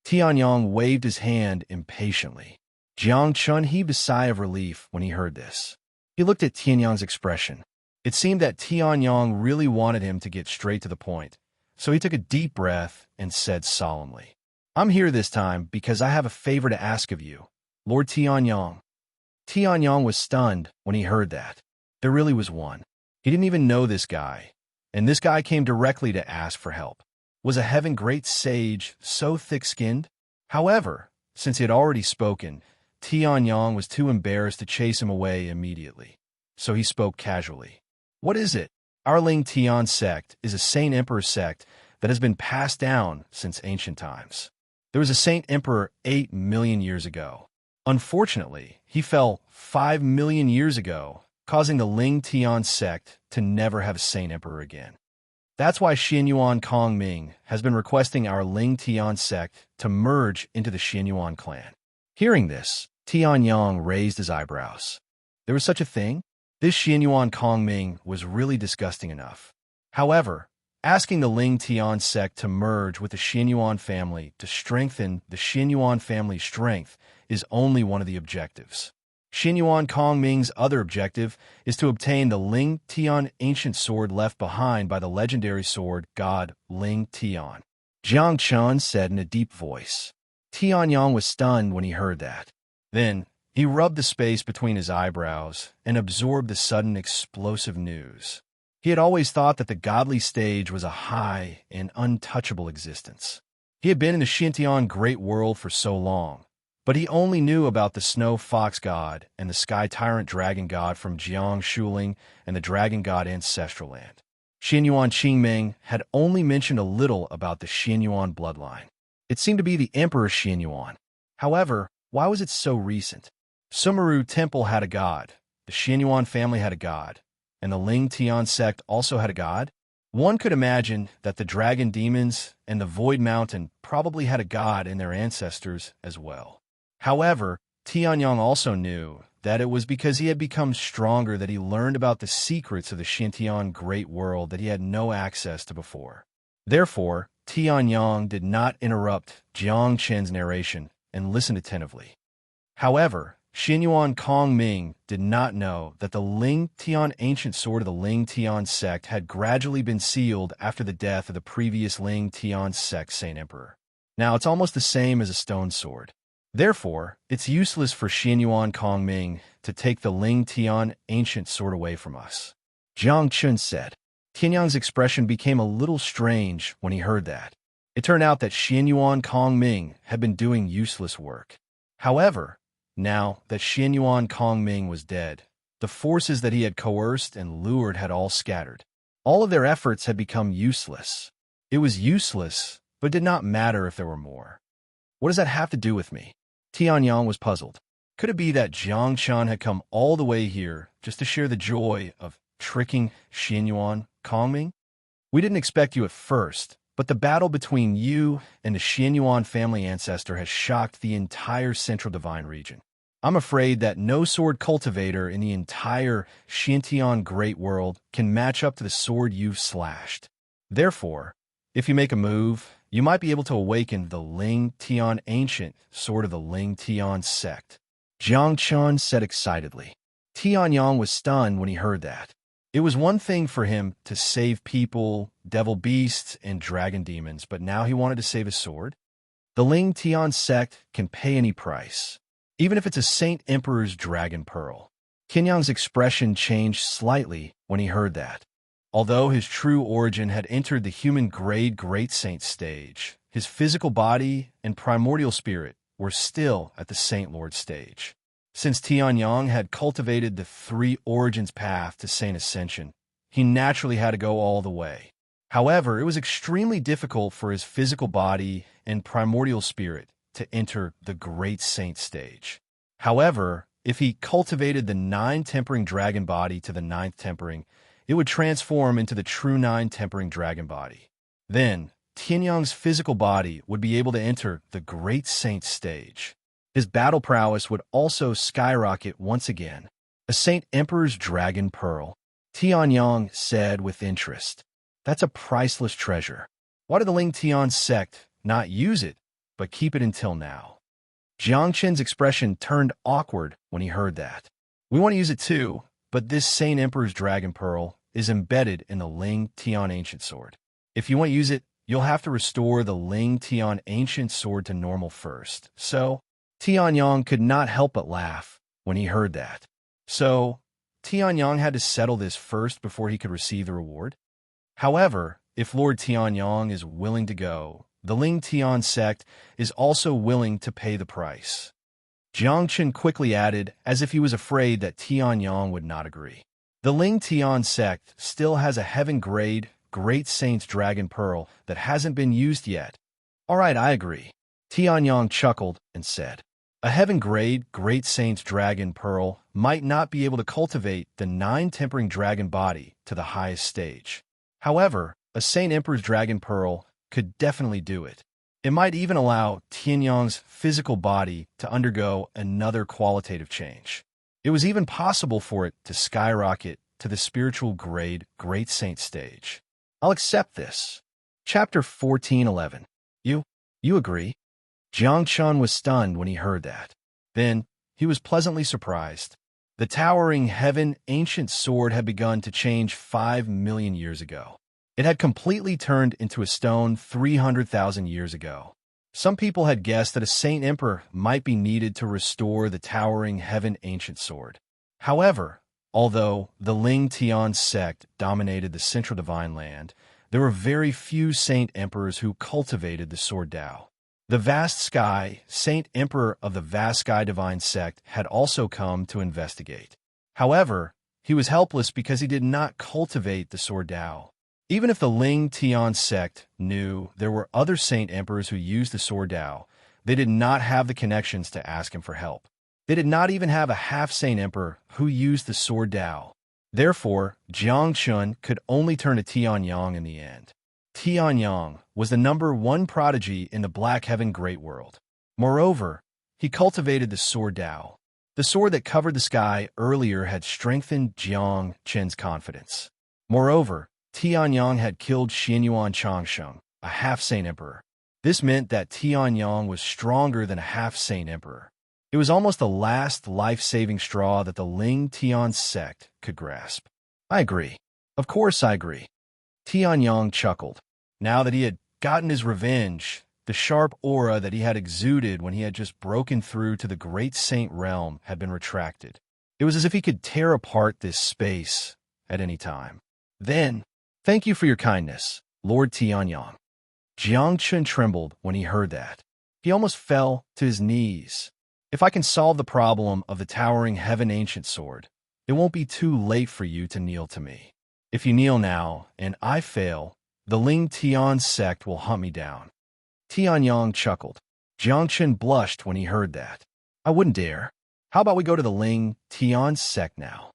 Tianyang waved his hand impatiently. Jiang Chun heaved a sigh of relief when he heard this. He looked at Tianyang's expression. It seemed that Tianyang really wanted him to get straight to the point, so he took a deep breath and said solemnly, I'm here this time because I have a favor to ask of you, Lord Tianyang. Tianyang was stunned when he heard that. There really was one. He didn't even know this guy, and this guy came directly to ask for help. Was a heaven great sage so thick-skinned? However, since he had already spoken, Tianyang was too embarrassed to chase him away immediately. So he spoke casually. What is it? Our Ling Tian sect is a Saint Emperor sect that has been passed down since ancient times. There was a Saint Emperor 8 million years ago. Unfortunately, he fell 5 million years ago, causing the Ling Tian sect to never have a Saint Emperor again. That's why Xianyuan Kongming has been requesting our Ling Tian sect to merge into the Xianyuan clan. Hearing this, Tianyang raised his eyebrows. There was such a thing? This Xianyuan Kongming was really disgusting enough. However, asking the Ling Tian sect to merge with the Xianyuan family to strengthen the Xianyuan family's strength is only one of the objectives. Xianyuan Kongming's other objective is to obtain the Ling Tian ancient sword left behind by the legendary sword god Ling Tian. Jiang Chun said in a deep voice. Tianyang was stunned when he heard that. Then, he rubbed the space between his eyebrows and absorbed the sudden explosive news. He had always thought that the godly stage was a high and untouchable existence. He had been in the Xintian great world for so long, but he only knew about the snow fox god and the sky tyrant dragon god from Jiang Shuling and the dragon god ancestral land. Xianyuan Qingming had only mentioned a little about the Xianyuan bloodline. It seemed to be the Emperor Xianyuan. However, why was it so recent? Sumeru Temple had a god, the Xianyuan family had a god, and the Ling Tian sect also had a god? One could imagine that the dragon demons and the Void Mountain probably had a god in their ancestors as well. However, Tianyang also knew that it was because he had become stronger that he learned about the secrets of the Xintian great world that he had no access to before. Therefore, Tianyang did not interrupt Jiang Chen's narration and listened attentively. However, Xianyuan Kongming did not know that the Ling Tian ancient sword of the Ling Tian sect had gradually been sealed after the death of the previous Ling Tian sect Saint Emperor. Now, it's almost the same as a stone sword. Therefore, it's useless for Xianyuan Kongming to take the Ling Tian ancient sword away from us. Jiang Chun said. Tianyang's expression became a little strange when he heard that. It turned out that Xianyuan Kongming had been doing useless work. However, now that Xianyuan Kongming was dead, the forces that he had coerced and lured had all scattered. All of their efforts had become useless. It was useless, but it did not matter if there were more. What does that have to do with me? Tianyang was puzzled. Could it be that Jiang Chan had come all the way here just to share the joy of tricking Xianyuan Kongming? We didn't expect you at first, but the battle between you and the Xianyuan family ancestor has shocked the entire Central Divine region. I'm afraid that no sword cultivator in the entire Xintian great world can match up to the sword you've slashed. Therefore, if you make a move, you might be able to awaken the Ling Tian ancient sword of the Ling Tian sect. Jiang Chun said excitedly. Tianyang was stunned when he heard that. It was one thing for him to save people, devil beasts, and dragon demons, but now he wanted to save his sword? The Ling Tian sect can pay any price, even if it's a Saint Emperor's dragon pearl. Qinyang's expression changed slightly when he heard that. Although his true origin had entered the human-grade Great Saint stage, his physical body and primordial spirit were still at the Saint Lord stage. Since Tianyang had cultivated the three origins path to Saint Ascension, he naturally had to go all the way. However, it was extremely difficult for his physical body and primordial spirit to enter the Great Saint stage. However, if he cultivated the 9 tempering dragon body to the 9th tempering, it would transform into the true 9 tempering dragon body. Then, Tianyang's physical body would be able to enter the Great Saint stage. His battle prowess would also skyrocket once again. A Saint Emperor's dragon pearl, Tianyang said with interest. That's a priceless treasure. Why did the Ling Tian sect not use it, but keep it until now? Jiang Qin's expression turned awkward when he heard that. We want to use it too, but this Saint Emperor's dragon pearl is embedded in the Ling Tian ancient sword. If you want to use it, you'll have to restore the Ling Tian ancient sword to normal first. So, Tianyang could not help but laugh when he heard that. So, Tianyang had to settle this first before he could receive the reward? However, if Lord Tianyang is willing to go, the Ling Tian sect is also willing to pay the price. Jiang Qin quickly added, as if he was afraid that Tianyang would not agree. The Ling Tian sect still has a heaven-grade Great Saint's dragon pearl that hasn't been used yet. All right, I agree. Tianyang chuckled and said. A heaven-grade Great Saint's dragon pearl might not be able to cultivate the 9 tempering dragon body to the highest stage. However, a Saint Emperor's dragon pearl could definitely do it. It might even allow Tianyang's physical body to undergo another qualitative change. It was even possible for it to skyrocket to the spiritual grade Great Saint stage. I'll accept this. Chapter 14:11. You agree? Jiang Chun was stunned when he heard that. Then, he was pleasantly surprised. The towering heaven ancient sword had begun to change 5 million years ago. It had completely turned into a stone 300,000 years ago. Some people had guessed that a Saint Emperor might be needed to restore the towering heaven ancient sword. However, although the Ling Tian sect dominated the central divine land, there were very few Saint Emperors who cultivated the sword Tao. The Vast Sky, Saint Emperor of the Vast Sky Divine Sect, had also come to investigate. However, he was helpless because he did not cultivate the sword Tao. Even if the Ling Tian sect knew there were other Saint Emperors who used the sword Tao, they did not have the connections to ask him for help. They did not even have a half-Saint Emperor who used the sword Tao. Therefore, Jiang Chun could only turn to Tianyang in the end. Tianyang was the #1 prodigy in the Black Heaven Great World. Moreover, he cultivated the sword Tao. The sword that covered the sky earlier had strengthened Jiang Chen's confidence. Moreover, Tianyang had killed Xianyuan Changsheng, a half-Saint Emperor. This meant that Tianyang was stronger than a half-Saint Emperor. It was almost the last life-saving straw that the Ling Tian sect could grasp. I agree. Of course I agree. Tianyang chuckled. Now that he had gotten his revenge, the sharp aura that he had exuded when he had just broken through to the Great Saint realm had been retracted. It was as if he could tear apart this space at any time. Then, thank you for your kindness, Lord Tianyang. Jiang Chun trembled when he heard that. He almost fell to his knees. If I can solve the problem of the towering heaven ancient sword, it won't be too late for you to kneel to me. If you kneel now, and I fail, the Ling Tian sect will hunt me down. Tianyang chuckled. Jiang Chun blushed when he heard that. I wouldn't dare. How about we go to the Ling Tian sect now?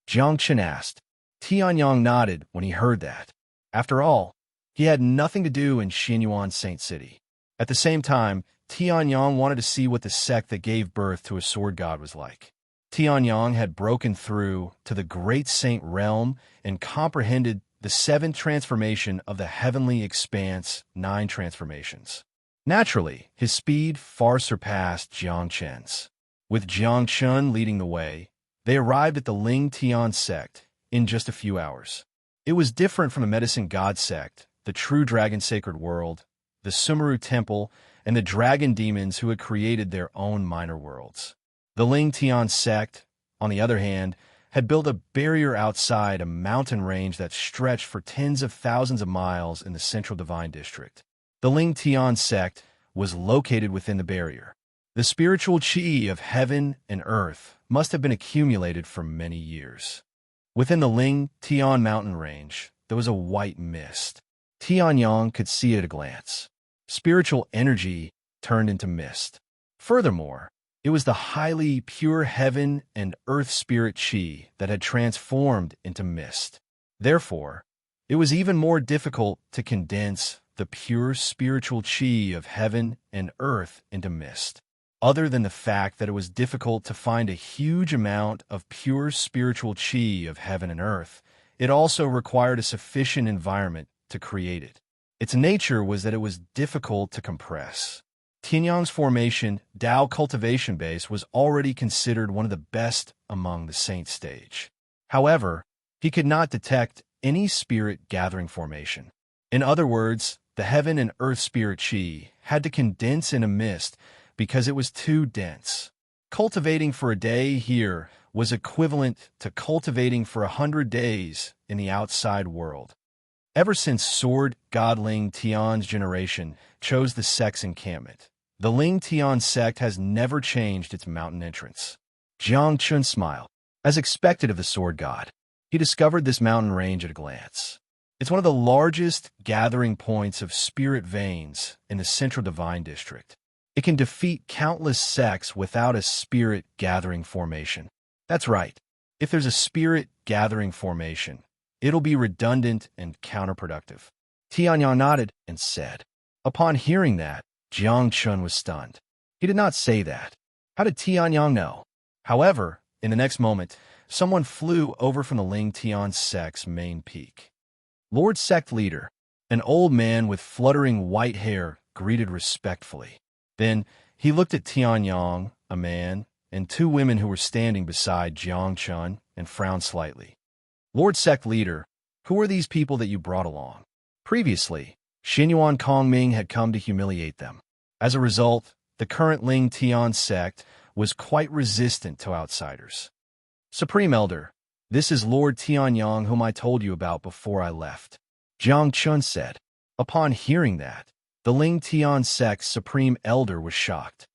Jiang Chun asked. Tianyang nodded when he heard that. After all, he had nothing to do in Xianyuan Saint City. At the same time, Tianyang wanted to see what the sect that gave birth to a sword god was like. Tianyang had broken through to the Great Saint realm and comprehended the seventh transformation of the heavenly expanse, 9 transformations. Naturally, his speed far surpassed Jiang Chen's. With Jiang Chen leading the way, they arrived at the Ling Tian sect in just a few hours. It was different from the Medicine God sect, the true dragon sacred world, the Sumeru temple, and the dragon demons who had created their own minor worlds. The Ling Tian sect, on the other hand, had built a barrier outside a mountain range that stretched for tens of thousands of miles in the central Divine District. The Ling Tian sect was located within the barrier. The spiritual qi of heaven and earth must have been accumulated for many years. Within the Ling Tian mountain range, there was a white mist. Tianyang could see at a glance. Spiritual energy turned into mist. Furthermore, it was the highly pure heaven and earth spirit qi that had transformed into mist. Therefore, it was even more difficult to condense the pure spiritual qi of heaven and earth into mist. Other than the fact that it was difficult to find a huge amount of pure spiritual qi of heaven and earth, it also required a sufficient environment to create it. Its nature was that it was difficult to compress. Tianyang's formation, Tao cultivation base, was already considered one of the best among the saint stage. However, he could not detect any spirit gathering formation. In other words, the heaven and earth spirit qi had to condense in a mist because it was too dense. Cultivating for a day here was equivalent to cultivating for 100 days in the outside world. Ever since Sword God Ling Tian's generation chose the sect's encampment, the Ling Tian sect has never changed its mountain entrance. Jiang Chun smiled. As expected of the Sword God, he discovered this mountain range at a glance. It's one of the largest gathering points of spirit veins in the Central Divine District. It can defeat countless sects without a spirit gathering formation. That's right. If there's a spirit gathering formation, it'll be redundant and counterproductive. Tianyang nodded and said. Upon hearing that, Jiang Chun was stunned. He did not say that. How did Tianyang know? However, in the next moment, someone flew over from the Ling Tian sect's main peak. Lord Sect Leader, an old man with fluttering white hair, greeted respectfully. Then he looked at Tianyang, a man, and 2 women who were standing beside Jiang Chun, and frowned slightly. Lord Sect Leader, who are these people that you brought along? Previously, Xinyuan Kongming had come to humiliate them. As a result, the current Ling Tian sect was quite resistant to outsiders. Supreme Elder, this is Lord Tianyang whom I told you about before I left. Jiang Chun said. Upon hearing that, the Ling Tian sect's Supreme Elder was shocked.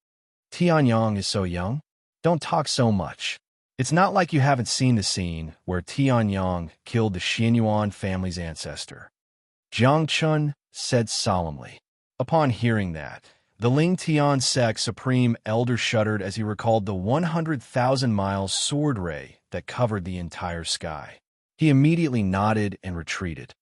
Tianyang is so young? Don't talk so much. It's not like you haven't seen the scene where Tianyang killed the Xinyuan family's ancestor. Jiang Chun said solemnly. Upon hearing that, the Ling Tian sect's Supreme Elder shuddered as he recalled the 100,000-mile sword ray that covered the entire sky. He immediately nodded and retreated.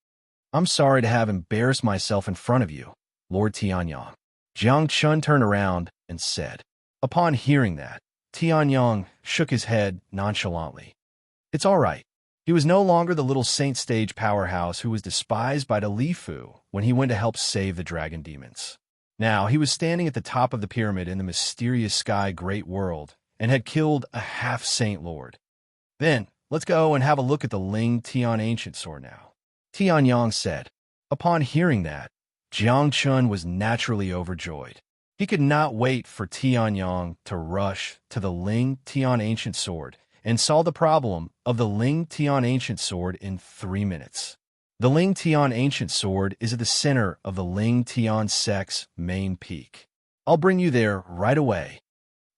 I'm sorry to have embarrassed myself in front of you, Lord Tianyang. Jiang Chun turned around and said. Upon hearing that, Tianyang shook his head nonchalantly. It's all right. He was no longer the little saint stage powerhouse who was despised by the Li Fu when he went to help save the dragon demons. Now he was standing at the top of the pyramid in the mysterious sky great world and had killed a half-saint lord. Then, let's go and have a look at the Ling Tian ancient sword now, Tianyang said. Upon hearing that, Jiang Chun was naturally overjoyed. He could not wait for Tianyang to rush to the Ling Tian ancient sword and solve the problem of the Ling Tian ancient sword in 3 minutes. The Ling Tian ancient sword is at the center of the Ling Tian sect's main peak. I'll bring you there right away,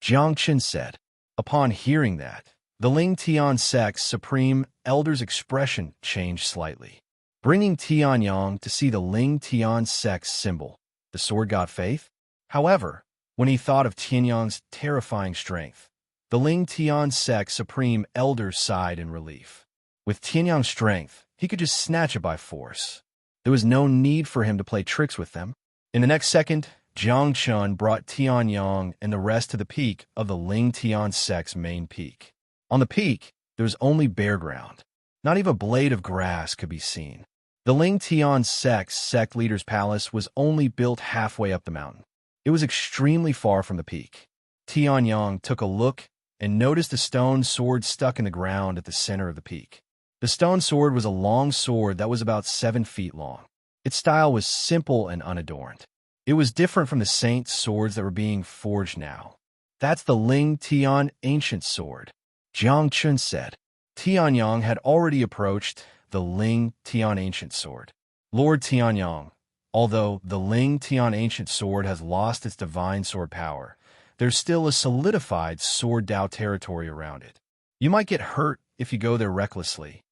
Jiang Chun said. Upon hearing that, the Ling Tian sect's Supreme Elder's expression changed slightly, bringing Tianyang to see the Ling Tian sect's symbol, the sword god Faith. However, when he thought of Tianyang's terrifying strength, the Ling Tian sect's Supreme Elder sighed in relief. With Tianyang's strength, he could just snatch it by force. There was no need for him to play tricks with them. In the next second, Jiang Chun brought Tianyang and the rest to the peak of the Ling Tian sect's main peak. On the peak, there was only bare ground. Not even a blade of grass could be seen. The Ling Tian sect leader's palace was only built halfway up the mountain. It was extremely far from the peak. Tianyang took a look and noticed a stone sword stuck in the ground at the center of the peak. The stone sword was a long sword that was about 7 feet long. Its style was simple and unadorned. It was different from the saint's swords that were being forged now. "That's the Ling Tian ancient sword," Jiang Chun said. Tianyang had already approached the Ling Tian ancient sword. "Lord Tianyang, although the Ling Tian ancient sword has lost its divine sword power, there's still a solidified sword Dao territory around it. You might get hurt if you go there recklessly,"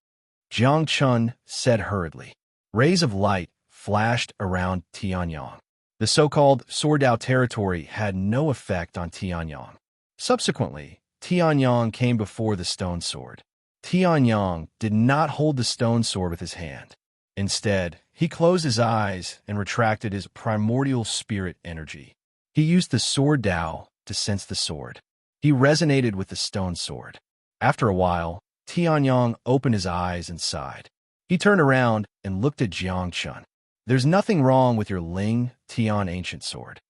Jiang Chun said hurriedly. Rays of light flashed around Tianyang. The so-called sword Dao territory had no effect on Tianyang. Subsequently, Tianyang came before the stone sword. Tianyang did not hold the stone sword with his hand. Instead, he closed his eyes and retracted his primordial spirit energy. He used the sword Dao to sense the sword. He resonated with the stone sword. After a while, Tianyang opened his eyes and sighed. He turned around and looked at Jiang Chun. "There's nothing wrong with your Ling Tian ancient sword."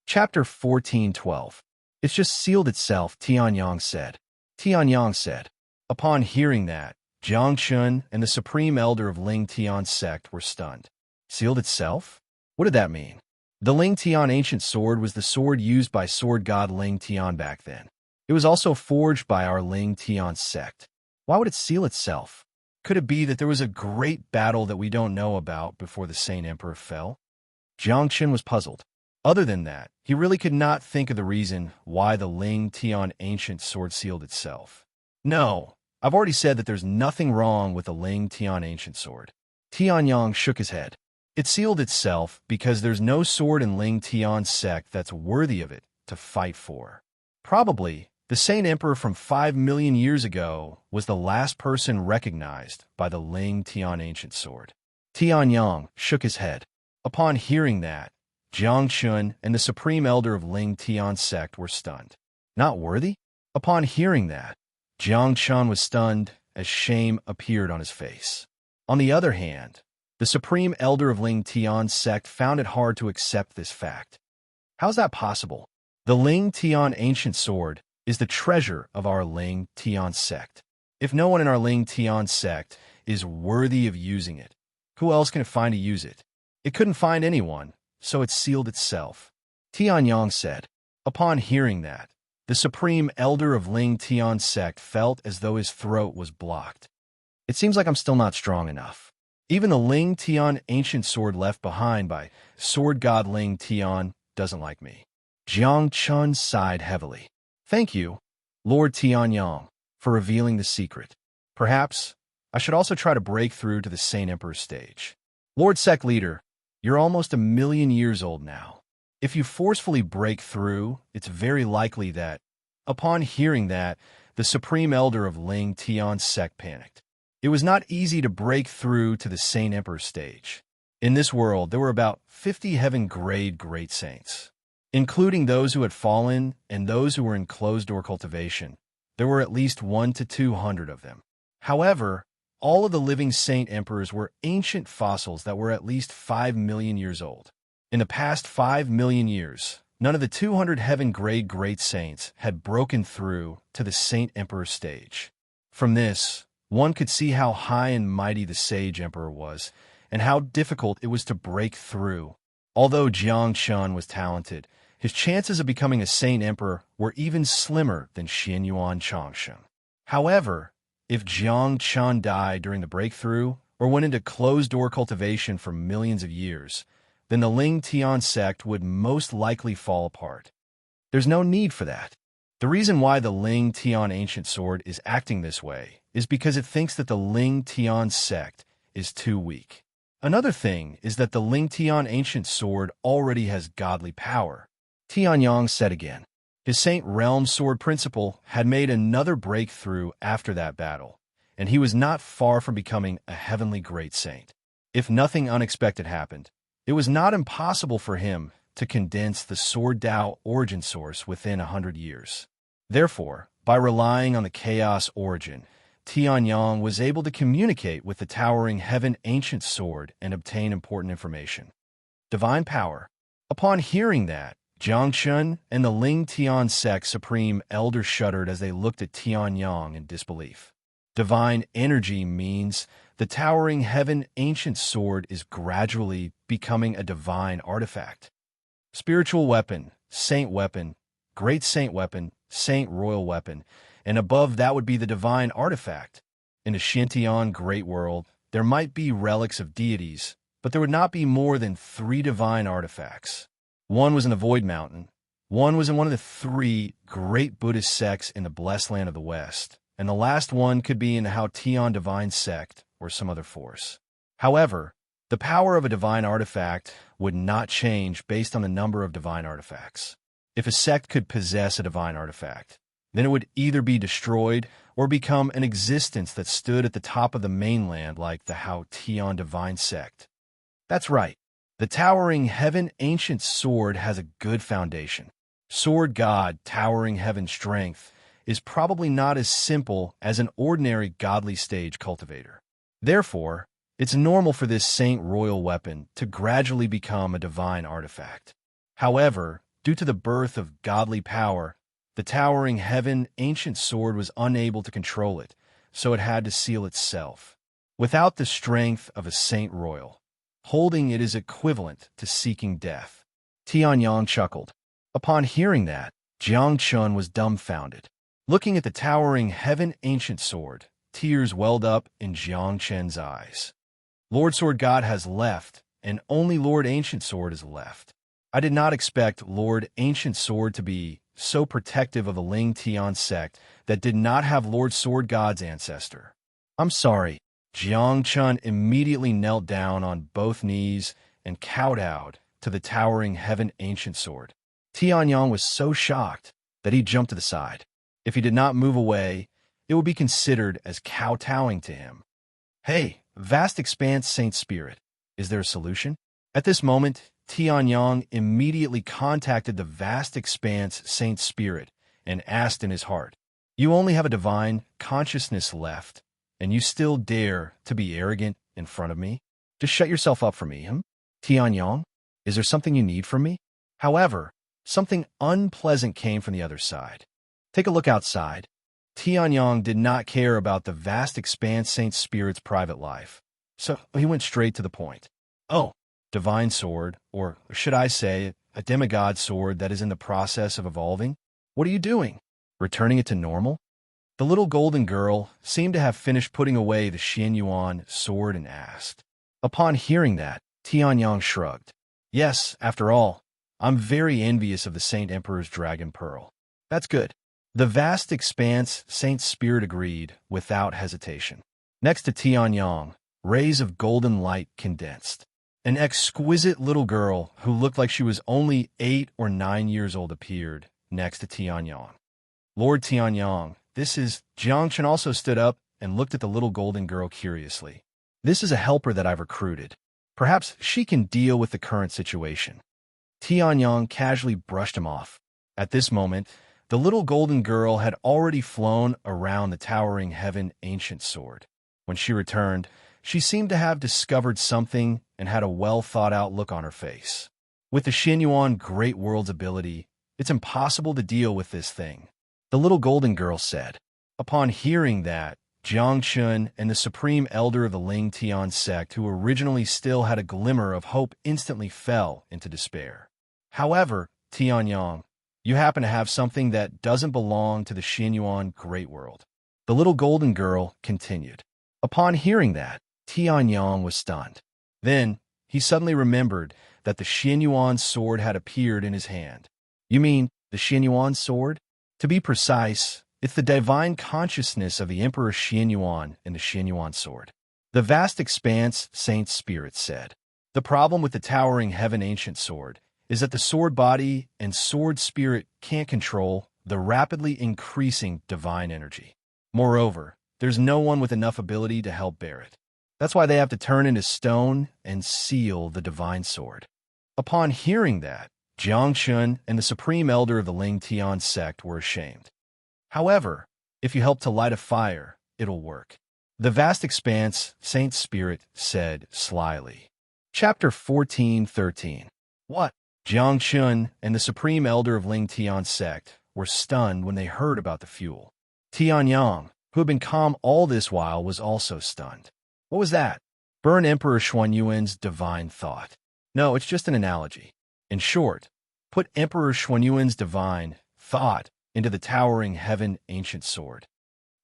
Chapter 14:12. "It's just sealed itself," Tianyang said. Tianyang said. Upon hearing that, Jiang Chun and the supreme elder of Ling Tian sect were stunned. Sealed itself? What did that mean? The Ling Tian ancient sword was the sword used by sword god Ling Tian back then. It was also forged by our Ling Tian sect. Why would it seal itself? Could it be that there was a great battle that we don't know about before the Saint Emperor fell? Jiang Chun was puzzled. Other than that, he really could not think of the reason why the Ling Tian ancient sword sealed itself. "No, I've already said that there's nothing wrong with the Ling Tian ancient sword." Tianyang shook his head. "It sealed itself because there's no sword in Ling Tian sect that's worthy of it to fight for. Probably, the Saint Emperor from 5 million years ago was the last person recognized by the Ling Tian ancient sword." Tianyang shook his head. Upon hearing that, Jiang Chun and the supreme elder of Ling Tian sect were stunned. Not worthy? Upon hearing that, Jiang Chun was stunned as shame appeared on his face. On the other hand, the supreme elder of Ling Tian sect found it hard to accept this fact. How's that possible? The Ling Tian ancient sword is the treasure of our Ling Tian sect. If no one in our Ling Tian sect is worthy of using it, who else can it find to use it? It couldn't find anyone, so it sealed itself. Tianyang said. Upon hearing that, the supreme elder of Ling Tian sect felt as though his throat was blocked. "It seems like I'm still not strong enough. Even the Ling Tian ancient sword left behind by sword god Ling Tian doesn't like me." Jiang Chun sighed heavily. "Thank you, Lord Tianyang, for revealing the secret. Perhaps I should also try to break through to the Saint Emperor's stage. Lord Sect Leader, you're almost 1,000,000 years old now. If you forcefully break through, it's very likely that..." Upon hearing that, the supreme elder of Ling Tian sect panicked. It was not easy to break through to the Saint Emperor's stage. In this world, there were about 50 heaven-grade great saints. Including those who had fallen and those who were in closed-door cultivation, there were at least 100 to 200 of them. However, all of the living Saint Emperors were ancient fossils that were at least 5 million years old. In the past 5 million years, none of the 200 heaven-grade great saints had broken through to the Saint Emperor stage. From this, one could see how high and mighty the Sage Emperor was, and how difficult it was to break through. Although Jiang Chun was talented, his chances of becoming a Saint Emperor were even slimmer than Xian Yuan Changsheng. However, if Jiang Chun died during the breakthrough, or went into closed-door cultivation for millions of years, then the Ling Tian sect would most likely fall apart. There's no need for that. The reason why the Ling Tian ancient sword is acting this way is because it thinks that the Ling Tian sect is too weak. Another thing is that the Ling Tian ancient sword already has godly power. Tianyang said again. His Saint Realm sword principle had made another breakthrough after that battle, and he was not far from becoming a heavenly great saint. If nothing unexpected happened, it was not impossible for him to condense the Sword Dao origin source within 100 years. Therefore, by relying on the chaos origin, Tianyang was able to communicate with the towering heaven ancient sword and obtain important information. Divine power. Upon hearing that, Jiangchun and the Ling Tian sect supreme elder shuddered as they looked at Tianyang in disbelief. Divine energy means the towering heaven ancient sword is gradually becoming a divine artifact. Spiritual weapon, saint weapon, great saint weapon, saint royal weapon, and above that would be the divine artifact. In the Shintian great world, there might be relics of deities, but there would not be more than 3 divine artifacts. One was in the Void Mountain, one was in one of the 3 great Buddhist sects in the Blessed Land of the West, and the last one could be in the Hao Tian divine sect or some other force. However, the power of a divine artifact would not change based on the number of divine artifacts. If a sect could possess a divine artifact, then it would either be destroyed or become an existence that stood at the top of the mainland like the Hao Tian divine sect. That's right. The towering heaven ancient sword has a good foundation. Sword god towering heaven strength is probably not as simple as an ordinary godly stage cultivator. Therefore, it's normal for this saint royal weapon to gradually become a divine artifact. However, due to the birth of godly power, the towering heaven ancient sword was unable to control it, so it had to seal itself. Without the strength of a saint royal, holding it is equivalent to seeking death. Tianyang chuckled. Upon hearing that, Jiangchun was dumbfounded. Looking at the towering heaven ancient sword, tears welled up in Jiangchun's eyes. Lord Sword God has left, and only Lord Ancient Sword is left. I did not expect Lord Ancient Sword to be so protective of the Ling Tian sect that did not have Lord Sword God's ancestor. I'm sorry. Jiangchun immediately knelt down on both knees and kowtowed to the towering heaven ancient sword. Tianyang was so shocked that he jumped to the side. If he did not move away, it would be considered as kowtowing to him. Hey, vast expanse Saint Spirit, is there a solution? At this moment, Tianyang immediately contacted the vast expanse Saint Spirit and asked in his heart, "You only have a divine consciousness left, and you still dare to be arrogant in front of me? Just shut yourself up for me, Tianyang, is there something you need from me?" However, something unpleasant came from the other side. Take a look outside. Tianyang did not care about the vast expanse Saint Spirit's private life, so he went straight to the point. "Oh, divine sword, or should I say, a demigod sword that is in the process of evolving? What are you doing? Returning it to normal?" The little golden girl seemed to have finished putting away the Xianyuan sword and asked. Upon hearing that, Tianyang shrugged. "Yes, after all, I'm very envious of the Saint Emperor's dragon pearl." "That's good." The vast expanse Saint Spirit agreed without hesitation. Next to Tianyang, rays of golden light condensed. An exquisite little girl who looked like she was only 8 or 9 years old appeared next to Tianyang. "Lord Tianyang, this is..." Jiangchen also stood up and looked at the little golden girl curiously. "This is a helper that I've recruited. Perhaps she can deal with the current situation." Tianyang casually brushed him off. At this moment, the little golden girl had already flown around the towering heaven ancient sword. When she returned, she seemed to have discovered something and had a well-thought-out look on her face. "With the Xianyuan Great World's ability, it's impossible to deal with this thing," the little golden girl said. Upon hearing that, Jiangchun and the supreme elder of the Ling Tian sect, who originally still had a glimmer of hope, instantly fell into despair. "However, Tianyang, you happen to have something that doesn't belong to the Xianyuan Great World," the little golden girl continued. Upon hearing that, Tianyang was stunned. Then, he suddenly remembered that the Xianyuan sword had appeared in his hand. "You mean the Xianyuan sword?" To be precise, it's the divine consciousness of the Emperor Xianyuan in the Xianyuan sword. The vast expanse Saint Spirit said. "The problem with the towering heaven ancient sword is that the sword body and sword spirit can't control the rapidly increasing divine energy. Moreover, there's no one with enough ability to help bear it. That's why they have to turn into stone and seal the divine sword." Upon hearing that, Jiangchun and the supreme elder of the Ling Tian sect were ashamed. "However, if you help to light a fire, it'll work. The vast expanse, Saint Spirit said slyly. Chapter 14:13. What? Jiang Chun and the Supreme Elder of Ling Tian's sect were stunned when they heard about the fuel. Tianyang, who had been calm all this while, was also stunned. What was that? Burn Emperor Xuanyuan's divine thought. No, it's just an analogy. In short, put Emperor Xuanyuan's divine thought into the towering heaven ancient sword.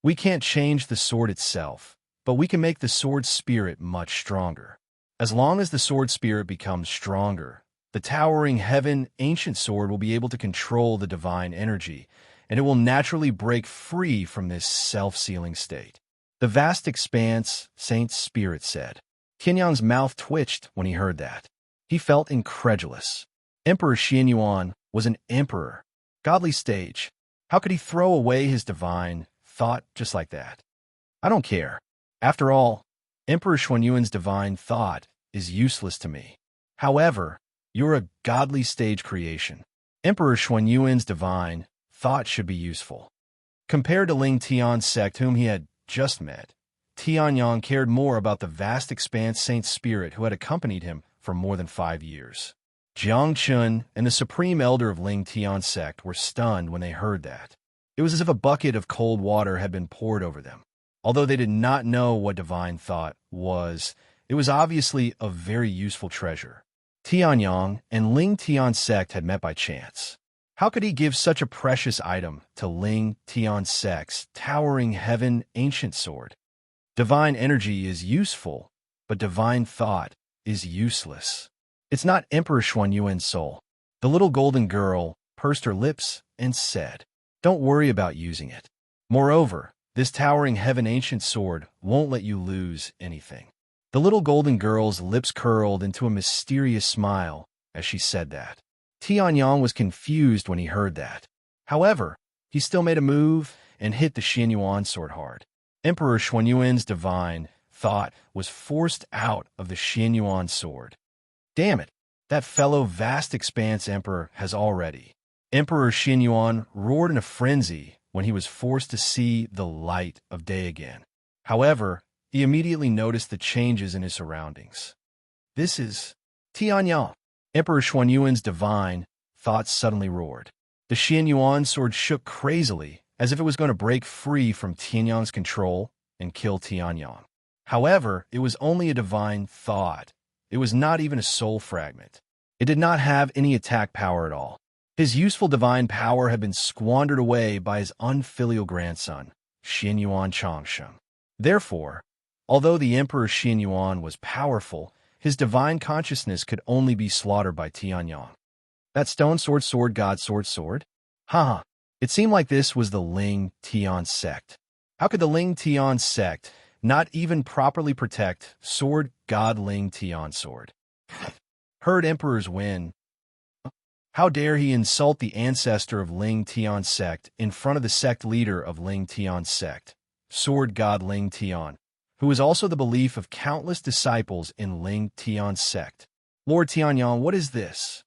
We can't change the sword itself, but we can make the sword spirit much stronger. As long as the sword spirit becomes stronger, the towering heaven ancient sword will be able to control the divine energy, and it will naturally break free from this self-sealing state. The vast expanse, Saint Spirit said. Tianyang's mouth twitched when he heard that. He felt incredulous. Emperor Xianyuan was an emperor. Godly stage. How could he throw away his divine thought just like that? I don't care. After all, Emperor Xuanyuan's divine thought is useless to me. However, you're a godly stage creation. Emperor Xuanyuan's divine thought should be useful. Compared to Ling Tian's sect whom he had just met, Tianyang cared more about the vast expanse Saint Spirit who had accompanied him for more than 5 years. Jiang Chun and the Supreme Elder of Ling Tian's sect were stunned when they heard that. It was as if a bucket of cold water had been poured over them. Although they did not know what divine thought was, it was obviously a very useful treasure. Tianyang and Ling Tian's sect had met by chance. How could he give such a precious item to Ling Tian's sect's towering heaven ancient sword? Divine energy is useful, but divine thought is useless. It's not Emperor Xuanyuan's soul. The little golden girl pursed her lips and said, "Don't worry about using it. Moreover, this towering heaven ancient sword won't let you lose anything." The little golden girl's lips curled into a mysterious smile as she said that. Tianyang was confused when he heard that. However, he still made a move and hit the Xianyuan sword hard. Emperor Xuanyuan's divine thought was forced out of the Xianyuan sword. Damn it, that fellow vast expanse emperor has already. Emperor Xianyuan roared in a frenzy when he was forced to see the light of day again. However, he immediately noticed the changes in his surroundings. This is Tianyang. Emperor Xuanyuan's divine thoughts suddenly roared. The Xianyuan sword shook crazily, as if it was going to break free from Tianyang's control and kill Tianyang. However, it was only a divine thought. It was not even a soul fragment. It did not have any attack power at all. His useful divine power had been squandered away by his unfilial grandson, Xianyuan Changsheng. Therefore, although the Emperor Xianyuan was powerful, his divine consciousness could only be slaughtered by Tianyang. That stone sword, god sword? Haha, it seemed like this was the Ling Tian sect. How could the Ling Tian sect not even properly protect sword god Ling Tian sword? Heard emperors win. How dare he insult the ancestor of Ling Tian sect in front of the sect leader of Ling Tian sect, sword god Ling Tian, who is also the belief of countless disciples in Ling Tian's sect. Lord Tianyang, what is this?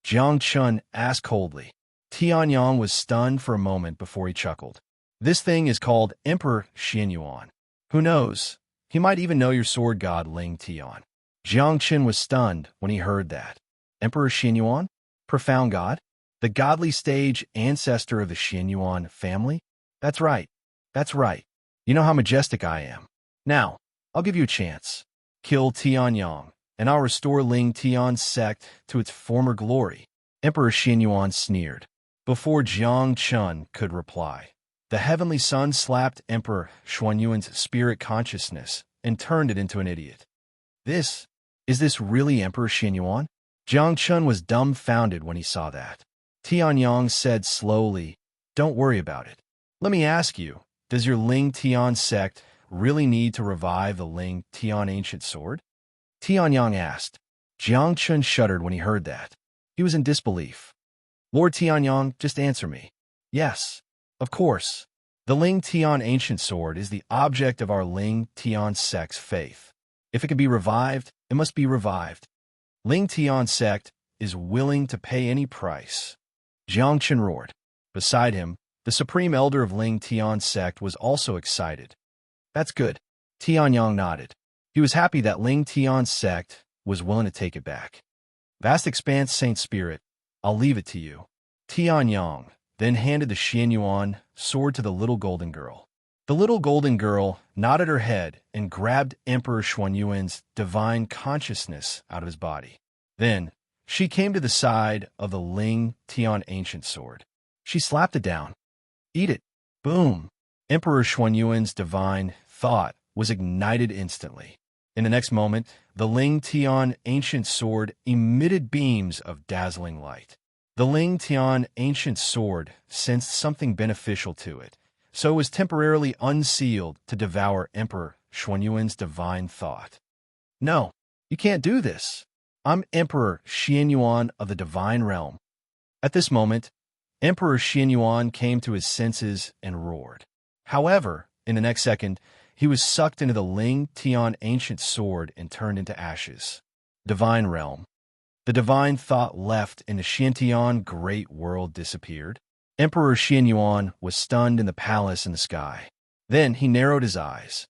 Jiang Chun asked coldly. Tianyang was stunned for a moment before he chuckled. This thing is called Emperor Xianyuan. Who knows? He might even know your sword god Ling Tian. Jiang Chun was stunned when he heard that. Emperor Xianyuan? Profound god? The godly stage ancestor of the Xianyuan family? That's right. That's right. You know how majestic I am. Now, I'll give you a chance. Kill Tianyang, and I'll restore Ling Tian's sect to its former glory. Emperor Xianyuan sneered. Before Jiang Chun could reply, the heavenly sun slapped Emperor Xuanyuan's spirit consciousness and turned it into an idiot. Is this really Emperor Xianyuan? Jiang Chun was dumbfounded when he saw that. Tianyang said slowly, "Don't worry about it. Let me ask you, does your Ling Tian sect really need to revive the Ling Tian ancient sword?" Tianyang asked. Jiang Chun shuddered when he heard that. He was in disbelief. Lord Tianyang, just answer me. Yes, of course. The Ling Tian ancient sword is the object of our Ling Tian sect's faith. If it can be revived, it must be revived. Ling Tian sect is willing to pay any price. Jiang Chun roared. Beside him, the Supreme Elder of Ling Tian sect was also excited. That's good. Tianyang nodded. He was happy that Ling Tian's sect was willing to take it back. Vast expanse, Saint Spirit, I'll leave it to you. Tianyang then handed the Xianyuan sword to the little golden girl. The little golden girl nodded her head and grabbed Emperor Xuanyuan's divine consciousness out of his body. Then, she came to the side of the Ling Tian ancient sword. She slapped it down. Eat it. Boom. Emperor Xuanyuan's divine thought was ignited instantly. In the next moment, the Ling Tian ancient sword emitted beams of dazzling light. The Ling Tian ancient sword sensed something beneficial to it, so it was temporarily unsealed to devour Emperor Xuanyuan's divine thought. No, you can't do this. I'm Emperor Xianyuan of the Divine Realm. At this moment, Emperor Xianyuan came to his senses and roared. However, in the next second, he was sucked into the Ling Tian ancient sword and turned into ashes. Divine Realm. The divine thought left and the Xiantian great world disappeared. Emperor Xianyuan was stunned in the palace in the sky. Then he narrowed his eyes.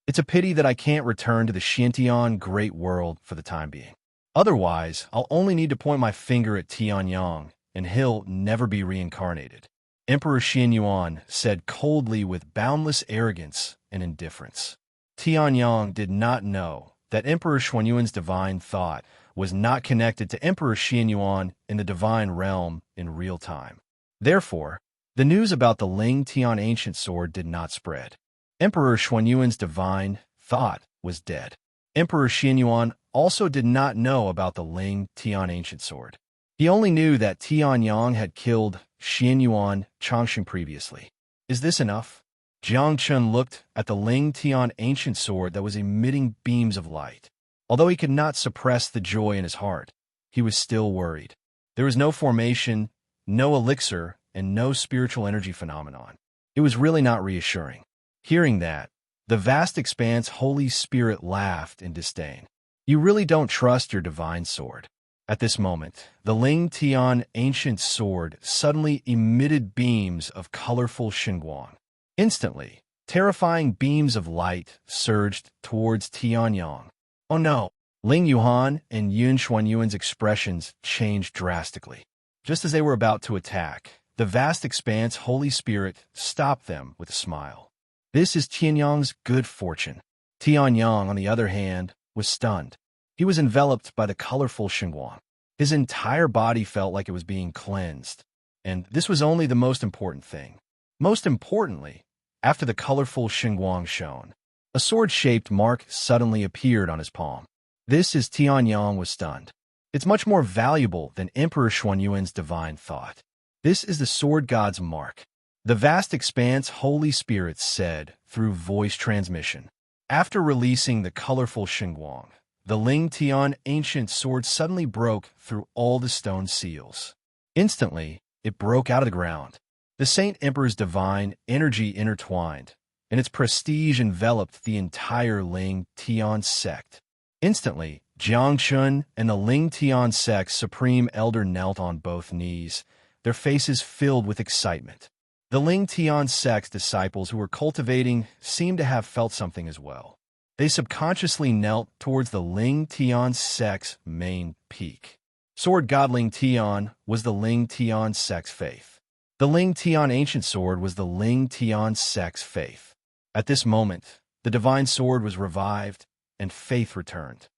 It's a pity that I can't return to the Xiantian great world for the time being. Otherwise, I'll only need to point my finger at Tianyang, and he'll never be reincarnated. Emperor Xianyuan said coldly with boundless arrogance and indifference. Tianyang did not know that Emperor Xuanyuan's divine thought was not connected to Emperor Xianyuan in the divine realm in real time. Therefore, the news about the Ling Tian ancient sword did not spread. Emperor Xuanyuan's divine thought was dead. Emperor Xianyuan also did not know about the Ling Tian ancient sword. He only knew that Tianyang had killed Xianyuan Changsheng previously. Is this enough? Jiang Chun looked at the Ling Tian ancient sword that was emitting beams of light. Although he could not suppress the joy in his heart, he was still worried. There was no formation, no elixir, and no spiritual energy phenomenon. It was really not reassuring. Hearing that, the vast expanse Holy Spirit laughed in disdain. You really don't trust your divine sword. At this moment, the Ling Tian ancient sword suddenly emitted beams of colorful xinguang. Instantly, terrifying beams of light surged towards Tianyang. Oh no! Ling Yuhan and Yun Xuanyuan's expressions changed drastically. Just as they were about to attack, the vast expanse Holy Spirit stopped them with a smile. This is Tianyang's good fortune. Tianyang, on the other hand, was stunned. He was enveloped by the colorful xinguang. His entire body felt like it was being cleansed. And this was only the most important thing. Most importantly, after the colorful xinguang shone, a sword-shaped mark suddenly appeared on his palm. This is Tianyang was stunned. It's much more valuable than Emperor Xuanyuan's divine thought. This is the sword god's mark. The vast expanse Holy Spirit said through voice transmission. After releasing the colorful xinguang, the Ling Tian ancient sword suddenly broke through all the stone seals. Instantly, it broke out of the ground. The Saint Emperor's divine energy intertwined, and its prestige enveloped the entire Ling Tian sect. Instantly, Jiang Chun and the Ling Tian sect's supreme elder knelt on both knees, their faces filled with excitement. The Ling Tian sect's disciples who were cultivating seemed to have felt something as well. They subconsciously knelt towards the Ling Tian sect's main peak. Sword God Ling Tian was the Ling Tian sect's faith. The Ling Tian ancient sword was the Ling Tian sect's faith. At this moment, the divine sword was revived and faith returned.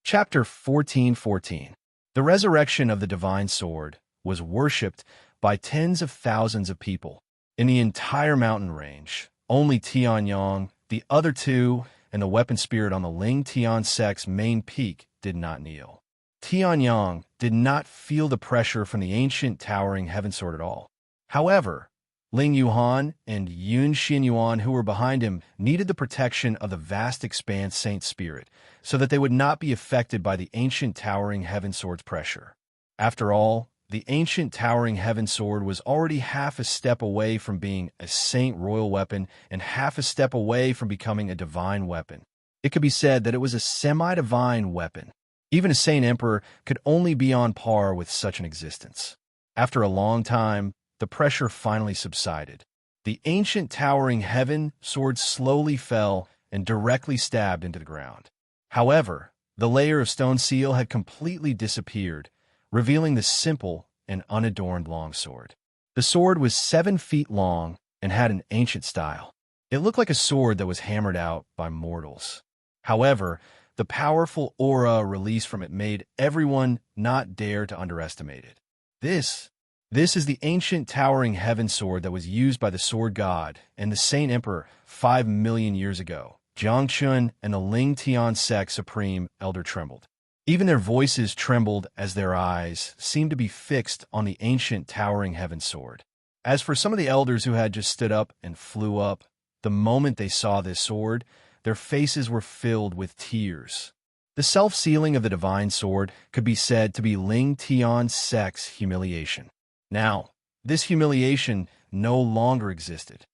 Chapter 14:14. The resurrection of the divine sword was worshipped by tens of thousands of people. In the entire mountain range, only Tianyang, the other two, and the weapon spirit on the Ling Tian sect's main peak did not kneel. Tianyang did not feel the pressure from the ancient towering heaven sword at all. However, Ling Yuhan and Yun Xianyuan, who were behind him, needed the protection of the vast expanse Saint Spirit so that they would not be affected by the ancient towering heaven sword's pressure. After all, the ancient towering heaven sword was already half a step away from being a saint royal weapon and half a step away from becoming a divine weapon. It could be said that it was a semi-divine weapon. Even a saint emperor could only be on par with such an existence. After a long time, the pressure finally subsided. The ancient towering heaven sword slowly fell and directly stabbed into the ground. However, the layer of stone seal had completely disappeared, revealing the simple and unadorned longsword. The sword was 7 feet long and had an ancient style. It looked like a sword that was hammered out by mortals. However, the powerful aura released from it made everyone not dare to underestimate it. This is the ancient towering heaven sword that was used by the sword god and the Saint Emperor 5 million years ago. Jiang Chun and the Ling Tian sect supreme elder trembled. Even their voices trembled as their eyes seemed to be fixed on the ancient towering heaven sword. As for some of the elders who had just stood up and flew up, the moment they saw this sword, their faces were filled with tears. The self-sealing of the divine sword could be said to be Ling Tian sect's humiliation. Now, this humiliation no longer existed.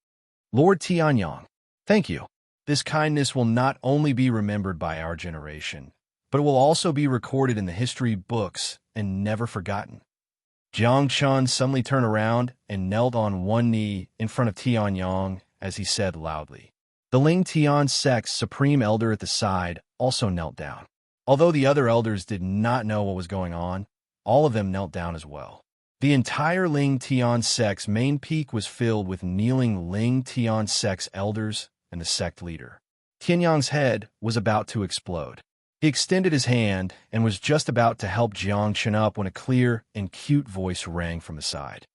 Lord Tianyang, thank you. This kindness will not only be remembered by our generation, but it will also be recorded in the history books and never forgotten. Jiang Chun suddenly turned around and knelt on one knee in front of Tianyang as he said loudly. The Ling Tian sect's supreme elder at the side also knelt down. Although the other elders did not know what was going on, all of them knelt down as well. The entire Ling Tian sect's main peak was filled with kneeling Ling Tian sect's elders and the sect leader. Tianyang's head was about to explode. He extended his hand and was just about to help Jiang Chun up when a clear and cute voice rang from the side.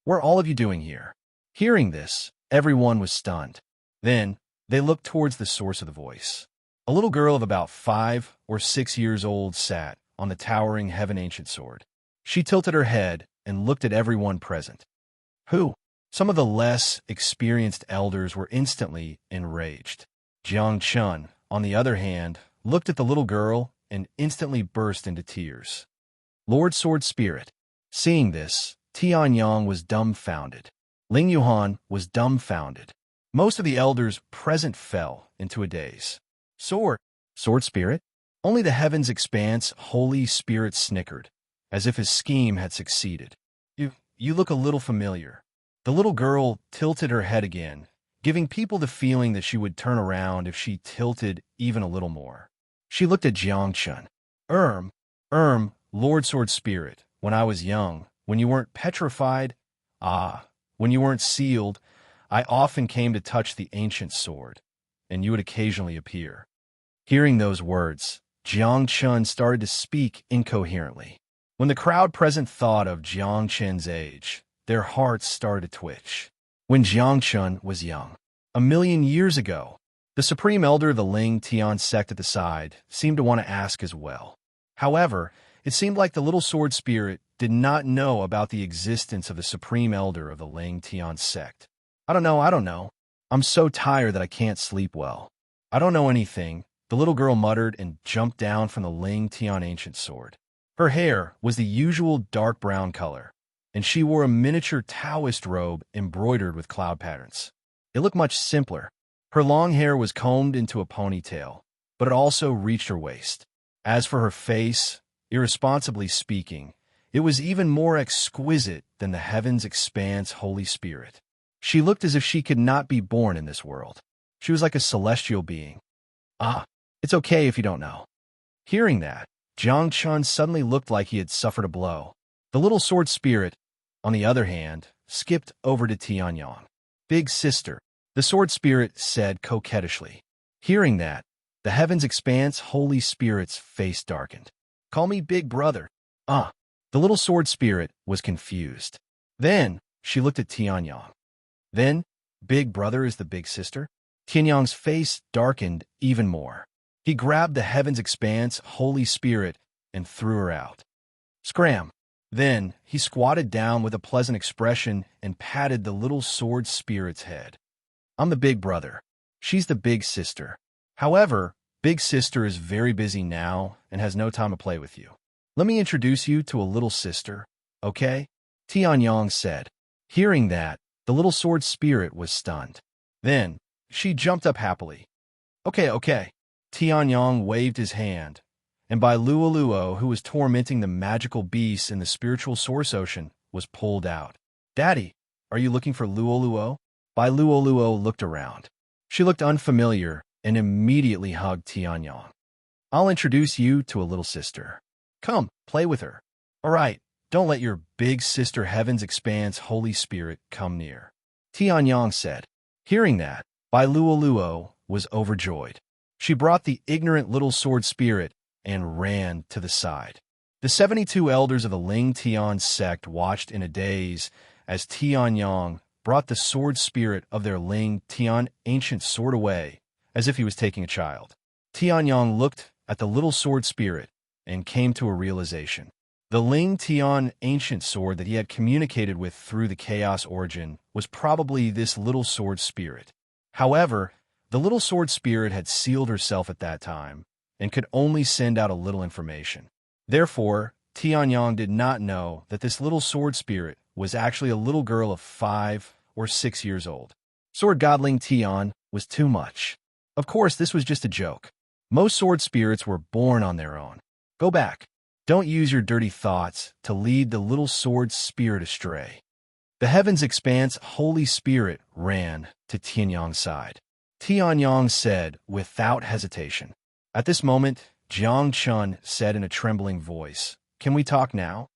"What are all of you doing here?" Hearing this, everyone was stunned. Then, they looked towards the source of the voice. A little girl of about 5 or 6 years old sat on the towering heaven ancient sword. She tilted her head and looked at everyone present. Who? Some of the less experienced elders were instantly enraged. Jiang Chun, on the other hand, looked at the little girl and instantly burst into tears. Lord Sword Spirit. Seeing this, Tianyang was dumbfounded. Ling Yuhan was dumbfounded. Most of the elders present fell into a daze. Sword Spirit? Only the heavens' expanse, Holy Spirit snickered, as if his scheme had succeeded. You look a little familiar. The little girl tilted her head again, giving people the feeling that she would turn around if she tilted even a little more. She looked at Jiang Chun. Lord Sword Spirit, when I was young, when you weren't petrified, when you weren't sealed, I often came to touch the ancient sword, and you would occasionally appear. Hearing those words, Jiang Chun started to speak incoherently. When the crowd present thought of Jiang Chun's age, their hearts started to twitch. When Jiang Chun was young, 1,000,000 years ago, the supreme elder of the Ling Tian sect at the side seemed to want to ask as well. However, it seemed like the little sword spirit did not know about the existence of the supreme elder of the Ling Tian sect. I don't know. I'm so tired that I can't sleep well. I don't know anything, the little girl muttered and jumped down from the Ling Tian ancient sword. Her hair was the usual dark brown color, and she wore a miniature Taoist robe embroidered with cloud patterns. It looked much simpler. Her long hair was combed into a ponytail, but it also reached her waist. As for her face, irresponsibly speaking, it was even more exquisite than the heavens' expanse Holy Spirit. She looked as if she could not be born in this world. She was like a celestial being. It's okay if you don't know. Hearing that, Jiang Chun suddenly looked like he had suffered a blow. The little sword spirit, on the other hand, skipped over to Tianyang. Big sister, the sword spirit said coquettishly. Hearing that, the heavens' expanse Holy Spirit's face darkened. Call me big brother. The little sword spirit was confused. Then, she looked at Tianyang. Then, big brother is the big sister? Tianyang's face darkened even more. He grabbed the heavens' expanse Holy Spirit and threw her out. Scram! Then, he squatted down with a pleasant expression and patted the little sword spirit's head. I'm the big brother. She's the big sister. However, big sister is very busy now and has no time to play with you. Let me introduce you to a little sister, okay? Tianyang said. Hearing that, the little sword spirit was stunned. Then, she jumped up happily. Okay. Tianyang waved his hand, and by Luoluo, who was tormenting the magical beasts in the spiritual source ocean, was pulled out. Daddy, are you looking for Luoluo? Bai Luoluo looked around. She looked unfamiliar and immediately hugged Tianyang. I'll introduce you to a little sister. Come, play with her. All right, don't let your big sister Heaven's Expanse Holy Spirit come near. Tianyang said. Hearing that, Bai Luoluo was overjoyed. She brought the ignorant little sword spirit and ran to the side. The 72 elders of the Ling Tian sect watched in a daze as Tianyang brought the sword spirit of their Ling Tian ancient sword away, as if he was taking a child. Tianyang looked at the little sword spirit and came to a realization. The Ling Tian ancient sword that he had communicated with through the chaos origin was probably this little sword spirit. However, the little sword spirit had sealed herself at that time and could only send out a little information. Therefore, Tianyang did not know that this little sword spirit was actually a little girl of 5 or 6 years old. Sword godling Tian was too much. Of course, this was just a joke. Most sword spirits were born on their own. Go back. Don't use your dirty thoughts to lead the little sword spirit astray. The Heaven's Expanse Holy Spirit ran to Tianyang's side. Tianyang said without hesitation. At this moment, Jiang Chun said in a trembling voice, "Can we talk now?"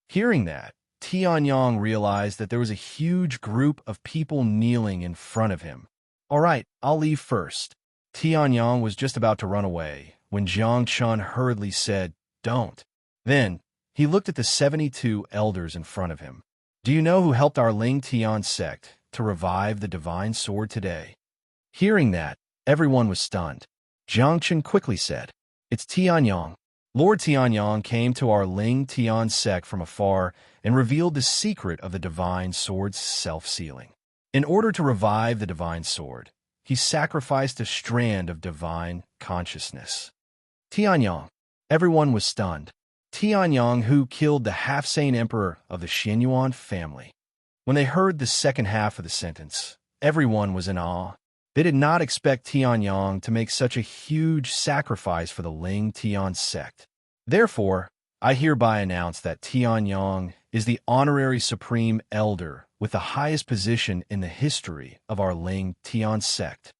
Hearing that, Tianyang realized that there was a huge group of people kneeling in front of him. All right, I'll leave first. Tianyang was just about to run away when Jiang Chun hurriedly said, "Don't." Then, he looked at the 72 elders in front of him. Do you know who helped our Ling Tian sect to revive the divine sword today? Hearing that, everyone was stunned. Jiang Chun quickly said, "It's Tianyang." Lord Tianyang came to our Ling Tian sect from afar and revealed the secret of the divine sword's self-sealing. In order to revive the divine sword, he sacrificed a strand of divine consciousness. Tianyang. Everyone was stunned. Tianyang, who killed the half-sane emperor of the Xianyuan family. When they heard the second half of the sentence, everyone was in awe. They did not expect Tianyang to make such a huge sacrifice for the Ling Tian sect. Therefore, I hereby announce that Tianyang is the honorary supreme elder with the highest position in the history of our Ling Tian sect.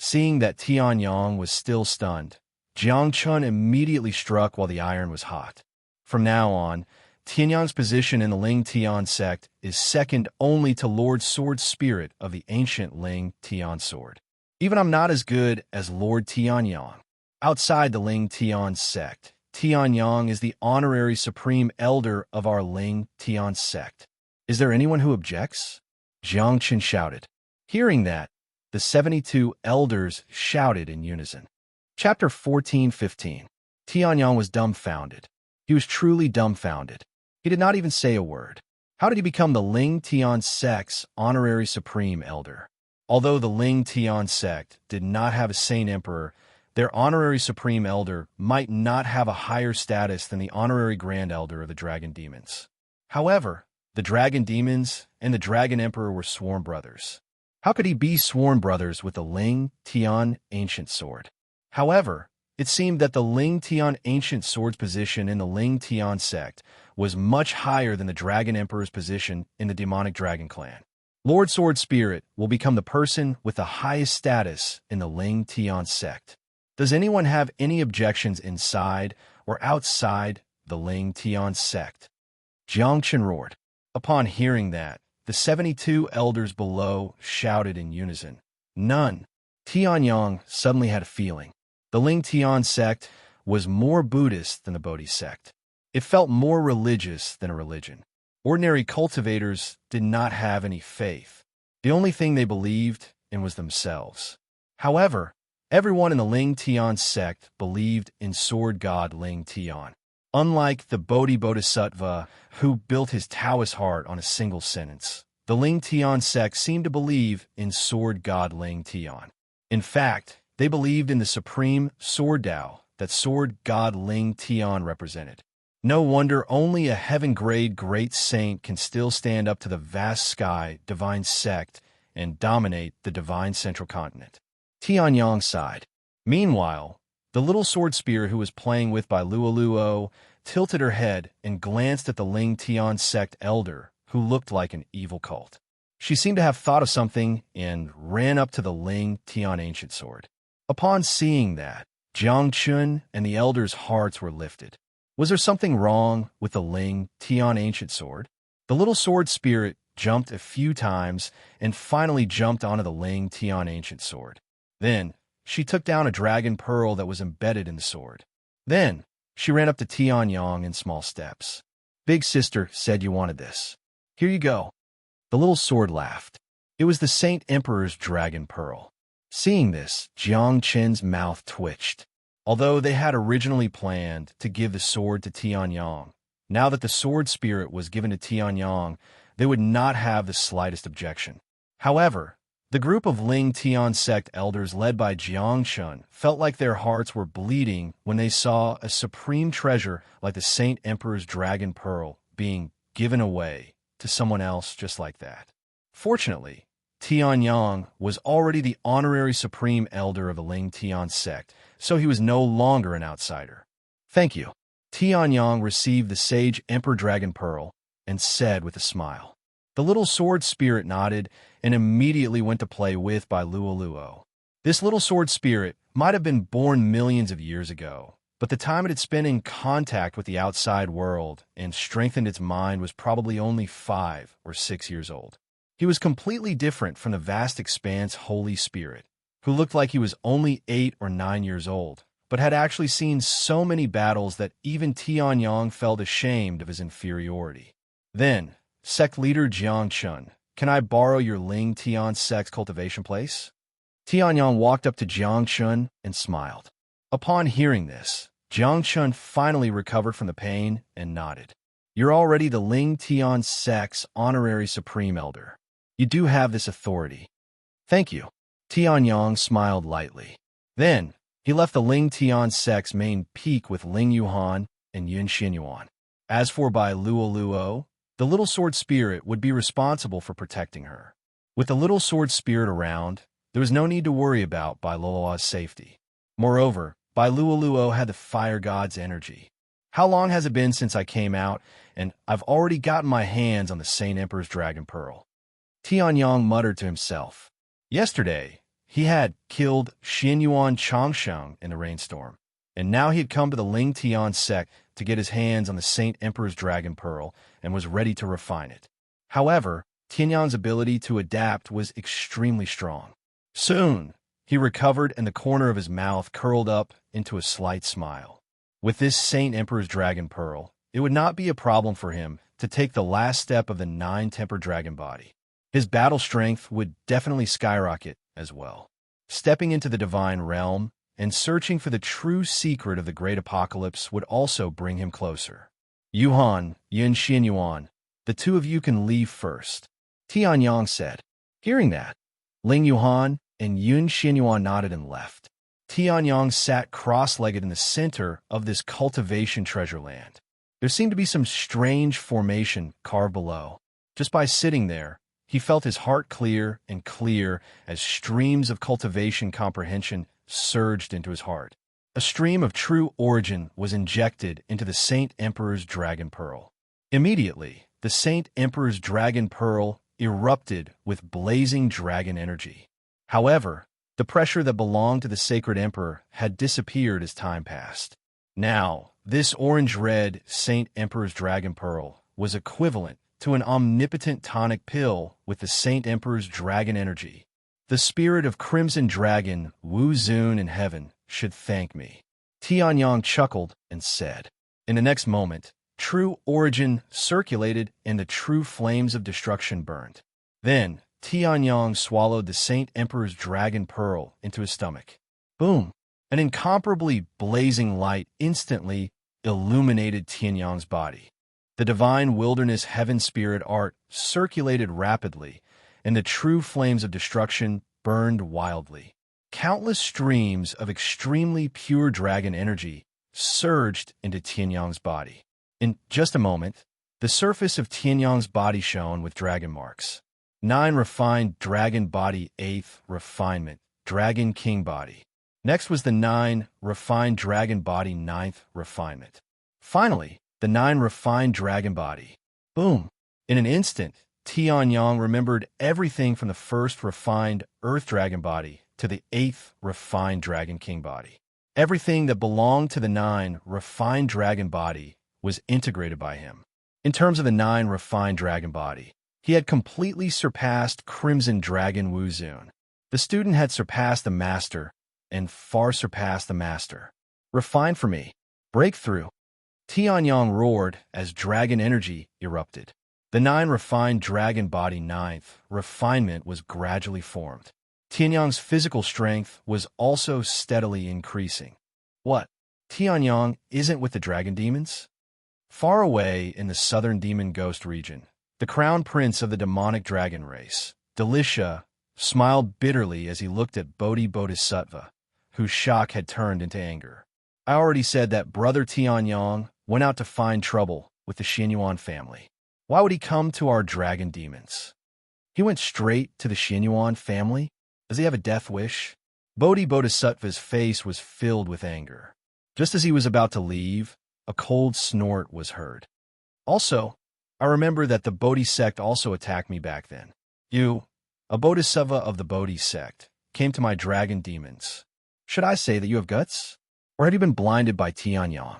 Seeing that Tianyang was still stunned, Jiang Chun immediately struck while the iron was hot. From now on, Tianyang's position in the Ling Tian sect is second only to Lord Sword Spirit of the ancient Ling Tian sword. Even I'm not as good as Lord Tianyang. Outside the Ling Tian sect, Tianyang is the honorary supreme elder of our Ling Tian sect. Is there anyone who objects? Jiang Chun shouted. Hearing that, the 72 elders shouted in unison. Chapter 14:15. Tianyang was dumbfounded. He was truly dumbfounded. He did not even say a word. How did he become the Ling Tian sect's honorary supreme elder? Although the Ling Tian sect did not have a saint emperor, their honorary supreme elder might not have a higher status than the honorary grand elder of the dragon demons. However, the dragon demons and the dragon emperor were sworn brothers. How could he be sworn brothers with the Ling Tian ancient sword? However, it seemed that the Ling Tian ancient sword's position in the Ling Tian sect was much higher than the Dragon Emperor's position in the demonic dragon clan. Lord Sword Spirit will become the person with the highest status in the Ling Tian sect. Does anyone have any objections inside or outside the Ling Tian sect? Jiang Chun roared. Upon hearing that, the 72 elders below shouted in unison. None. Tianyang suddenly had a feeling. The Ling Tian sect was more Buddhist than the Bodhi sect. It felt more religious than a religion. Ordinary cultivators did not have any faith. The only thing they believed in was themselves. However, everyone in the Ling Tian sect believed in sword god Ling Tian. Unlike the Bodhi Bodhisattva, who built his Taoist heart on a single sentence, the Ling Tian sect seemed to believe in sword god Ling Tian. In fact, they believed in the supreme sword Tao that sword god Ling Tian represented. No wonder only a heaven-grade great saint can still stand up to the vast sky divine sect and dominate the divine central continent. Tianyang sighed. Meanwhile, the little sword spear who was playing with Bai Luoluo tilted her head and glanced at the Ling Tian sect elder, who looked like an evil cult. She seemed to have thought of something and ran up to the Ling Tian ancient sword. Upon seeing that, Jiang Chun and the elders' hearts were lifted. Was there something wrong with the Ling Tian ancient sword? The little sword spirit jumped a few times and finally jumped onto the Ling Tian ancient sword. Then, she took down a dragon pearl that was embedded in the sword. Then, she ran up to Tian Yang in small steps. Big sister said you wanted this. Here you go. The little sword laughed. It was the Saint Emperor's dragon pearl. Seeing this, Jiang Chen's mouth twitched. Although they had originally planned to give the sword to Tian Yang, now that the sword spirit was given to Tian Yang, they would not have the slightest objection. However, the group of Ling Tian sect elders led by Jiang Chun felt like their hearts were bleeding when they saw a supreme treasure like the Saint Emperor's dragon pearl being given away to someone else just like that. Fortunately, Tian Yang was already the honorary supreme elder of the Ling Tian sect, so he was no longer an outsider. Thank you. Tian Yang received the sage Emperor Dragon Pearl and said with a smile. The little sword spirit nodded and immediately went to play with by Luo Luo. This little sword spirit might have been born millions of years ago, but the time it had spent in contact with the outside world and strengthened its mind was probably only 5 or 6 years old. He was completely different from the vast expanse Holy Spirit, who looked like he was only 8 or 9 years old, but had actually seen so many battles that even Tian Yang felt ashamed of his inferiority. Then, sect leader Jiang Chun, can I borrow your Ling Tian sect's cultivation place? Tian Yang walked up to Jiang Chun and smiled. Upon hearing this, Jiang Chun finally recovered from the pain and nodded. You're already the Ling Tian sect's honorary supreme elder. You do have this authority. Thank you. Tian Yang smiled lightly. Then, he left the Ling Tian sect's main peak with Ling Yuhan and Yun Xinyuan. As for Bai Luo Luo, the little sword spirit would be responsible for protecting her. With the little sword spirit around, there was no need to worry about Bai Luo's safety. Moreover, Bai Luo Luo had the fire god's energy. How long has it been since I came out, and I've already gotten my hands on the Saint Emperor's Dragon Pearl? Tian Yang muttered to himself. Yesterday, he had killed Xinyuan Changsheng in the rainstorm, and now he had come to the Ling Tian sect to get his hands on the Saint Emperor's Dragon Pearl and was ready to refine it. However, Tian Yang's ability to adapt was extremely strong. Soon, he recovered and the corner of his mouth curled up into a slight smile. With this Saint Emperor's Dragon Pearl, it would not be a problem for him to take the last step of the 9-tempered dragon body. His battle strength would definitely skyrocket as well. Stepping into the divine realm and searching for the true secret of the great apocalypse would also bring him closer. Yuhan, Yun Xinyuan, the two of you can leave first, Tian Yang said. Hearing that, Ling Yuhan and Yun Xinyuan nodded and left. Tian Yang sat cross-legged in the center of this cultivation treasure land. There seemed to be some strange formation carved below. Just by sitting there, he felt his heart clear and clear as streams of cultivation comprehension surged into his heart. A stream of true origin was injected into the Saint Emperor's Dragon Pearl. Immediately, the Saint Emperor's Dragon Pearl erupted with blazing dragon energy. However, the pressure that belonged to the Sacred Emperor had disappeared as time passed. Now, this orange-red Saint Emperor's Dragon Pearl was equivalent to an omnipotent tonic pill with the Saint Emperor's dragon energy. The spirit of Crimson Dragon, Wu Zun in heaven, should thank me. Tian Yang chuckled and said. In the next moment, true origin circulated and the true flames of destruction burned. Then, Tian Yang swallowed the Saint Emperor's Dragon Pearl into his stomach. Boom! An incomparably blazing light instantly illuminated Tian Yang's body. The divine wilderness heaven spirit art circulated rapidly, and the true flames of destruction burned wildly. Countless streams of extremely pure dragon energy surged into Tian Yang's body. In just a moment, the surface of Tian Yang's body shone with dragon marks. 9 refined dragon body, 8th refinement, dragon king body. Next was the 9 refined dragon body, 9th refinement. Finally, the 9 refined dragon body. Boom! In an instant, Tianyang remembered everything from the first refined Earth Dragon body to the 8th refined Dragon King body. Everything that belonged to the 9 refined dragon body was integrated by him. In terms of the 9 refined dragon body, he had completely surpassed Crimson Dragon Wuzun. The student had surpassed the master, and far surpassed the master. Refine for me. Breakthrough. Tianyang roared as dragon energy erupted. The 9 refined dragon body 9th refinement was gradually formed. Tianyang's physical strength was also steadily increasing. What? Tianyang isn't with the dragon demons? Far away in the southern demon ghost region, the crown prince of the demonic dragon race, Delisha, smiled bitterly as he looked at Bodhisattva, whose shock had turned into anger. I already said that Brother Tianyang went out to find trouble with the Xianyuan family. Why would he come to our dragon demons? He went straight to the Xianyuan family? Does he have a death wish? Bodhisattva's face was filled with anger. Just as he was about to leave, a cold snort was heard. Also, I remember that the Bodhi sect also attacked me back then. You, a Bodhisattva of the Bodhi sect, came to my dragon demons. Should I say that you have guts? Or have you been blinded by Tianyang?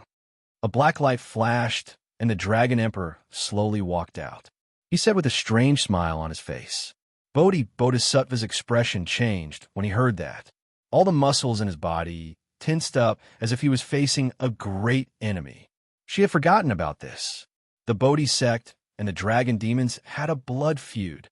A black light flashed, and the Dragon Emperor slowly walked out. He said with a strange smile on his face. Bodhisattva's expression changed when he heard that. All the muscles in his body tensed up as if he was facing a great enemy. She had forgotten about this. The Bodhi sect and the dragon demons had a blood feud.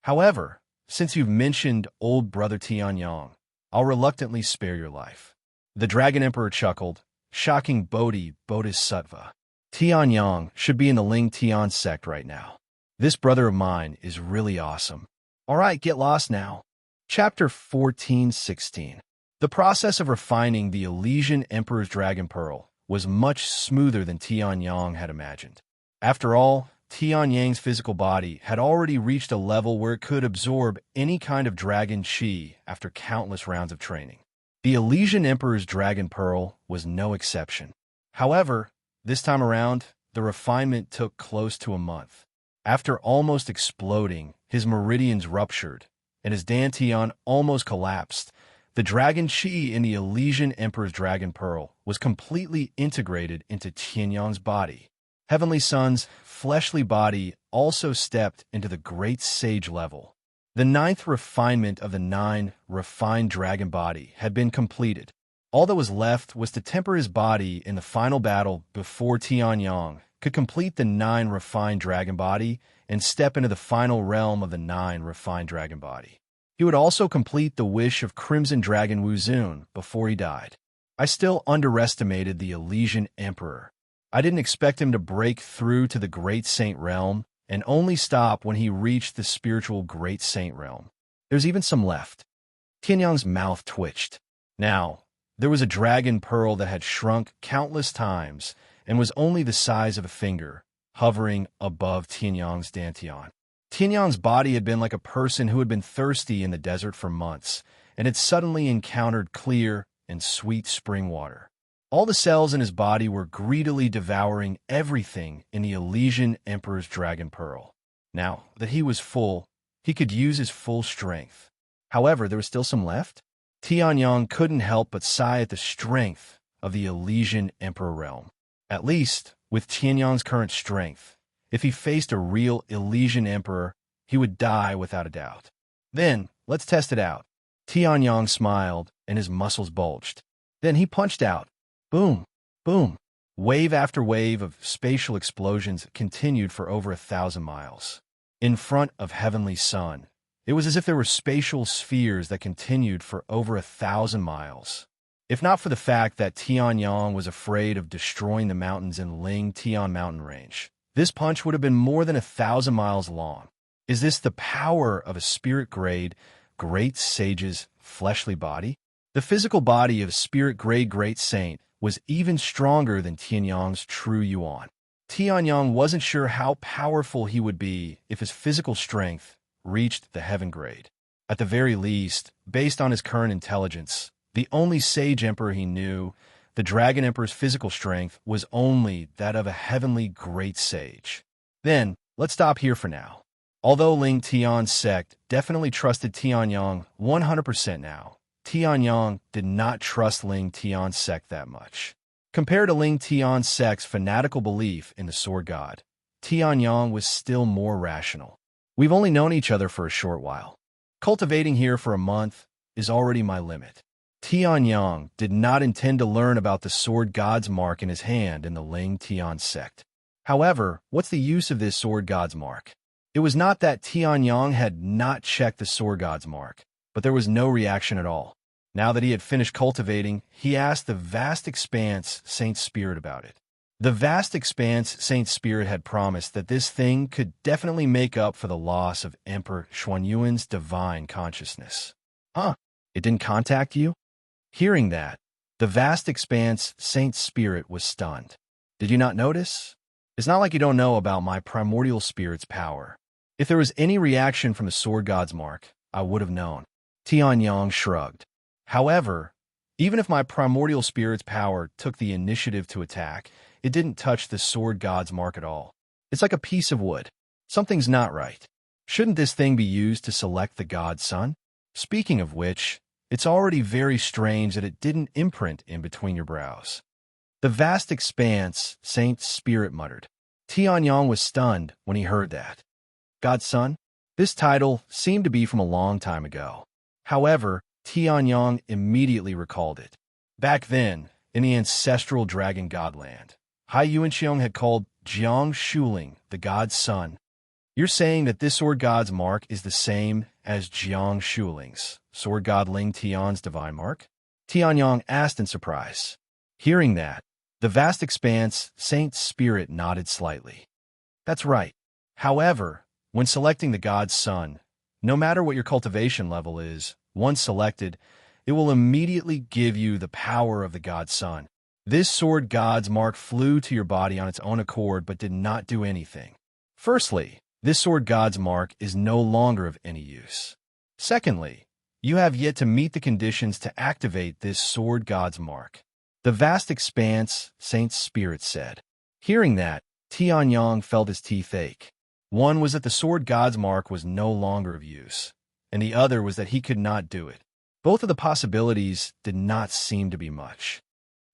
However, since you've mentioned old brother Tianyang, I'll reluctantly spare your life. The Dragon Emperor chuckled, shocking Bodhisattva. Tianyang should be in the Ling Tian sect right now. This brother of mine is really awesome. All right, get lost now. Chapter 14:16. The process of refining the Elysian Emperor's Dragon Pearl was much smoother than Tianyang had imagined. After all, Tianyang's physical body had already reached a level where it could absorb any kind of dragon chi after countless rounds of training. The Elysian Emperor's Dragon Pearl was no exception. However, this time around, the refinement took close to a month. After almost exploding, his meridians ruptured, and his dantian almost collapsed. The dragon chi in the Elysian Emperor's Dragon Pearl was completely integrated into Tianyang's body. Heavenly Sun's fleshly body also stepped into the great sage level. The 9th refinement of the 9 refined dragon body had been completed. All that was left was to temper his body in the final battle before Tianyang could complete the 9 refined dragon body and step into the final realm of the 9 refined dragon body. He would also complete the wish of Crimson Dragon Wuzun before he died. I still underestimated the Elysian Emperor. I didn't expect him to break through to the Great Saint realm and only stop when he reached the spiritual Great Saint realm. There's even some left. Tianyang's mouth twitched. Now, there was a dragon pearl that had shrunk countless times and was only the size of a finger, hovering above Tianyang's dantian. Tianyang's body had been like a person who had been thirsty in the desert for months and had suddenly encountered clear and sweet spring water. All the cells in his body were greedily devouring everything in the Elysian Emperor's Dragon Pearl. Now that he was full, he could use his full strength. However, there was still some left. Tianyang couldn't help but sigh at the strength of the Elysian Emperor realm. At least, with Tianyang's current strength, if he faced a real Elysian Emperor, he would die without a doubt. Then, let's test it out. Tianyang smiled, and his muscles bulged. Then he punched out. Boom, boom. Wave after wave of spatial explosions continued for over 1,000 miles. In front of Heavenly Sun, it was as if there were spatial spheres that continued for over 1,000 miles. If not for the fact that Tianyang was afraid of destroying the mountains in Ling Tian mountain range, this punch would have been more than 1,000 miles long. Is this the power of a spirit-grade, great sage's fleshly body? The physical body of spirit-grade great saint was even stronger than Tianyang's true yuan. Tianyang wasn't sure how powerful he would be if his physical strength reached the heaven grade. At the very least, based on his current intelligence, the only sage emperor he knew, the Dragon Emperor's physical strength was only that of a heavenly great sage. Then, let's stop here for now. Although Ling Tian's sect definitely trusted Tianyang 100% now, Tianyang did not trust Ling Tian's sect that much. Compared to Ling Tian's sect's fanatical belief in the sword god, Tianyang was still more rational. We've only known each other for a short while. Cultivating here for a month is already my limit. Tianyang did not intend to learn about the sword god's mark in his hand in the Ling Tian sect. However, what's the use of this sword god's mark? It was not that Tianyang had not checked the sword god's mark, but there was no reaction at all. Now that he had finished cultivating, he asked the vast expanse Saint Spirit about it. The vast expanse Saint Spirit had promised that this thing could definitely make up for the loss of Emperor Xuanyuan's divine consciousness. Huh? It didn't contact you? Hearing that, the vast expanse Saint Spirit was stunned. Did you not notice? It's not like you don't know about my primordial spirit's power. If there was any reaction from the sword god's mark, I would have known. Tianyang shrugged. However, even if my primordial spirit's power took the initiative to attack, it didn't touch the sword god's mark at all. It's like a piece of wood. Something's not right. Shouldn't this thing be used to select the god's son? Speaking of which, it's already very strange that it didn't imprint in between your brows. The vast expanse, Saint Spirit muttered. Tianyang was stunned when he heard that. God's son? This title seemed to be from a long time ago. However, Tianyang immediately recalled it. Back then, in the ancestral dragon godland, Hai Yuanxiong had called Jiang Shuling the god's son. You're saying that this sword god's mark is the same as Jiang Shuling's, sword god Ling Tian's divine mark? Tianyang asked in surprise. Hearing that, the vast expanse Saint Spirit nodded slightly. That's right. However, when selecting the god's son, no matter what your cultivation level is, once selected, it will immediately give you the power of the god's son. This sword god's mark flew to your body on its own accord but did not do anything. Firstly, this sword god's mark is no longer of any use. Secondly, you have yet to meet the conditions to activate this sword god's mark. The vast expanse, Saint Spirit said. Hearing that, Tianyang felt his teeth ache. One was that the sword god's mark was no longer of use, and the other was that he could not do it. Both of the possibilities did not seem to be much.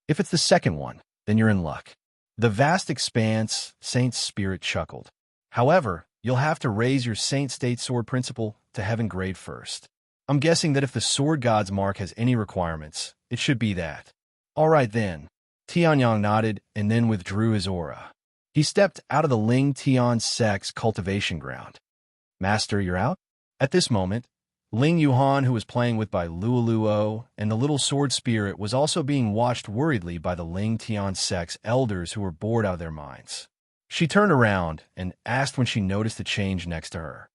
If it's the second one, then you're in luck. The vast expanse, Saint Spirit chuckled. However, you'll have to raise your Saint State Sword Principle to heaven grade first. I'm guessing that if the sword god's mark has any requirements, it should be that. All right then. Tianyang nodded and then withdrew his aura. He stepped out of the Ling Tian sect's cultivation ground. Master, you're out? At this moment, Ling Yuhan, who was playing with by Luoluo, and the little sword spirit was also being watched worriedly by the Ling Tian sect's elders who were bored out of their minds. She turned around and asked when she noticed the change next to her.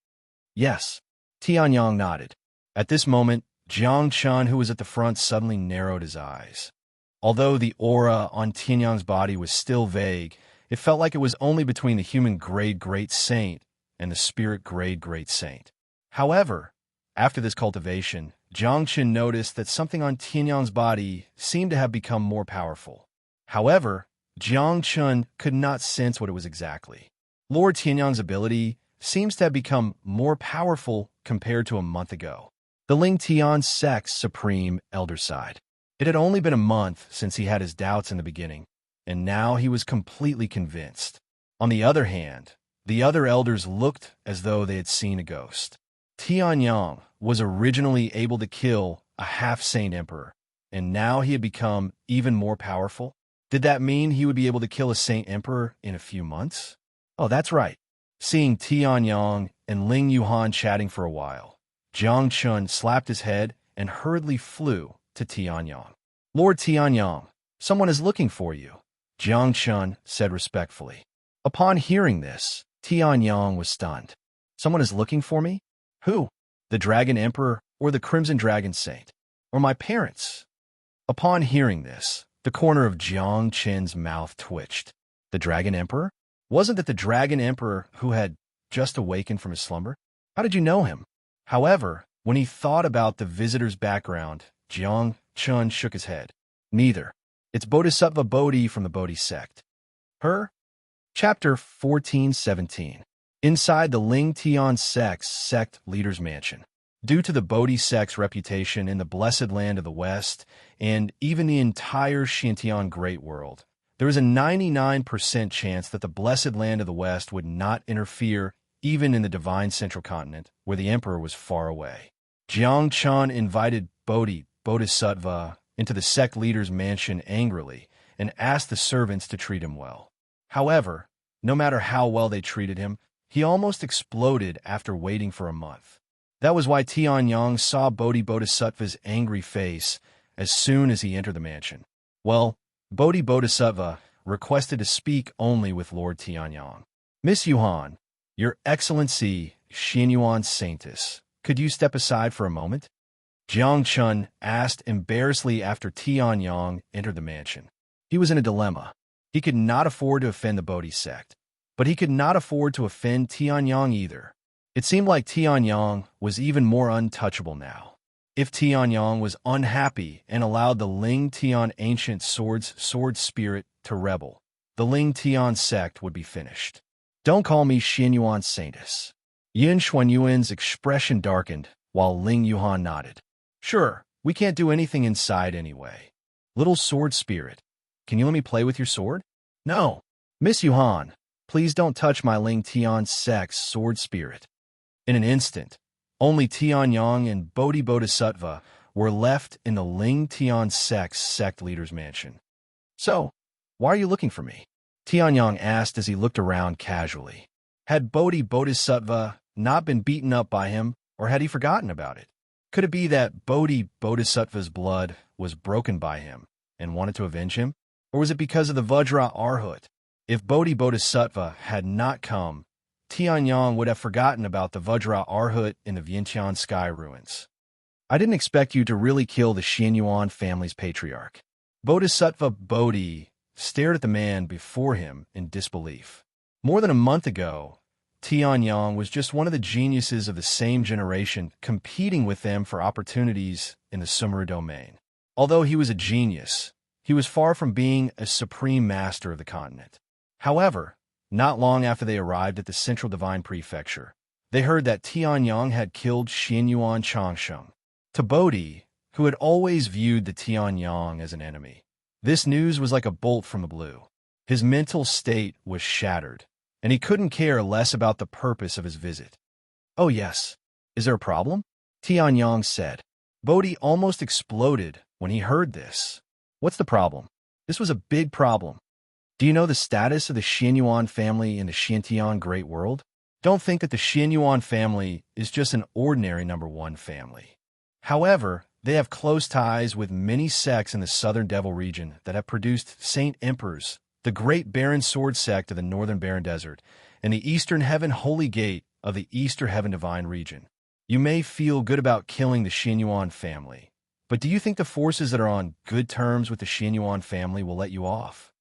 Yes. Tianyang nodded. At this moment, Jiang Chun, who was at the front, suddenly narrowed his eyes. Although the aura on Tianyang's body was still vague, it felt like it was only between the human grade Great Saint and the spirit grade Great Saint. However, after this cultivation, Jiang Chun noticed that something on Tianyang's body seemed to have become more powerful. However, Jiang Chun could not sense what it was exactly. Lord Tianyang's ability seems to have become more powerful compared to a month ago. The Ling Tian sect's supreme elder sighed. It had only been a month since he had his doubts in the beginning, and now he was completely convinced. On the other hand, the other elders looked as though they had seen a ghost. Tianyang was originally able to kill a half-saint emperor, and now he had become even more powerful. Did that mean he would be able to kill a saint emperor in a few months? Oh, that's right. Seeing Tianyang and Ling Yuhan chatting for a while, Jiang Chun slapped his head and hurriedly flew to Tianyang. Lord Tianyang, someone is looking for you, Jiang Chun said respectfully. Upon hearing this, Tianyang was stunned. Someone is looking for me? Who? The Dragon Emperor or the Crimson Dragon Saint? Or my parents? Upon hearing this, the corner of Jiang Chun's mouth twitched. The Dragon Emperor? Wasn't that the Dragon Emperor who had just awakened from his slumber? How did you know him? However, when he thought about the visitor's background, Jiang Chun shook his head. Neither. It's Bodhisattva Bodhi from the Bodhi sect. Her? Chapter 14:17. inside the Ling Tian sect leader's mansion. Due to the Bodhi sect's reputation in the blessed land of the West, and even the entire Xintian Great World, there is a 99% chance that the blessed land of the West would not interfere even in the divine central continent, where the emperor was far away. Jiang Chan invited Bodhisattva into the sect leader's mansion angrily and asked the servants to treat him well. However, no matter how well they treated him, he almost exploded after waiting for a month. That was why Tianyang saw Bodhisattva's angry face as soon as he entered the mansion. Well, Bodhisattva requested to speak only with Lord Tianyang. Miss Yuan, Your Excellency, Xianyuan Saintess, could you step aside for a moment? Jiang Chun asked embarrassedly after Tianyang entered the mansion. He was in a dilemma. He could not afford to offend the Bodhi sect, but he could not afford to offend Tianyang either. It seemed like Tianyang was even more untouchable now. If Tianyang was unhappy and allowed the Ling Tian ancient sword spirit to rebel, the Ling Tian sect would be finished. Don't call me Xianyuan Saintess. Yin Xuanyuan's expression darkened while Ling Yuhan nodded. Sure, we can't do anything inside anyway. Little sword spirit, can you let me play with your sword? No. Miss Yuhan, please don't touch my Ling Tian sect's sword spirit. In an instant, only Tianyang and Bodhisattva were left in the Ling Tian sect's sect leader's mansion. So, why are you looking for me? Tianyang asked as he looked around casually. Had Bodhisattva not been beaten up by him, or had he forgotten about it? Could it be that Bodhisattva's blood was broken by him and wanted to avenge him? Or was it because of the Vajra Arhut? If Bodhisattva had not come, Tianyang would have forgotten about the Vajra Arhut in the Vientiane sky ruins. I didn't expect you to really kill the Xianyuan family's patriarch. Bodhisattva Bodhi stared at the man before him in disbelief. More than a month ago, Tianyang was just one of the geniuses of the same generation competing with them for opportunities in the Sumeru domain. Although he was a genius, he was far from being a supreme master of the continent. However, not long after they arrived at the Central Divine Prefecture, they heard that Tianyang had killed Xianyuan Changsheng. To Bodhi, who had always viewed the Tianyang as an enemy, this news was like a bolt from the blue. His mental state was shattered, and he couldn't care less about the purpose of his visit. Oh yes, is there a problem? Tianyang said. Bodhi almost exploded when he heard this. What's the problem? This was a big problem. Do you know the status of the Xianyuan family in the Xintian Great World? Don't think that the Xianyuan family is just an ordinary #1 family. However, they have close ties with many sects in the Southern Devil region that have produced Saint Emperors, the Great Barren Sword sect of the Northern Barren Desert, and the Eastern Heaven Holy Gate of the Eastern Heaven Divine region. You may feel good about killing the Xianyuan family, but do you think the forces that are on good terms with the Xianyuan family will let you off?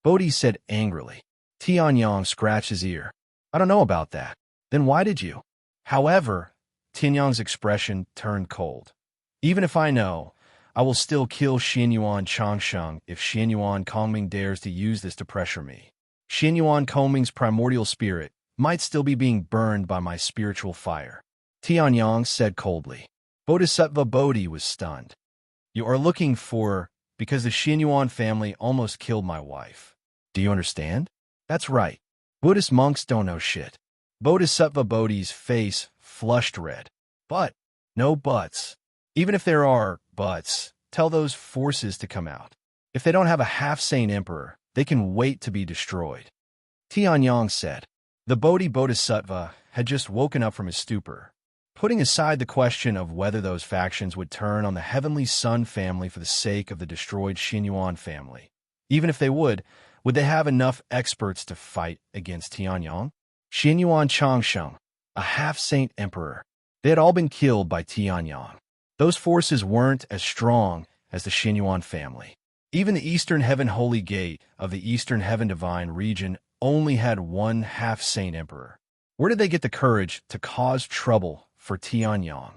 Bodhi said angrily. Tianyang scratched his ear. I don't know about that. Then why did you? However, Tianyang's expression turned cold. Even if I know, I will still kill Xianyuan Changsheng if Xianyuan Kongming dares to use this to pressure me. Xianyuan Kongming's primordial spirit might still be being burned by my spiritual fire. Tianyang said coldly. Bodhisattva Bodhi was stunned. You are looking for because the Xianyuan family almost killed my wife. Do you understand? That's right. Buddhist monks don't know shit. Bodhisattva Bodhi's face flushed red. But, no buts. Even if there are buts, tell those forces to come out. If they don't have a half-sane emperor, they can wait to be destroyed. Tianyang said. The Bodhisattva had just woken up from his stupor. Putting aside the question of whether those factions would turn on the Heavenly Sun family for the sake of the destroyed Xianyuan family. Even if they would they have enough experts to fight against Tianyang? Xianyuan Changsheng, a half-saint emperor. They had all been killed by Tianyang. Those forces weren't as strong as the Xianyuan family. Even the Eastern Heaven Holy Gate of the Eastern Heaven Divine region only had one half-saint emperor. Where did they get the courage to cause trouble for Tianyang?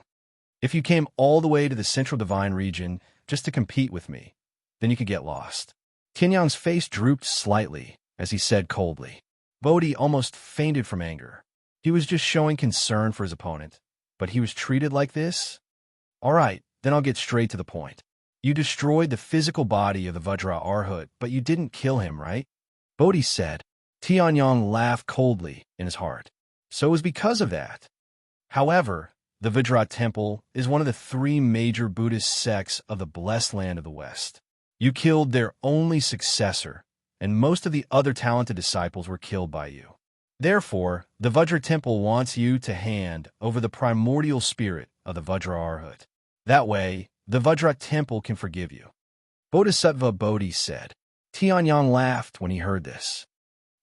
If you came all the way to the Central Divine region just to compete with me, then you could get lost. Tianyang's face drooped slightly as he said coldly. Bodhi almost fainted from anger. He was just showing concern for his opponent, but he was treated like this? All right, then I'll get straight to the point. You destroyed the physical body of the Vajra Arhut, but you didn't kill him, right? Bodhi said. Tianyong laughed coldly in his heart. So it was because of that. However, the Vajra Temple is one of the 3 major Buddhist sects of the blessed land of the West. You killed their only successor, and most of the other talented disciples were killed by you. Therefore, the Vajra Temple wants you to hand over the primordial spirit of the Vajra Arhut. That way, the Vajra Temple can forgive you. Bodhisattva Bodhi said. Tianyong laughed when he heard this.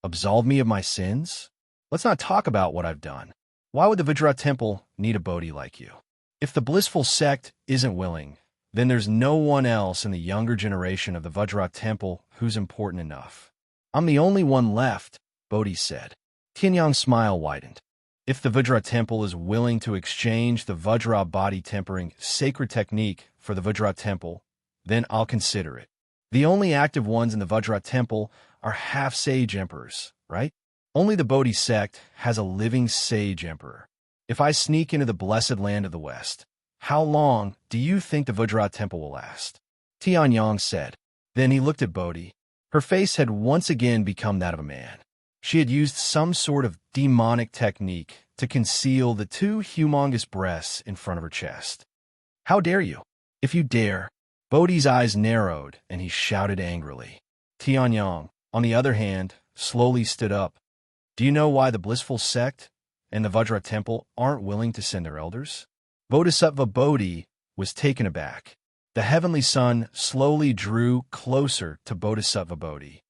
Absolve me of my sins? Let's not talk about what I've done. Why would the Vajra Temple need a Bodhi like you? If the blissful sect isn't willing, then there's no one else in the younger generation of the Vajra Temple who's important enough. I'm the only one left, Bodhi said. Tianyong's smile widened. If the Vajra Temple is willing to exchange the Vajra body tempering sacred technique for the Vajra Temple, then I'll consider it. The only active ones in the Vajra Temple are half-sage emperors, right? Only the Bodhi sect has a living sage emperor. If I sneak into the blessed land of the West, how long do you think the Vajra Temple will last? Tianyong said. Then he looked at Bodhi. Her face had once again become that of a man. She had used some sort of demonic technique to conceal the 2 humongous breasts in front of her chest. How dare you? If you dare. Bodhi's eyes narrowed, and he shouted angrily. Tianyong, on the other hand, slowly stood up. Do you know why the blissful sect and the Vajra Temple aren't willing to send their elders? Bodhisattva Bodhi was taken aback. The heavenly sun slowly drew closer to Bodhisattva Bodhi.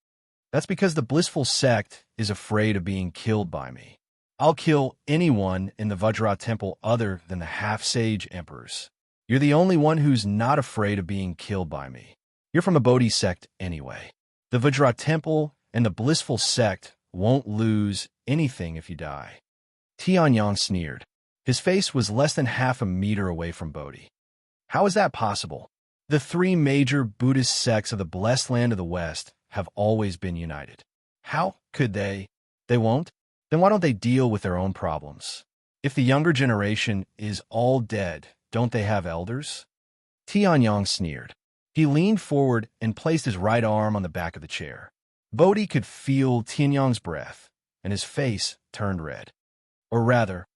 That's because the blissful sect is afraid of being killed by me. I'll kill anyone in the Vajra Temple other than the half-sage emperors. You're the only one who's not afraid of being killed by me. You're from the Bodhi sect anyway. The Vajra Temple and the blissful sect won't lose anything if you die. Tianyong sneered. His face was less than half a meter away from Bodhi. How is that possible? The 3 major Buddhist sects of the blessed land of the West have always been united. How could they? They won't? Then why don't they deal with their own problems? If the younger generation is all dead, don't they have elders? Tianyong sneered. He leaned forward and placed his right arm on the back of the chair. Bodhi could feel Tianyong's breath, and his face turned red. Or rather,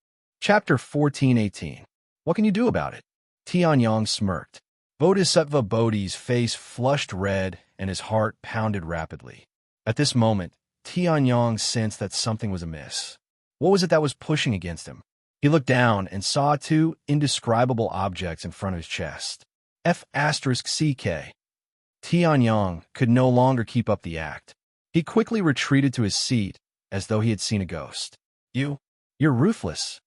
Chapter 14:18. What can you do about it? Tianyong smirked. Bodhisattva Bodhi's face flushed red, and his heart pounded rapidly. At this moment, Tianyong sensed that something was amiss. What was it that was pushing against him? He looked down and saw 2 indescribable objects in front of his chest. F***CK. Tianyong could no longer keep up the act. He quickly retreated to his seat as though he had seen a ghost. You're ruthless.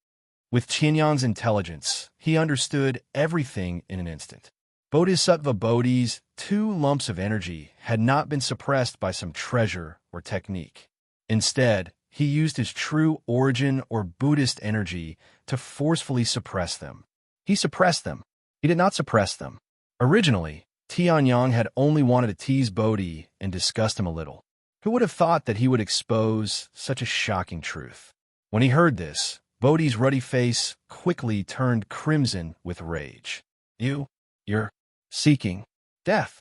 With Tianyong's intelligence, he understood everything in an instant. Bodhisattva Bodhi's 2 lumps of energy had not been suppressed by some treasure or technique. Instead, he used his true origin or Buddhist energy to forcefully suppress them. He suppressed them. He did not suppress them. Originally, Tianyong had only wanted to tease Bodhi and disgust him a little. Who would have thought that he would expose such a shocking truth? When he heard this, Bodhi's ruddy face quickly turned crimson with rage. You're seeking death.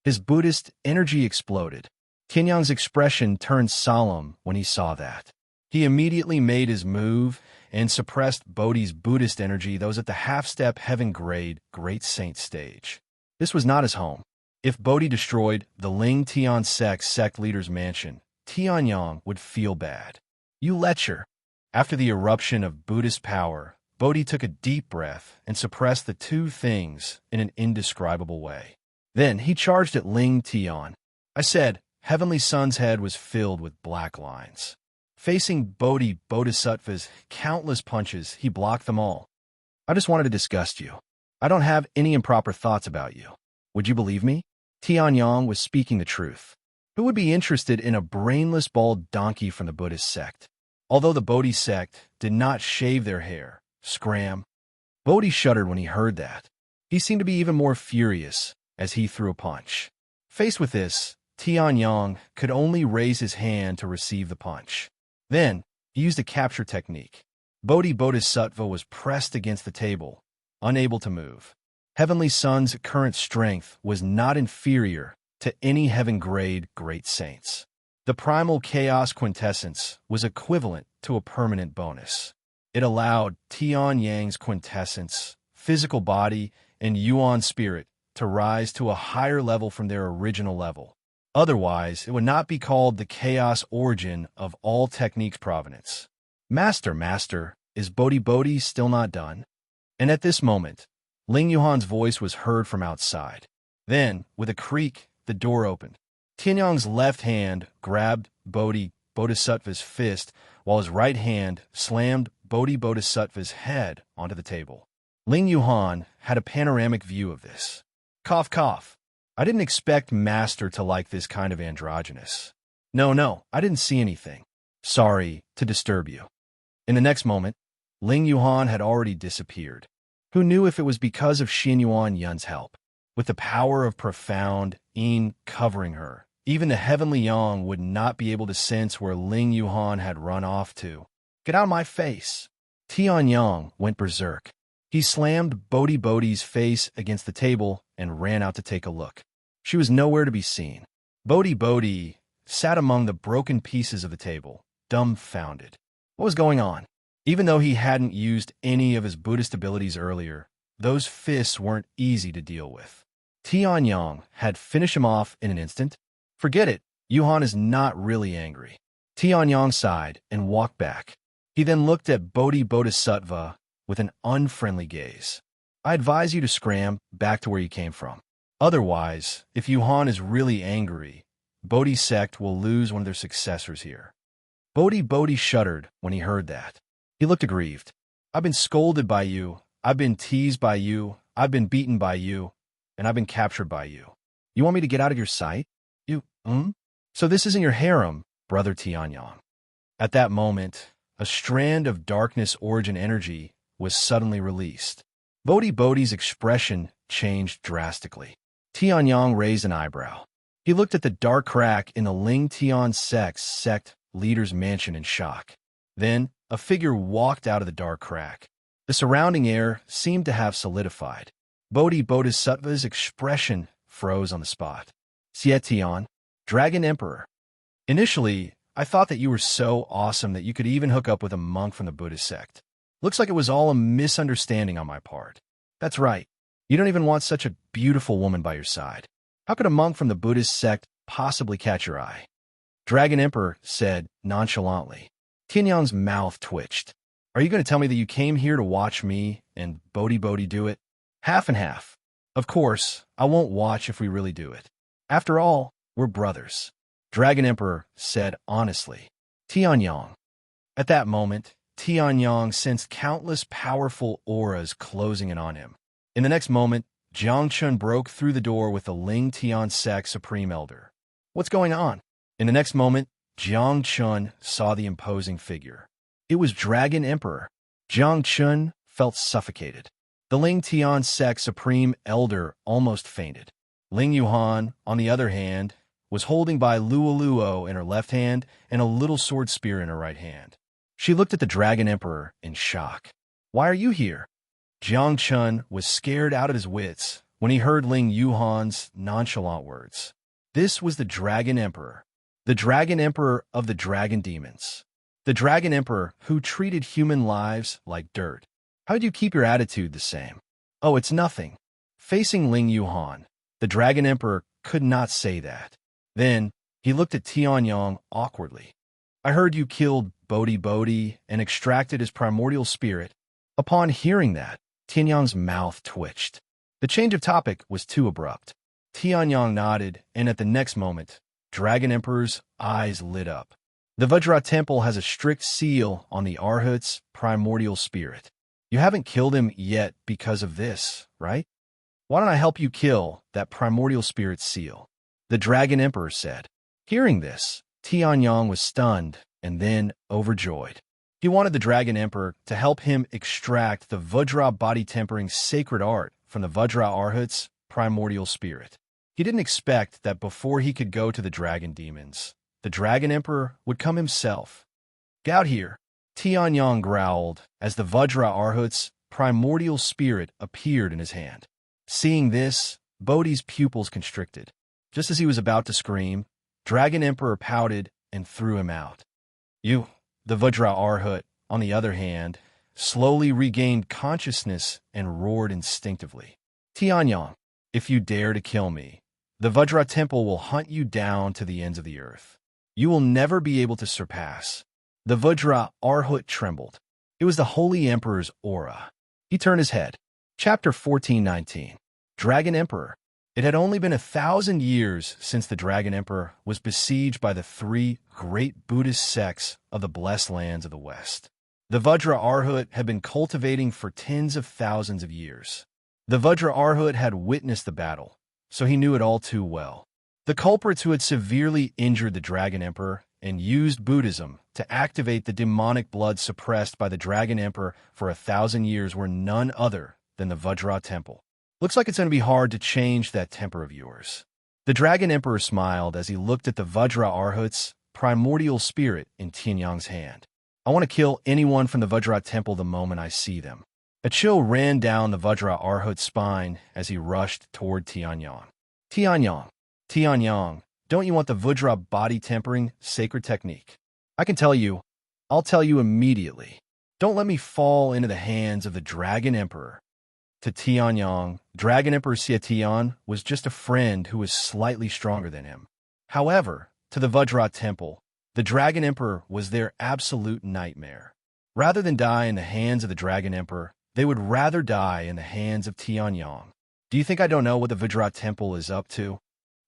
His Buddhist energy exploded. Tianyong's expression turned solemn when he saw that. He immediately made his move and suppressed Bodhi's Buddhist energy that was at the half-step heaven-grade Great Saint stage. This was not his home. If Bodhi destroyed the Ling Tian sect leader's mansion, Tianyong would feel bad. You lecher. After the eruption of Buddhist power, Bodhi took a deep breath and suppressed the 2 things in an indescribable way. Then he charged at Ling Tian. I said, Heavenly Sun's head was filled with black lines. Facing Bodhisattva's countless punches, he blocked them all. I just wanted to disgust you. I don't have any improper thoughts about you. Would you believe me? Tianyong was speaking the truth. Who would be interested in a brainless bald donkey from the Buddhist sect? Although the Bodhi sect did not shave their hair, scram. Bodhi shuddered when he heard that. He seemed to be even more furious as he threw a punch. Faced with this, Tianyong could only raise his hand to receive the punch. Then, He used a capture technique. Bodhisattva was pressed against the table, unable to move. Heavenly Sun's current strength was not inferior to any heaven-grade great saints. The primal chaos quintessence was equivalent to a permanent bonus. It allowed Tian Yang's quintessence, physical body, and Yuan spirit to rise to a higher level from their original level. Otherwise, it would not be called the chaos origin of all techniques provenance. Master, is Bodhi still not done? And at this moment, Ling Yuhan's voice was heard from outside. Then, with a creak, the door opened. Tianyang's left hand grabbed Bodhisattva's fist, while his right hand slammed Bodhisattva's head onto the table. Ling Yuhan had a panoramic view of this. Cough, cough. I didn't expect Master to like this kind of androgynous. No, I didn't see anything. Sorry to disturb you. In the next moment, Ling Yuhan had already disappeared. Who knew if it was because of Xinyuan Yun's help? With the power of profound Yin covering her, even the heavenly Yang would not be able to sense where Ling Yuhan had run off to. Get out of my face! Tian Yang went berserk. He slammed Bodhi's face against the table and ran out to take a look. She was nowhere to be seen. Bodhi sat among the broken pieces of the table, dumbfounded. What was going on? Even though he hadn't used any of his Buddhist abilities earlier, those fists weren't easy to deal with. Tian Yang had finished him off in an instant. Forget it, Yuhan is not really angry. Tian Yang sighed and walked back. He then looked at Bodhisattva with an unfriendly gaze. I advise you to scram back to where you came from. Otherwise, if Yuhan is really angry, Bodhi sect will lose one of their successors here. Bodhi shuddered when he heard that. He looked aggrieved. I've been scolded by you, I've been teased by you, I've been beaten by you, and I've been captured by you. You want me to get out of your sight? So this isn't your harem, brother Tianyang. At that moment, a strand of darkness origin energy was suddenly released. Bodhi's expression changed drastically. Tianyang raised an eyebrow. He looked at the dark crack in the Ling Tian sect leader's mansion in shock. Then, a figure walked out of the dark crack. The surrounding air seemed to have solidified. Bodhisattva's expression froze on the spot. Xie Tian, Dragon Emperor. Initially, I thought that you were so awesome that you could even hook up with a monk from the Buddhist sect. Looks like it was all a misunderstanding on my part. That's right. You don't even want such a beautiful woman by your side. How could a monk from the Buddhist sect possibly catch your eye? Dragon Emperor said nonchalantly. Tianyang's mouth twitched. Are you going to tell me that you came here to watch me and Bodhi do it? Half and half. Of course, I won't watch if we really do it. After all, we're brothers. Dragon Emperor said honestly. Tianyang. At that moment, Tianyang sensed countless powerful auras closing in on him. In the next moment, Jiang Chun broke through the door with the Ling Tian sect Supreme Elder. What's going on? In the next moment, Jiang Chun saw the imposing figure. It was Dragon Emperor. Jiang Chun felt suffocated. The Ling Tian sect Supreme Elder almost fainted. Ling Yuhan, on the other hand, was holding by Luo in her left hand and a little sword spear in her right hand. She looked at the Dragon Emperor in shock. Why are you here? Jiang Chun was scared out of his wits when he heard Ling Yuhan's nonchalant words. This was the Dragon Emperor of the Dragon Demons. The Dragon Emperor who treated human lives like dirt. How did you keep your attitude the same? Oh, it's nothing. Facing Ling Yuhan, the Dragon Emperor could not say that. Then, he looked at Tianyang awkwardly. I heard you killed Bodhi and extracted his primordial spirit. Upon hearing that, Tianyang's mouth twitched. The change of topic was too abrupt. Tianyang nodded, and at the next moment, Dragon Emperor's eyes lit up. The Vajra Temple has a strict seal on the Arhat's primordial spirit. You haven't killed him yet because of this, right? Why don't I help you kill that primordial spirit seal? The Dragon Emperor said. Hearing this, Tianyang was stunned and then overjoyed. He wanted the Dragon Emperor to help him extract the Vajra body-tempering sacred art from the Vajra Arhat's primordial spirit. He didn't expect that before he could go to the Dragon Demons, the Dragon Emperor would come himself. Get out here, Tianyang growled as the Vajra Arhut's primordial spirit appeared in his hand. Seeing this, Bodhi's pupils constricted. Just as he was about to scream, Dragon Emperor pouted and threw him out. You, the Vajra Arhut, on the other hand, slowly regained consciousness and roared instinctively. Tianyang, if you dare to kill me, the Vajra Temple will hunt you down to the ends of the earth. You will never be able to surpass. The Vajra Arhut trembled. It was the Holy Emperor's aura. He turned his head. Chapter 14:19. Dragon Emperor. It had only been 1,000 years since the Dragon Emperor was besieged by the three great Buddhist sects of the blessed lands of the West. The Vajra Arhut had been cultivating for tens of thousands of years. The Vajra Arhut had witnessed the battle, so he knew it all too well. The culprits who had severely injured the Dragon Emperor and used Buddhism to activate the demonic blood suppressed by the Dragon Emperor for 1,000 years were none other than the Vajra Temple. Looks like it's going to be hard to change that temper of yours. The Dragon Emperor smiled as he looked at the Vajra Arhut's primordial spirit in Tianyang's hand. I want to kill anyone from the Vajra Temple the moment I see them. A chill ran down the Vajra Arhut's spine as he rushed toward Tianyang. Tianyang, don't you want the Vajra body tempering sacred technique? I can tell you. I'll tell you immediately. Don't let me fall into the hands of the Dragon Emperor. To Tianyang, Dragon Emperor Tian was just a friend who was slightly stronger than him. However, to the Vajra Temple, the Dragon Emperor was their absolute nightmare. Rather than die in the hands of the Dragon Emperor, they would rather die in the hands of Tianyang. Do you think I don't know what the Vajra Temple is up to?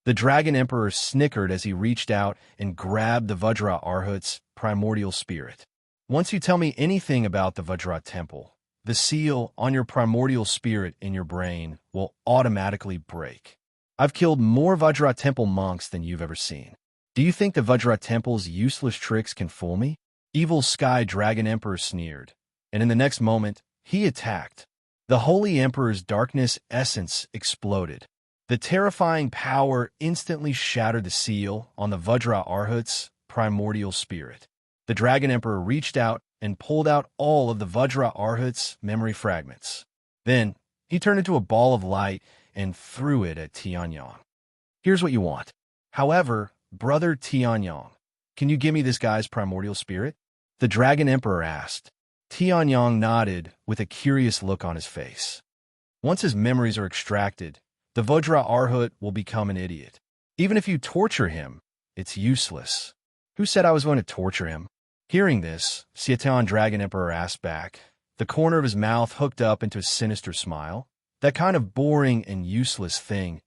The Dragon Emperor snickered as he reached out and grabbed the Vajra Arhut's primordial spirit. Once you tell me anything about the Vajra Temple, the seal on your primordial spirit in your brain will automatically break. I've killed more Vajra Temple monks than you've ever seen. Do you think the Vajra Temple's useless tricks can fool me? Evil Sky Dragon Emperor sneered, and in the next moment, he attacked. The Holy Emperor's darkness essence exploded. The terrifying power instantly shattered the seal on the Vajra Arhut's primordial spirit. The Dragon Emperor reached out and pulled out all of the Vajra Arhut's memory fragments. Then, he turned into a ball of light and threw it at Tianyang. Here's what you want. However, brother Tianyang, can you give me this guy's primordial spirit? The Dragon Emperor asked. Tianyang nodded with a curious look on his face. Once his memories are extracted, the Vajra Arhut will become an idiot. Even if you torture him, it's useless. Who said I was going to torture him? Hearing this, Tian Dragon Emperor asked back, the corner of his mouth hooked up into a sinister smile. That kind of boring and useless thing.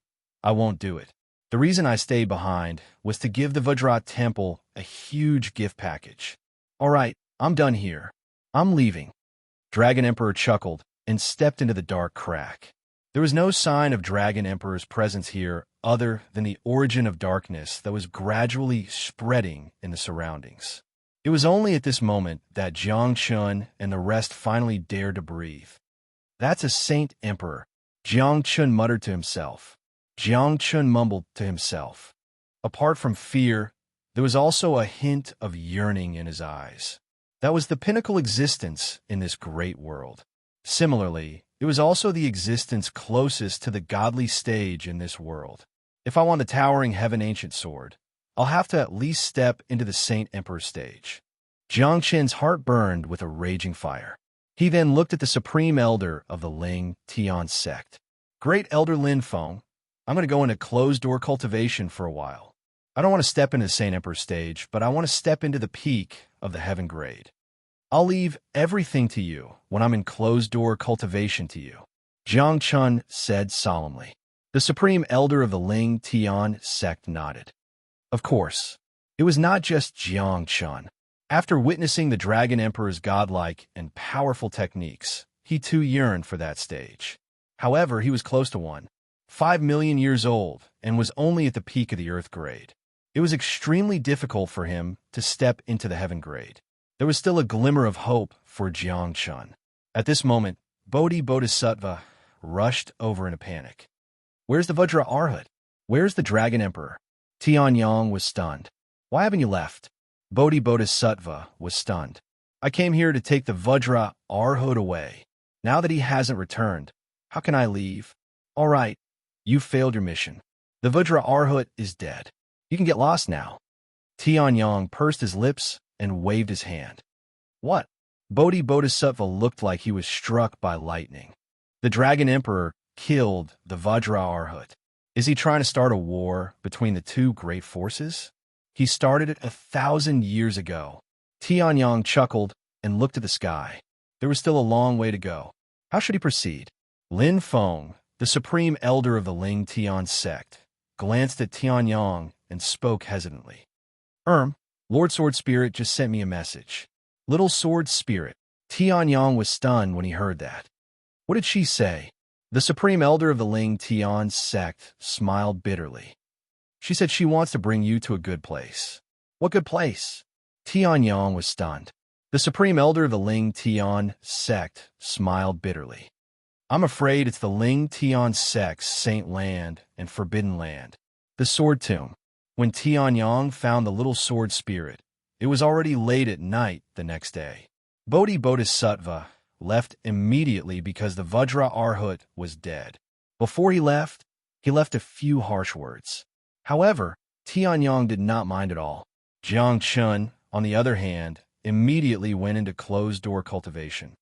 I won't do it. The reason I stayed behind was to give the Vajra Temple a huge gift package. All right, I'm done here. I'm leaving. Dragon Emperor chuckled and stepped into the dark crack. There was no sign of Dragon Emperor's presence here other than the origin of darkness that was gradually spreading in the surroundings. It was only at this moment that Jiang Chun and the rest finally dared to breathe. That's a Saint Emperor, Jiang Chun muttered to himself. Jiang Chun mumbled to himself. Apart from fear, there was also a hint of yearning in his eyes. That was the pinnacle existence in this great world. Similarly, it was also the existence closest to the godly stage in this world. If I want the towering heaven ancient sword, I'll have to at least step into the Saint Emperor stage. Jiang Chen's heart burned with a raging fire. He then looked at the supreme elder of the Ling Tian sect. Great Elder Lin Feng, I'm going to go into closed-door cultivation for a while. I don't want to step into the Saint Emperor stage, but I want to step into the peak of the heaven grade. I'll leave everything to you when I'm in closed-door cultivation to you, Jiang Chun said solemnly. The supreme elder of the Ling Tian sect nodded. Of course, it was not just Jiang Chun. After witnessing the Dragon Emperor's godlike and powerful techniques, he too yearned for that stage. However, he was close to one, 5 million years old, and was only at the peak of the Earth grade. It was extremely difficult for him to step into the heaven grade. There was still a glimmer of hope for Jiang Chun. At this moment, Bodhisattva rushed over in a panic. Where's the Vajra Arhut? Where's the Dragon Emperor? Tianyang was stunned. Why haven't you left? Bodhisattva was stunned. I came here to take the Vajra Arhut away. Now that he hasn't returned, how can I leave? All right, you failed your mission. The Vajra Arhut is dead. You can get lost now. Tianyong pursed his lips and waved his hand. What? Bodhisattva looked like he was struck by lightning. The Dragon Emperor killed the Vajra Arhut. Is he trying to start a war between the two great forces? He started it 1,000 years ago. Tianyong chuckled and looked at the sky. There was still a long way to go. How should he proceed? Lin Feng, the supreme elder of the Ling Tian sect, glanced at Tianyong and spoke hesitantly. Lord Sword Spirit just sent me a message. Little Sword Spirit. Tianyong was stunned when he heard that. What did she say? The supreme elder of the Ling Tian sect smiled bitterly. She said she wants to bring you to a good place. What good place? Tianyong was stunned. The supreme elder of the Ling Tian sect smiled bitterly. I'm afraid it's the Ling Tian sect's Saint Land and Forbidden Land, the Sword Tomb. When Tianyong found the little sword spirit, it was already late at night the next day. Bodhisattva left immediately because the Vajra Arhut was dead. Before he left a few harsh words. However, Tianyong did not mind at all. Jiang Chun, on the other hand, immediately went into closed-door cultivation.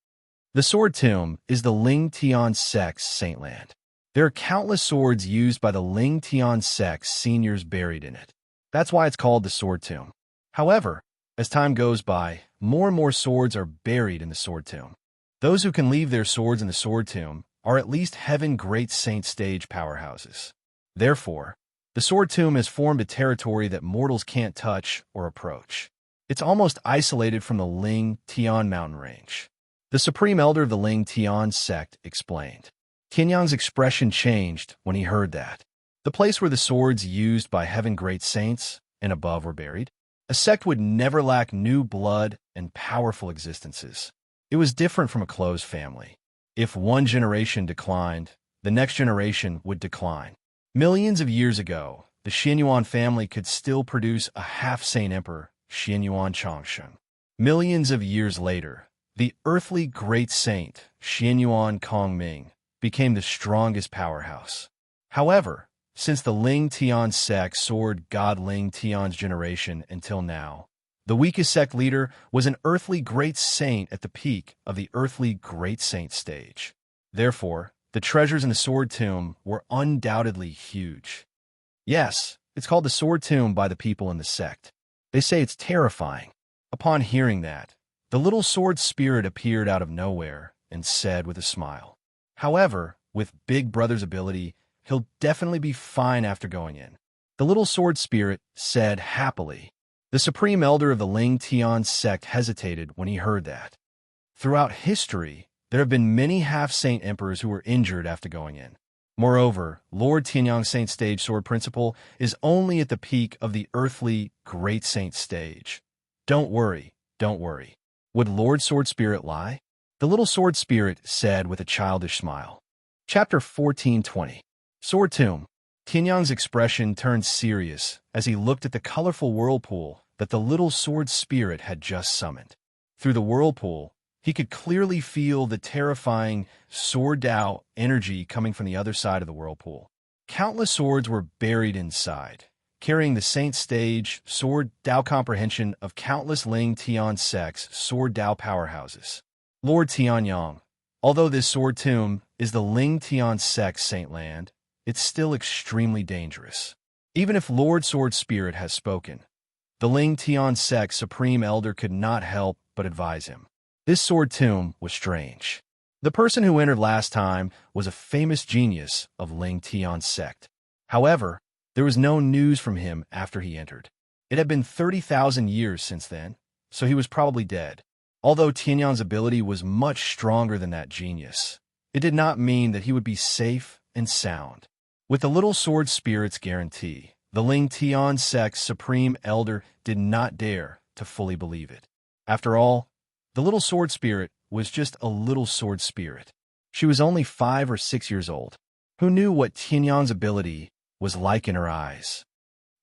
The Sword Tomb is the Ling Tian sect's Saint Land. There are countless swords used by the Ling Tian sect's seniors buried in it. That's why it's called the Sword Tomb. However, as time goes by, more and more swords are buried in the Sword Tomb. Those who can leave their swords in the Sword Tomb are at least Heaven Great Saint stage powerhouses. Therefore, the Sword Tomb has formed a territory that mortals can't touch or approach. It's almost isolated from the Ling Tian mountain range. The Supreme Elder of the Ling Tian sect explained. Tianyong's expression changed when he heard that. The place where the swords used by Heaven Great Saints and above were buried, a sect would never lack new blood and powerful existences. It was different from a closed family. If one generation declined, the next generation would decline. Millions of years ago, the Xianyuan family could still produce a half-saint emperor, Xianyuan Changsheng. Millions of years later, the earthly great saint, Xianyuan Kongming, became the strongest powerhouse. However, since the Ling Tian sect soared God Ling Tian's generation until now, the weakest sect leader was an earthly great saint at the peak of the earthly great saint stage. Therefore, the treasures in the Sword Tomb were undoubtedly huge. Yes, it's called the Sword Tomb by the people in the sect. They say it's terrifying. Upon hearing that, the little sword spirit appeared out of nowhere and said with a smile, "However, with Big Brother's ability, he'll definitely be fine after going in." The little sword spirit said happily. The Supreme Elder of the Ling Tian sect hesitated when he heard that. Throughout history, there have been many half-saint emperors who were injured after going in. Moreover, Lord Tianyong's Saint Stage Sword Principle is only at the peak of the earthly Great Saint Stage. Don't worry, don't worry. Would Lord Sword Spirit lie? The little sword spirit said with a childish smile. Chapter 1420. Sword Tomb. Tianyong's expression turned serious as he looked at the colorful whirlpool that the little sword spirit had just summoned. Through the whirlpool, he could clearly feel the terrifying sword Dao energy coming from the other side of the whirlpool. Countless swords were buried inside, carrying the Saint Stage sword Dao comprehension of countless Ling Tian sects sword Dao powerhouses. Lord Tianyong, although this Sword Tomb is the Ling Tian sect's Saint Land, it's still extremely dangerous. Even if Lord Sword Spirit has spoken, the Ling Tian sect's Supreme Elder could not help but advise him. This Sword Tomb was strange. The person who entered last time was a famous genius of Ling Tian sect. However, there was no news from him after he entered. It had been 30,000 years since then, so he was probably dead. Although Tianyong's ability was much stronger than that genius, it did not mean that he would be safe and sound. With the little sword spirit's guarantee, the Ling Tian sect's Supreme Elder did not dare to fully believe it. After all, the little sword spirit was just a little sword spirit. She was only 5 or 6 years old. Who knew what Tianyong's ability was like in her eyes?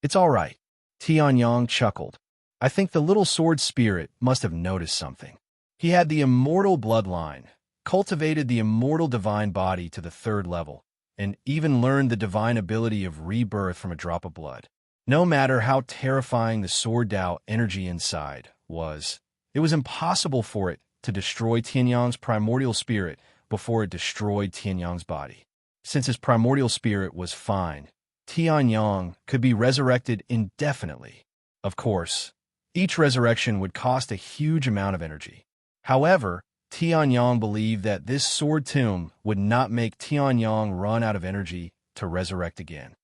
It's all right. Tianyong chuckled. I think the little sword spirit must have noticed something. He had the immortal bloodline, cultivated the immortal divine body to the 3rd level, and even learned the divine ability of rebirth from a drop of blood. No matter how terrifying the sword Dao energy inside was, it was impossible for it to destroy Tianyang's primordial spirit before it destroyed Tianyang's body. Since his primordial spirit was fine, Tianyang could be resurrected indefinitely. Of course, each resurrection would cost a huge amount of energy. However, Tianyang believed that this sword tomb would not make Tianyang run out of energy to resurrect again.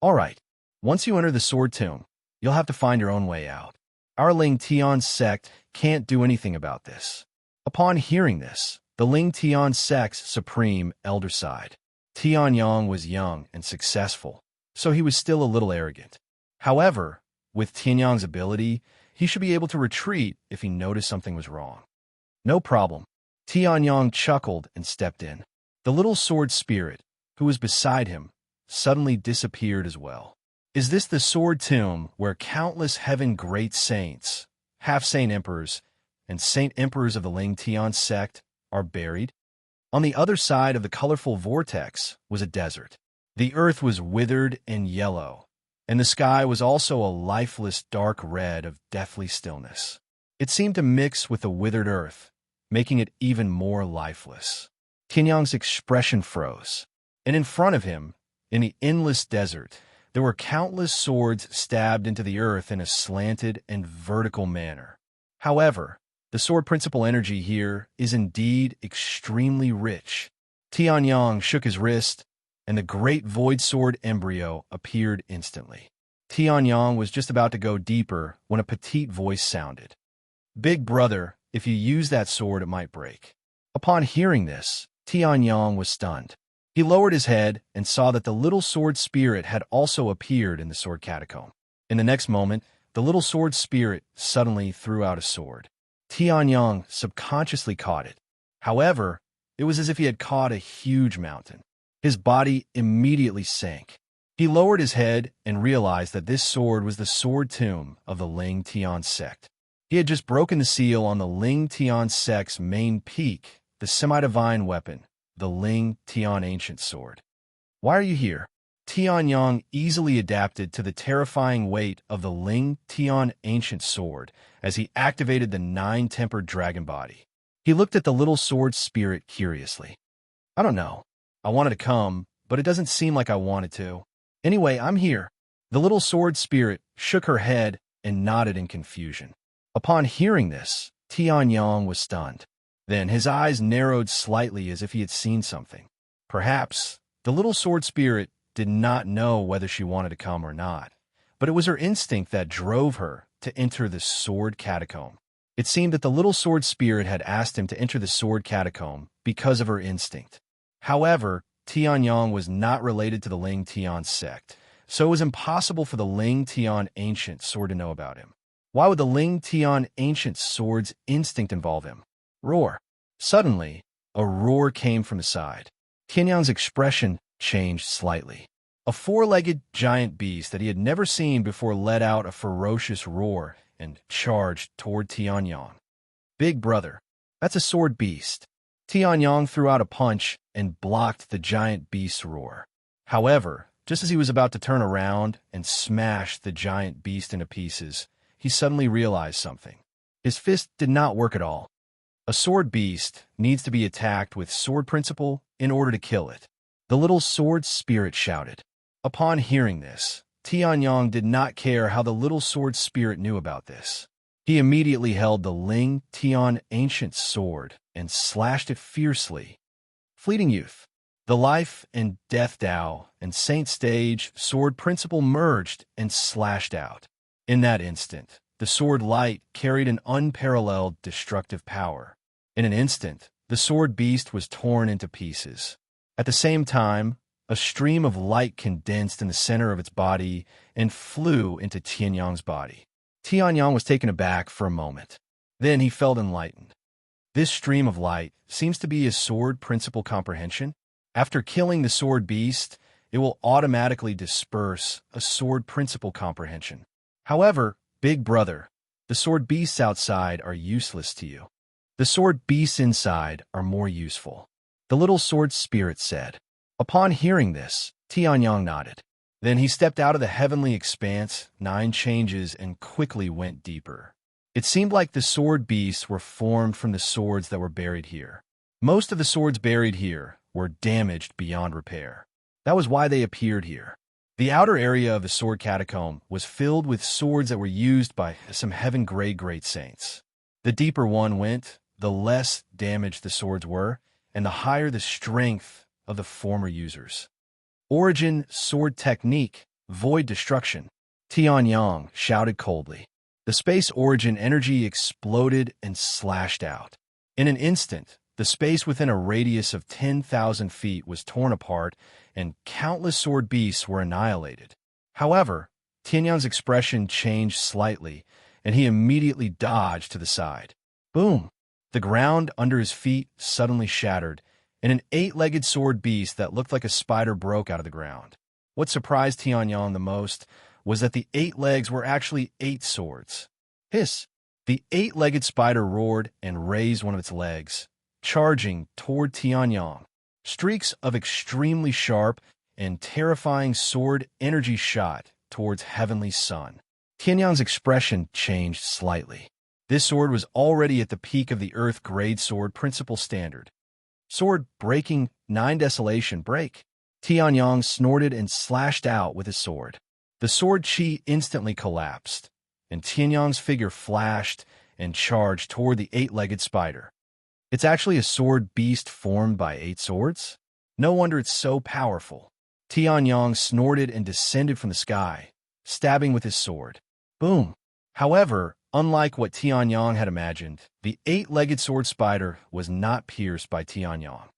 Alright, once you enter the sword tomb, you'll have to find your own way out. Our Ling Tian sect can't do anything about this. Upon hearing this, the Ling Tian sect's supreme elder sighed. Tianyang was young and successful, so he was still a little arrogant. However, with Tianyang's ability, he should be able to retreat if he noticed something was wrong. No problem. Tianyang chuckled and stepped in. The little sword spirit, who was beside him, suddenly disappeared as well. Is this the sword tomb where countless heaven-great saints, half-saint emperors, and saint emperors of the Ling Tian sect are buried? On the other side of the colorful vortex was a desert. The earth was withered and yellow, and the sky was also a lifeless dark red of deathly stillness. It seemed to mix with the withered earth, making it even more lifeless. Tianyang's expression froze, and in front of him, in the endless desert, there were countless swords stabbed into the earth in a slanted and vertical manner. However, the sword principle energy here is indeed extremely rich. Tianyang shook his wrist, and the great void sword embryo appeared instantly. Tianyang was just about to go deeper when a petite voice sounded. "Big brother, if you use that sword, it might break." Upon hearing this, Tianyang was stunned. He lowered his head and saw that the little sword spirit had also appeared in the sword catacomb. In the next moment, the little sword spirit suddenly threw out a sword. Tianyang subconsciously caught it. However, it was as if he had caught a huge mountain. His body immediately sank. He lowered his head and realized that this sword was the sword tomb of the Ling Tian sect. He had just broken the seal on the Ling Tian sect's main peak, the semi-divine weapon, the Ling Tian ancient sword. "Why are you here?" Tianyang easily adapted to the terrifying weight of the Ling Tian ancient sword as he activated the 9-tempered dragon body. He looked at the little sword spirit curiously. "I don't know. I wanted to come, but it doesn't seem like I wanted to. Anyway, I'm here." The little sword spirit shook her head and nodded in confusion. Upon hearing this, Tianyang was stunned. Then his eyes narrowed slightly as if he had seen something. Perhaps the little sword spirit did not know whether she wanted to come or not, but it was her instinct that drove her to enter the sword catacomb. It seemed that the little sword spirit had asked him to enter the sword catacomb because of her instinct. However, Tianyang was not related to the Ling Tian sect, so it was impossible for the Ling Tian ancient sword to know about him. Why would the Ling Tian ancient sword's instinct involve him? Roar. Suddenly, a roar came from the side. Tianyang's expression changed slightly. A 4-legged giant beast that he had never seen before let out a ferocious roar and charged toward Tianyang. "Big brother, that's a sword beast." Tianyang threw out a punch and blocked the giant beast's roar. However, just as he was about to turn around and smash the giant beast into pieces, he suddenly realized something. His fist did not work at all. A sword beast needs to be attacked with sword principle in order to kill it. The little sword spirit shouted. Upon hearing this, Tianyang did not care how the little sword spirit knew about this. He immediately held the Ling Tian ancient sword and slashed it fiercely. Fleeting youth. The life and death Tao and Saint Stage sword principle merged and slashed out. In that instant, the sword light carried an unparalleled destructive power. In an instant, the sword beast was torn into pieces. At the same time, a stream of light condensed in the center of its body and flew into Tianyang's body. Tianyang was taken aback for a moment. Then he felt enlightened. This stream of light seems to be a sword principle comprehension. After killing the sword beast, it will automatically disperse a sword principle comprehension. However, big brother, The sword beasts outside are useless to you. The sword beasts inside are more useful. The little sword spirit said. Upon hearing this, Tianyang nodded. Then he stepped out of the heavenly expanse, 9 changes, and quickly went deeper. It seemed like the sword beasts were formed from the swords that were buried here. Most of the swords buried here were damaged beyond repair. That was why they appeared here. The outer area of the sword catacomb was filled with swords that were used by some heaven-grade great saints. The deeper one went, the less damaged the swords were, and the higher the strength of the former users. Origin, sword technique, void destruction. Tianyang shouted coldly. The space origin energy exploded and slashed out. In an instant, the space within a radius of 10,000 feet was torn apart, and countless sword beasts were annihilated. However, Tianyang's expression changed slightly, and he immediately dodged to the side. Boom! The ground under his feet suddenly shattered, and an 8-legged sword beast that looked like a spider broke out of the ground. What surprised Tianyang the most was that the 8 legs were actually 8 swords. Hiss! The 8-legged spider roared and raised one of its legs, charging toward Tianyang. Streaks of extremely sharp and terrifying sword energy shot towards Heavenly Sun. Tianyang's expression changed slightly. This sword was already at the peak of the Earth Grade Sword Principal Standard. Sword breaking 9 desolation break. Tianyang snorted and slashed out with his sword. The sword chi instantly collapsed, and Tianyang's figure flashed and charged toward the 8-legged spider. It's actually a sword beast formed by 8 swords? No wonder it's so powerful. Tianyang snorted and descended from the sky, stabbing with his sword. Boom! However, unlike what Tianyang had imagined, the 8-legged sword spider was not pierced by Tianyang.